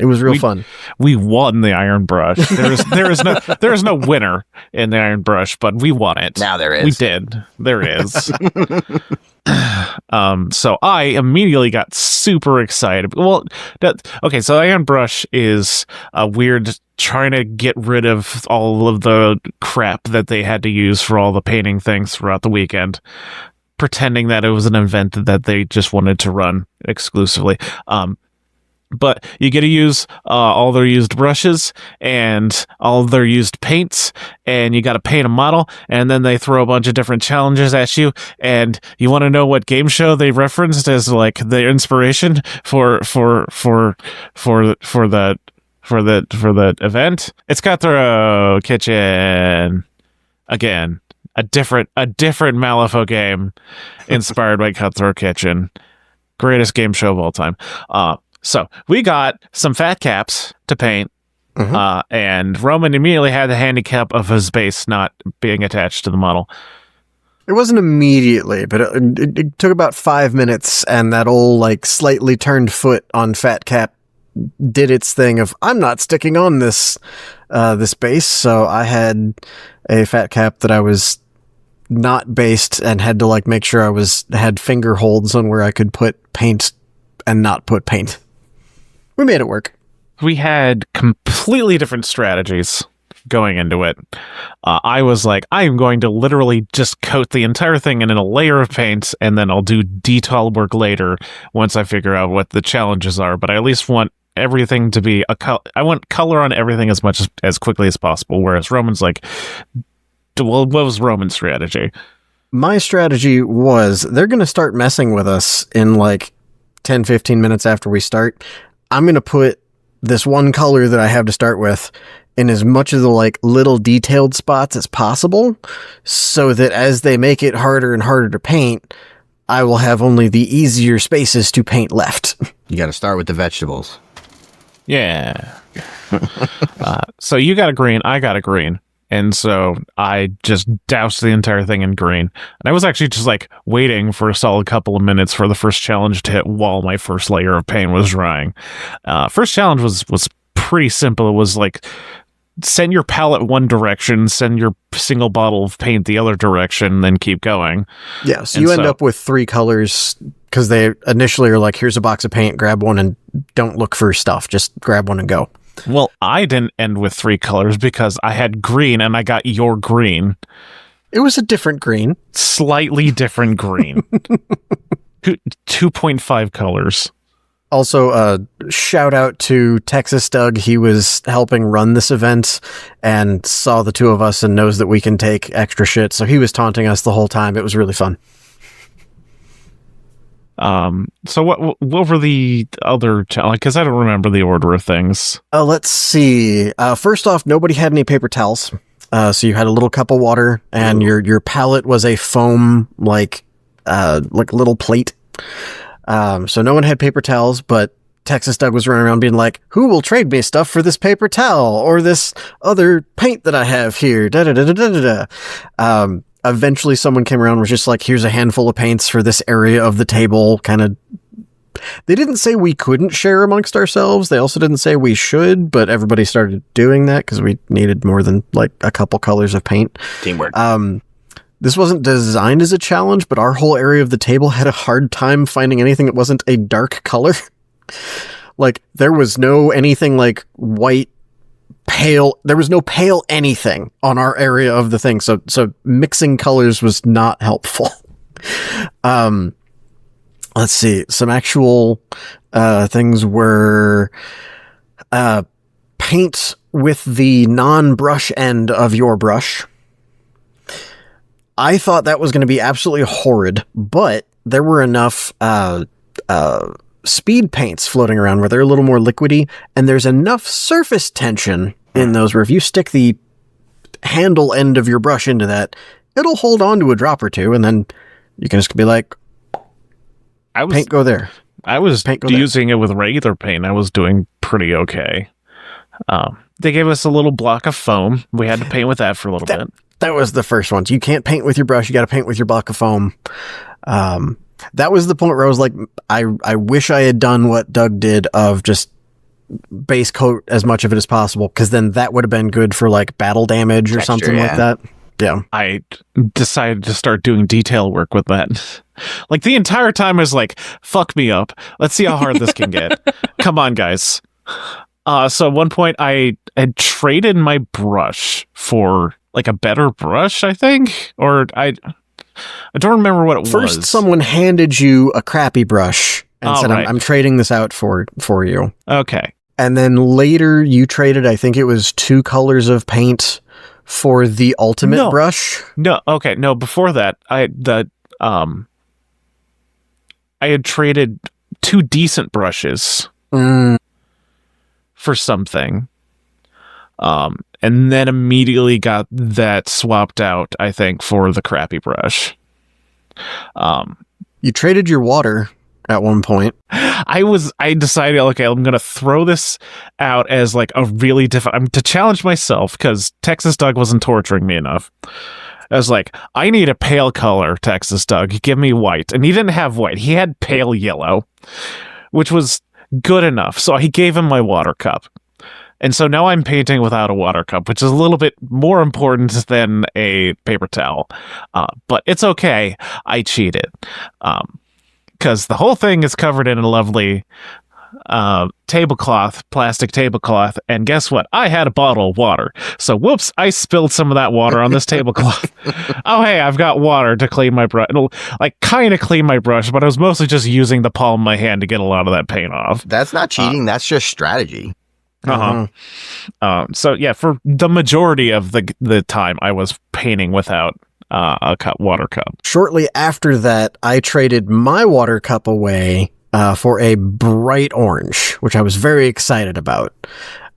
D: It was real fun.
C: We won the Iron Brush. There is no winner in the Iron Brush, but we won it.
B: Now there is.
C: We did. There is. So I immediately got super excited. Well, okay, so Iron Brush is a weird trying to get rid of all of the crap that they had to use for all the painting things throughout the weekend, pretending that it was an event that they just wanted to run exclusively. But you get to use all their used brushes and all their used paints, and you got to paint a model, and then they throw a bunch of different challenges at you, and you want to know what game show they referenced as like the inspiration for the event. It's Cutthroat Kitchen. Again, a different Malifaux game inspired by Cutthroat Kitchen. Greatest game show of all time. So we got some fat caps to paint, and Roman immediately had the handicap of his base not being attached to the model.
D: It wasn't immediately, but it took about 5 minutes, and that old like slightly turned foot on fat cap did its thing of I'm not sticking on this base, so I had a fat cap that I was not based and had to like make sure had finger holds on where I could put paint and not put paint. We made it work.
C: We had completely different strategies going into it. I was like, I am going to literally just coat the entire thing in a layer of paint, and then I'll do detail work later once I figure out what the challenges are. But I at least want everything to be I want color on everything as quickly as possible. Whereas Roman's like, well, what was Roman's strategy?
D: My strategy was they're going to start messing with us in like 10, 15 minutes after we start. I'm going to put this one color that I have to start with in as much of the like little detailed spots as possible, so that as they make it harder and harder to paint, I will have only the easier spaces to paint left.
B: You got to start with the vegetables.
C: Yeah. So you got a green, I got a green. And so I just doused the entire thing in green. And I was actually just like waiting for a solid couple of minutes for the first challenge to hit while my first layer of paint was drying. First challenge was pretty simple. It was like, send your palette one direction, send your single bottle of paint the other direction, then keep going.
D: Yeah, so you end up with 3 colors because they initially are like, here's a box of paint, grab one and don't look for stuff. Just grab one and go.
C: Well, I didn't end with 3 colors because I had green and I got your green.
D: It was a different green.
C: Slightly different green. 2.5 colors.
D: Also, shout out to Texas Doug. He was helping run this event and saw the two of us and knows that we can take extra shit. So he was taunting us the whole time. It was really fun.
C: So what were the other challenges? Because I don't remember the order of things.
D: Let's see. First off, nobody had any paper towels. So you had a little cup of water, and your palette was a foam like little plate. So no one had paper towels, but Texas Doug was running around being like, who will trade me stuff for this paper towel or this other paint that I have here? Da da da da da da. Eventually someone came around and was just like, here's a handful of paints for this area of the table. Kind of, they didn't say we couldn't share amongst ourselves. They also didn't say we should, but everybody started doing that because we needed more than like a couple colors of paint.
B: Teamwork.
D: This wasn't designed as a challenge, but our whole area of the table had a hard time finding anything that wasn't a dark color. Like, there was no anything like white, pale. There was no pale anything on our area of the thing. So mixing colors was not helpful. Let's see. Some actual things were paint with the non-brush end of your brush. I thought that was going to be absolutely horrid, but there were enough speed paints floating around where they're a little more liquidy, and there's enough surface tension in those where if you stick the handle end of your brush into that, it'll hold on to a drop or two, and then you can just be like, paint go there.
C: I was using it with regular paint. I was doing pretty okay. They gave us a little block of foam. We had to paint with that for a little bit.
D: That was the first one. You can't paint with your brush. You got to paint with your block of foam. That was the point where I was like, I wish I had done what Doug did of just base coat as much of it as possible, because then that would have been good for like battle damage or something like that. Yeah.
C: I decided to start doing detail work with that. Like the entire time I was like, fuck me up. Let's see how hard this can get. Come on, guys. So at one point I had traded my brush for like a better brush, I think, or I don't remember what it was.
D: First, someone handed you a crappy brush and said,
C: right.
D: I'm trading this out for you.
C: Okay.
D: And then later you traded, I think it was 2 colors of paint for the ultimate brush.
C: No, okay, no. Before that, I had traded 2 decent brushes for something, and then immediately got that swapped out. I think for the crappy brush.
D: You traded your water at one point.
C: I decided, okay, I'm gonna throw this out as like a really different. To challenge myself because Texas Doug wasn't torturing me enough. I was like, I need a pale color, Texas Doug. Give me white, and he didn't have white. He had pale yellow, which was good enough. So he gave him my water cup, and so now I'm painting without a water cup, which is a little bit more important than a paper towel. But it's okay. I cheated. Because the whole thing is covered in a lovely plastic tablecloth, and guess what? I had a bottle of water. So, whoops, I spilled some of that water on this tablecloth. Oh, hey, I've got water to clean my brush. It'll, like, kind of clean my brush, but I was mostly just using the palm of my hand to get a lot of that paint off.
B: That's not cheating. That's just strategy.
C: So, yeah, for the majority of the time, I was painting without a water cup.
D: Shortly after that, I traded my water cup away for a bright orange, which I was very excited about.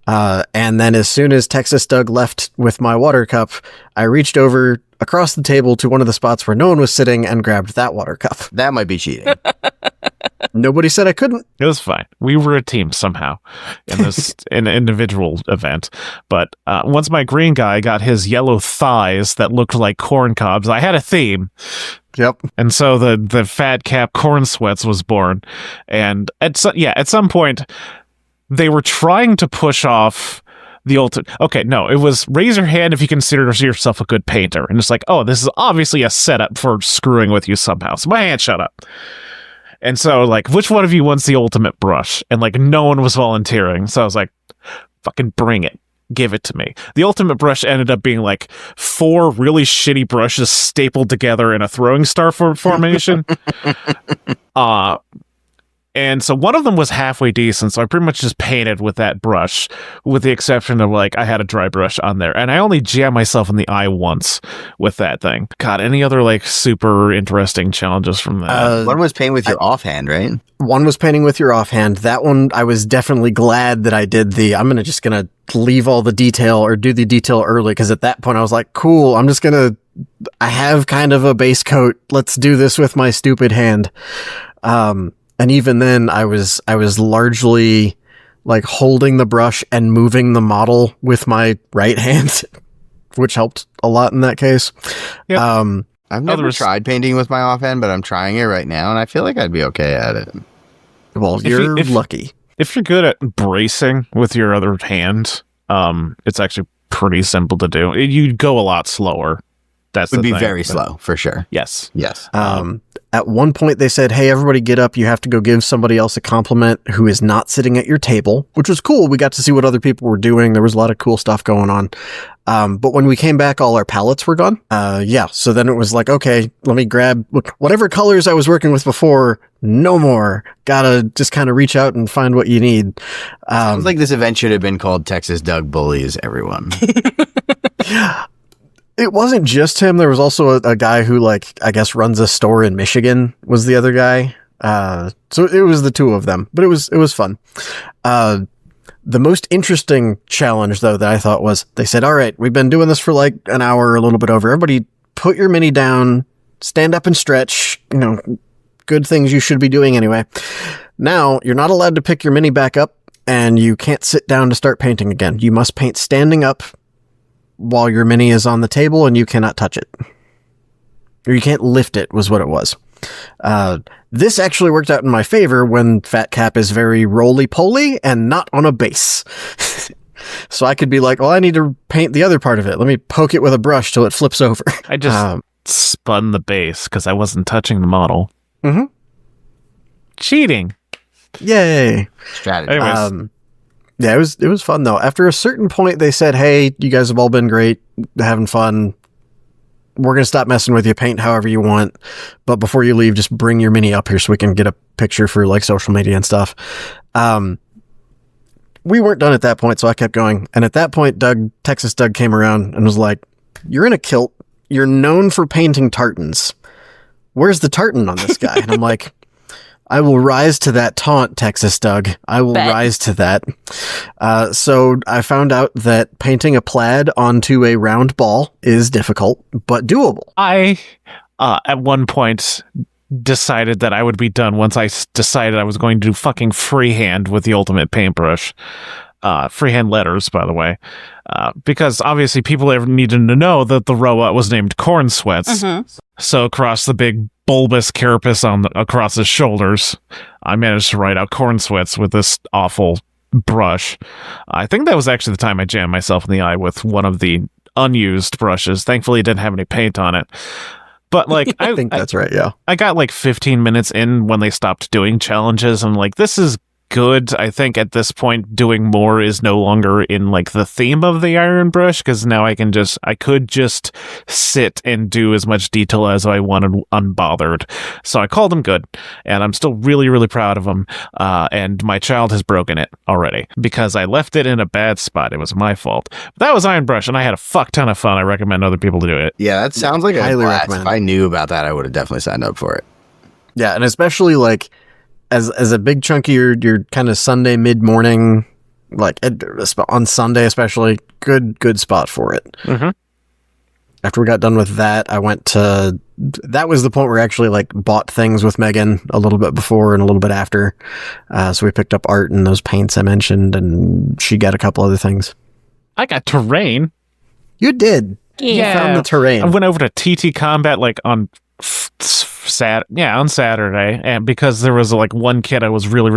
D: And then as soon as Texas Doug left with my water cup, I reached over across the table to one of the spots where no one was sitting and grabbed that water cup.
B: That might be cheating.
D: Nobody said I couldn't.
C: It was fine. We were a team somehow in this in an individual event. But once my green guy got his yellow thighs that looked like corn cobs, I had a theme.
D: Yep.
C: And so the fat cap corn sweats was born. And at some point, they were trying to push off the ultimate. Okay, no, it was raise your hand if you consider yourself a good painter. And it's like, oh, this is obviously a setup for screwing with you somehow. So my hand shut up. And so, like, which one of you wants the ultimate brush? And, like, no one was volunteering. So I was like, fucking bring it. Give it to me. The ultimate brush ended up being, like, 4 really shitty brushes stapled together in a throwing star formation. And so one of them was halfway decent, so I pretty much just painted with that brush, with the exception of, like, I had a dry brush on there. And I only jammed myself in the eye once with that thing. God, any other, like, super interesting challenges from that?
B: One was paint with your offhand, right?
D: One was painting with your offhand. That one, I was definitely glad that I did I'm gonna leave all the detail or do the detail early, because at that point I was like, cool, I have kind of a base coat. Let's do this with my stupid hand. And even then, I was largely like holding the brush and moving the model with my right hand, which helped a lot in that case.
C: Yep.
B: I've never tried painting with my offhand, but I'm trying it right now, and I feel like I'd be okay at it.
D: Well, you're lucky.
C: If you're good at bracing with your other hand, it's actually pretty simple to do. You'd go a lot slower. That
B: would be very slow, for sure.
C: Yes.
D: At one point they said, hey, everybody get up. You have to go give somebody else a compliment who is not sitting at your table, which was cool. We got to see what other people were doing. There was a lot of cool stuff going on. But when we came back, all our palettes were gone. So then it was like, okay, let me grab whatever colors I was working with before. No more. Gotta just kind of reach out and find what you need.
B: Sounds like this event should have been called Texas Doug Bullies Everyone.
D: It wasn't just him. There was also a guy who, like, I guess runs a store in Michigan was the other guy. So it was the two of them, but it was fun. The most interesting challenge, though, that I thought was they said, all right, we've been doing this for like an hour or a little bit over. Everybody put your mini down, stand up and stretch, good things you should be doing anyway. Now you're not allowed to pick your mini back up, and you can't sit down to start painting again. You must paint standing up while your mini is on the table, and you cannot touch it. Or you can't lift it, was what it was. This actually worked out in my favor when Fat Cap is very roly-poly and not on a base. So I could be like, well, I need to paint the other part of it. Let me poke it with a brush till it flips over.
C: I just spun the base because I wasn't touching the model.
D: Mm-hmm.
C: Cheating.
D: Yay.
B: Strategy.
C: Anyways.
D: Yeah, it was fun, though. After a certain point, they said, hey, you guys have all been great, having fun. we're going to stop messing with you. Paint however you want. But before you leave, just bring your mini up here so we can get a picture for like social media and stuff. We weren't done at that point, so I kept going. And at that point, Texas Doug came around and was like, you're in a kilt. You're known for painting tartans. Where's the tartan on this guy? And I'm like, I will rise to that taunt, Texas Doug. I will rise to that. So I found out that painting a plaid onto a round ball is difficult, but doable.
C: I, at one point, decided that I would be done once I decided I was going to do fucking freehand with the ultimate paintbrush. Freehand letters, by the way. Because obviously people ever needed to know that the robot was named Corn Sweats. Mm-hmm. So across the big bulbous carapace across his shoulders, I managed to write out Corn Sweats with this awful brush. I think that was actually the time I jammed myself in the eye with one of the unused brushes. Thankfully, it didn't have any paint on it. But like,
D: I think that's right. Yeah.
C: I got like 15 minutes in when they stopped doing challenges. I'm like, this is good. I think at this point, doing more is no longer in like the theme of the iron brush, because now I could just sit and do as much detail as I wanted unbothered. So I called them good, and I'm still really, really proud of them. And my child has broken it already because I left it in a bad spot. It was my fault. But that was iron brush, and I had a fuck ton of fun. I recommend other people to do it.
B: Yeah, that sounds like a
D: highly
B: blast.
D: recommend.
B: If I knew about that, I would have definitely signed up for it.
D: Yeah, and especially like as a big chunk of your kind of Sunday mid-morning, like on Sunday especially, good spot for it.
C: Mm-hmm.
D: After we got done with that, I went to, that was the point where I actually like bought things with Megan a little bit before and a little bit after. So we picked up art and those paints I mentioned, and she got a couple other things.
C: I got terrain.
D: You did.
E: Yeah.
D: You found the terrain.
C: I went over to TT Combat like on Saturday, and because there was like one kid I was really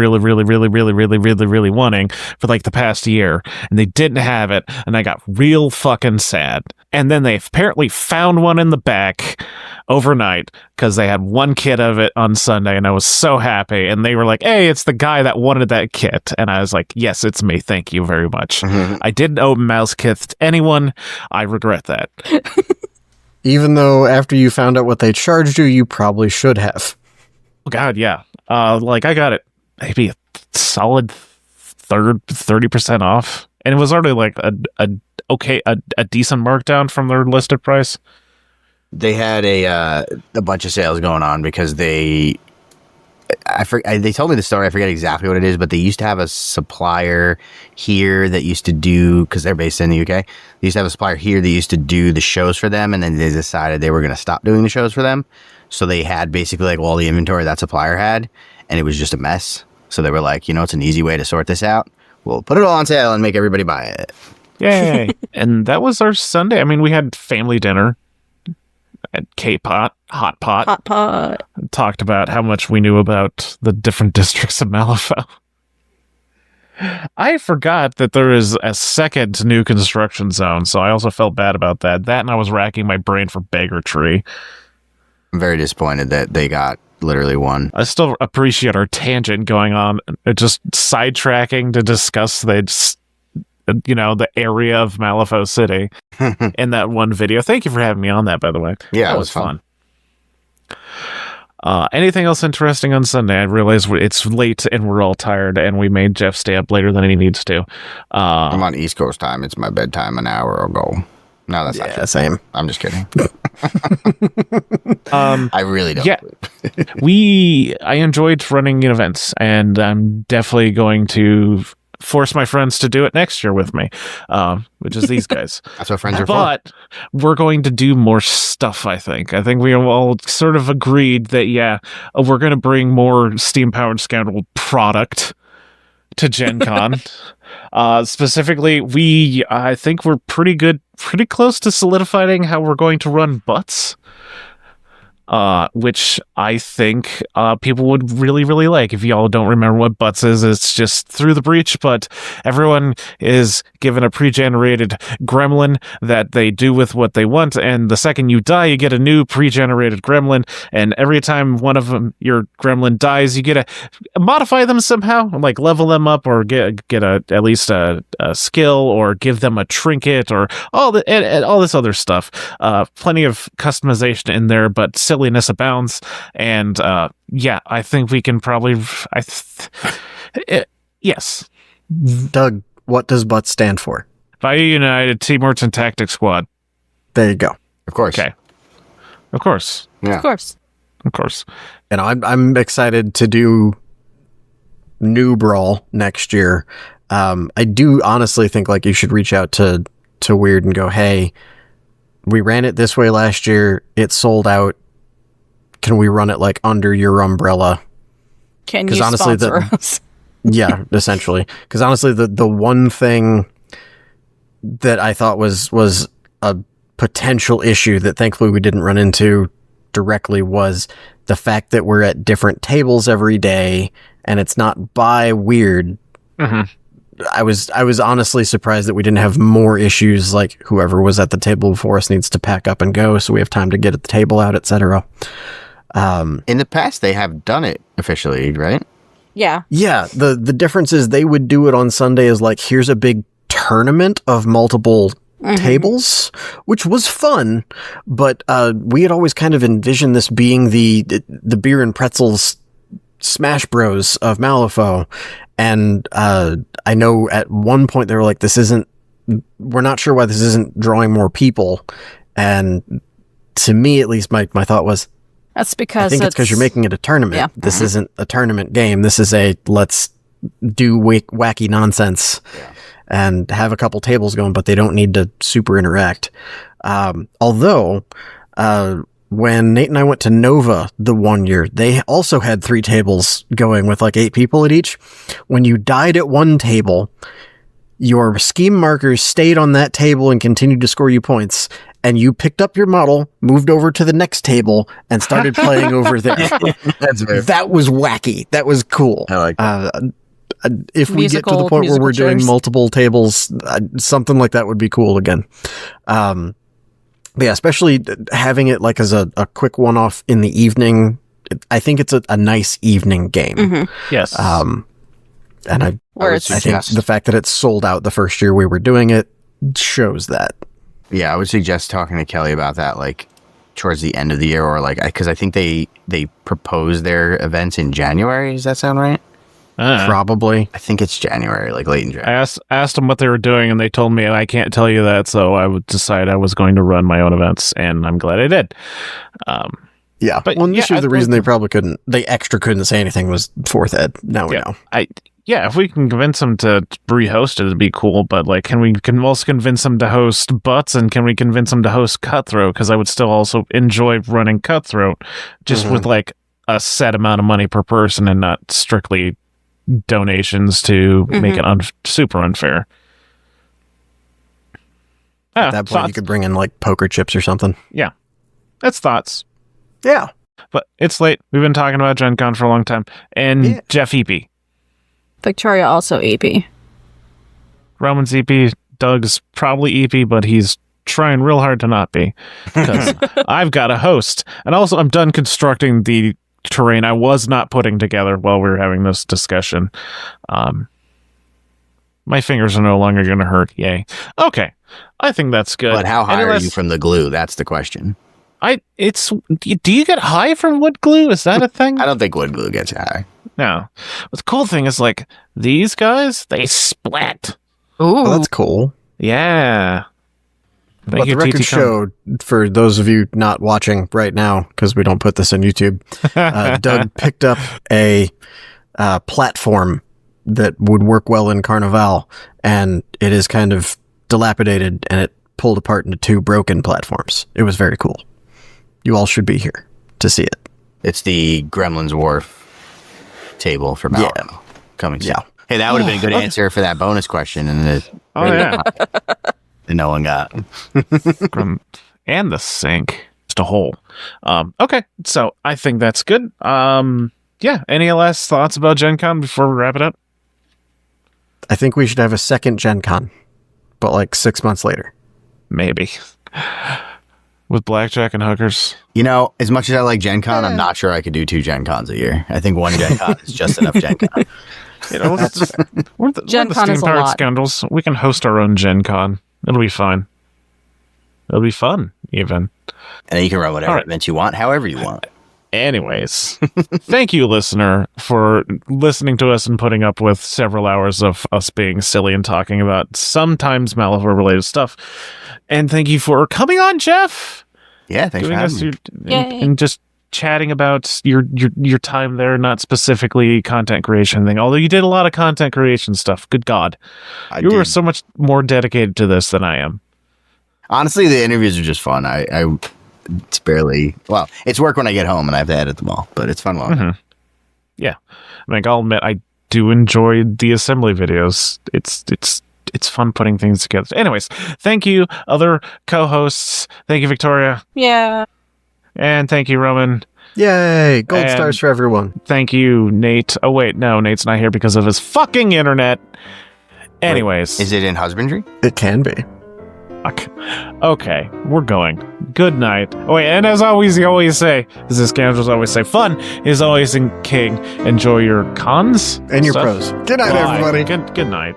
C: wanting for like the past year, and they didn't have it, and I got real fucking sad. And then they apparently found one in the back overnight because they had one kit of it on Sunday, and I was so happy. And they were like, "Hey, it's the guy that wanted that kit," and I was like, "Yes, it's me. Thank you very much." Mm-hmm. I didn't open mouse kits to anyone. I regret that.
D: Even though after you found out what they charged you, you probably should have.
C: God, yeah. Like I got it maybe a solid 30% off, and it was already like a decent markdown from their listed price.
B: They had a bunch of sales going on because they told me the story. I forget exactly what it is, but they used to have a supplier here that used to do, because they're based in the UK. They used to have a supplier here that used to do the shows for them, and then they decided they were going to stop doing the shows for them. So they had basically like all the inventory that supplier had, and it was just a mess. So they were like, it's an easy way to sort this out. We'll put it all on sale and make everybody buy it.
C: Yay. And that was our Sunday. I mean, we had family dinner at K-Pot, Hot Pot. Talked about how much we knew about the different districts of Malifaux. I forgot that there is a second new construction zone, so I also felt bad about that. That, and I was racking my brain for Beggar Tree.
B: I'm very disappointed that they got literally one.
C: I still appreciate our tangent going on, just sidetracking to discuss the area of Malifaux City in that one video. Thank you for having me on that, by the way.
B: Yeah,
C: that
B: it was fun.
C: Anything else interesting on Sunday? I realize it's late and we're all tired, and we made Jeff stay up later than he needs to.
B: I'm on East Coast time. It's my bedtime an hour ago. No, that's not true.
D: Same.
B: I'm just kidding.
C: I
B: really don't.
C: Yeah, I enjoyed running events, and I'm definitely going to force my friends to do it next year with me, which is these guys.
B: That's what friends are for.
C: But we're going to do more stuff, I think. I think we all sort of agreed that, we're going to bring more steam-powered Scoundrel product to Gen Con. Specifically, I think we're pretty close to solidifying how we're going to run butts. which I think people would really, really like. If y'all don't remember what Butts is, it's just Through the Breach, but everyone is given a pre-generated gremlin that they do with what they want, and the second you die, you get a new pre-generated gremlin, and every time one of them, your gremlin dies, you get to modify them somehow, like level them up, or get at least a skill, or give them a trinket, or all this other stuff. Plenty of customization in there, but silliness abounds, and I think we can probably yes.
D: Doug, what does BUTT stand for?
C: Bayou United Teamworks and Tactics Squad.
D: There you go.
B: Of course.
C: Okay. Of course.
B: Yeah.
E: Of course.
C: Of course.
D: And I'm excited to do New Brawl next year. I do honestly think like you should reach out to Weird and go, hey, we ran it this way last year. It sold out. Can we run it like under your umbrella?
E: Can you sponsor us?
D: Yeah, essentially. Because honestly, the one thing that I thought was a potential issue that thankfully we didn't run into directly was the fact that we're at different tables every day and it's not by Weird.
C: Mm-hmm.
D: I was honestly surprised that we didn't have more issues, like whoever was at the table before us needs to pack up and go so we have time to get at the table out, etc.
B: In the past, they have done it officially, right?
E: Yeah.
D: Yeah, the difference is they would do it on Sunday as like, here's a big tournament of multiple tables, which was fun, but we had always kind of envisioned this being the beer and pretzels Smash Bros of Malifaux, and I know at one point they were like, we're not sure why this isn't drawing more people, and to me at least my thought was,
E: that's because
D: I think it's because you're making it a tournament.
E: Yeah.
D: This isn't a tournament game. This is a let's do wacky nonsense and have a couple tables going, but they don't need to super interact. Although, when Nate and I went to Nova the one year, they also had 3 tables going with like 8 people at each. When you died at one table, your scheme markers stayed on that table and continued to score you points. And you picked up your model, moved over to the next table, and started playing over there.
B: That's very
D: That was wacky. That was cool.
B: I like that.
D: If we get to the point where we're doing multiple tables, something like that would be cool again. But yeah, especially having it like as a quick one-off in the evening. I think it's a nice evening game.
E: Mm-hmm.
C: Yes.
D: And I think the fact that it's sold out the first year we were doing it shows that.
B: Yeah, I would suggest talking to Kelly about that, like towards the end of the year, or like because I think they propose their events in January. Does that sound right?
D: Probably.
B: I think it's January, like late in January.
C: I asked them what they were doing, and they told me I can't tell you that, so I would decide I was going to run my own events, and I'm glad I did.
D: Yeah,
C: but
D: well, this year the reason they probably couldn't say anything was 4th Ed. Now we know.
C: If we can convince them to re-host it, it'd be cool. But like, can we also convince them to host Butts, and can we convince them to host Cutthroat? Because I would still also enjoy running Cutthroat, just with like a set amount of money per person, and not strictly donations to make it super unfair.
D: At that point, you could bring in like poker chips or something.
C: Yeah, that's thoughts.
D: Yeah,
C: but it's late. We've been talking about Gen Con for a long time, and Jeff EP.
E: Victoria also EP.
C: Roman's EP. Doug's probably EP, but he's trying real hard to not be, because I've got a host, and also I'm done constructing the terrain I was not putting together while we were having this discussion. My fingers are no longer going to hurt. Yay. Okay, I think that's good.
B: But how high are you from the glue? That's the question.
C: Do you get high from wood glue? Is that a thing?
B: I don't think wood glue gets high.
C: No. But the cool thing is, like, these guys, they split.
E: Ooh.
D: Oh, that's cool.
C: Yeah.
D: But the record showed, for those of you not watching right now, because we don't put this on YouTube, Doug picked up a platform that would work well in Carnival, and it is kind of dilapidated, and it pulled apart into 2 broken platforms. It was very cool. You all should be here to see it.
B: It's the Gremlins Wharf table for Malifaux coming soon.
D: Yeah.
B: Hey, that would have been a good answer for that bonus question, and
C: that no one
B: got.
C: and the sink. collapsed a hole. Okay, so I think that's good. Yeah, any last thoughts about Gen Con before we wrap it up?
D: I think we should have a second Gen Con, but like 6 months later.
C: Maybe. With blackjack and hookers.
B: You know, as much as I like Gen Con, I'm not sure I could do 2 Gen Cons a year. I think 1 Gen Con is just enough Gen Con.
C: You know, we're the
E: Gen Con is a
C: steam-powered
E: lot.
C: Scoundrels. We can host our own Gen Con. It'll be fine. It'll be fun, even.
B: And then you can run whatever
C: All right.
B: events you want, however you want.
C: Anyways, thank you, listener, for listening to us and putting up with several hours of us being silly and talking about sometimes Malifaux-related stuff. And thank you for coming on, Jeff.
B: Yeah, thanks for having me.
C: And just chatting about your time there, not specifically content creation thing, although you did a lot of content creation stuff. Good God. You were so much more dedicated to this than I am.
B: Honestly, the interviews are just fun. It's barely, well, it's work when I get home and I have to edit them all, but it's fun while
C: Mm-hmm. Yeah. I mean, I'll admit, I do enjoy the assembly videos. It's fun putting things together. Anyways, thank you, other co-hosts. Thank you, Victoria.
E: Yeah.
C: And thank you, Roman.
D: Yay! Gold
C: And
D: stars for everyone.
C: Thank you, Nate. Oh, wait, no, Nate's not here because of his fucking internet. Anyways.
B: Is it in Husbandry?
D: It can be.
C: Fuck. Okay, we're going. Good night. Oh, wait, and as always, you always say, as the Scoundrels always say, fun is always in king. Enjoy your cons
D: And your
C: stuff.
D: pros. Good night,
C: Bye.
D: everybody.
C: Good night.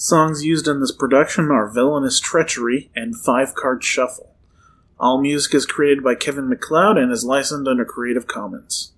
F: Songs used in this production are Villainous Treachery and 5-Card Shuffle. All music is created by Kevin MacLeod and is licensed under Creative Commons.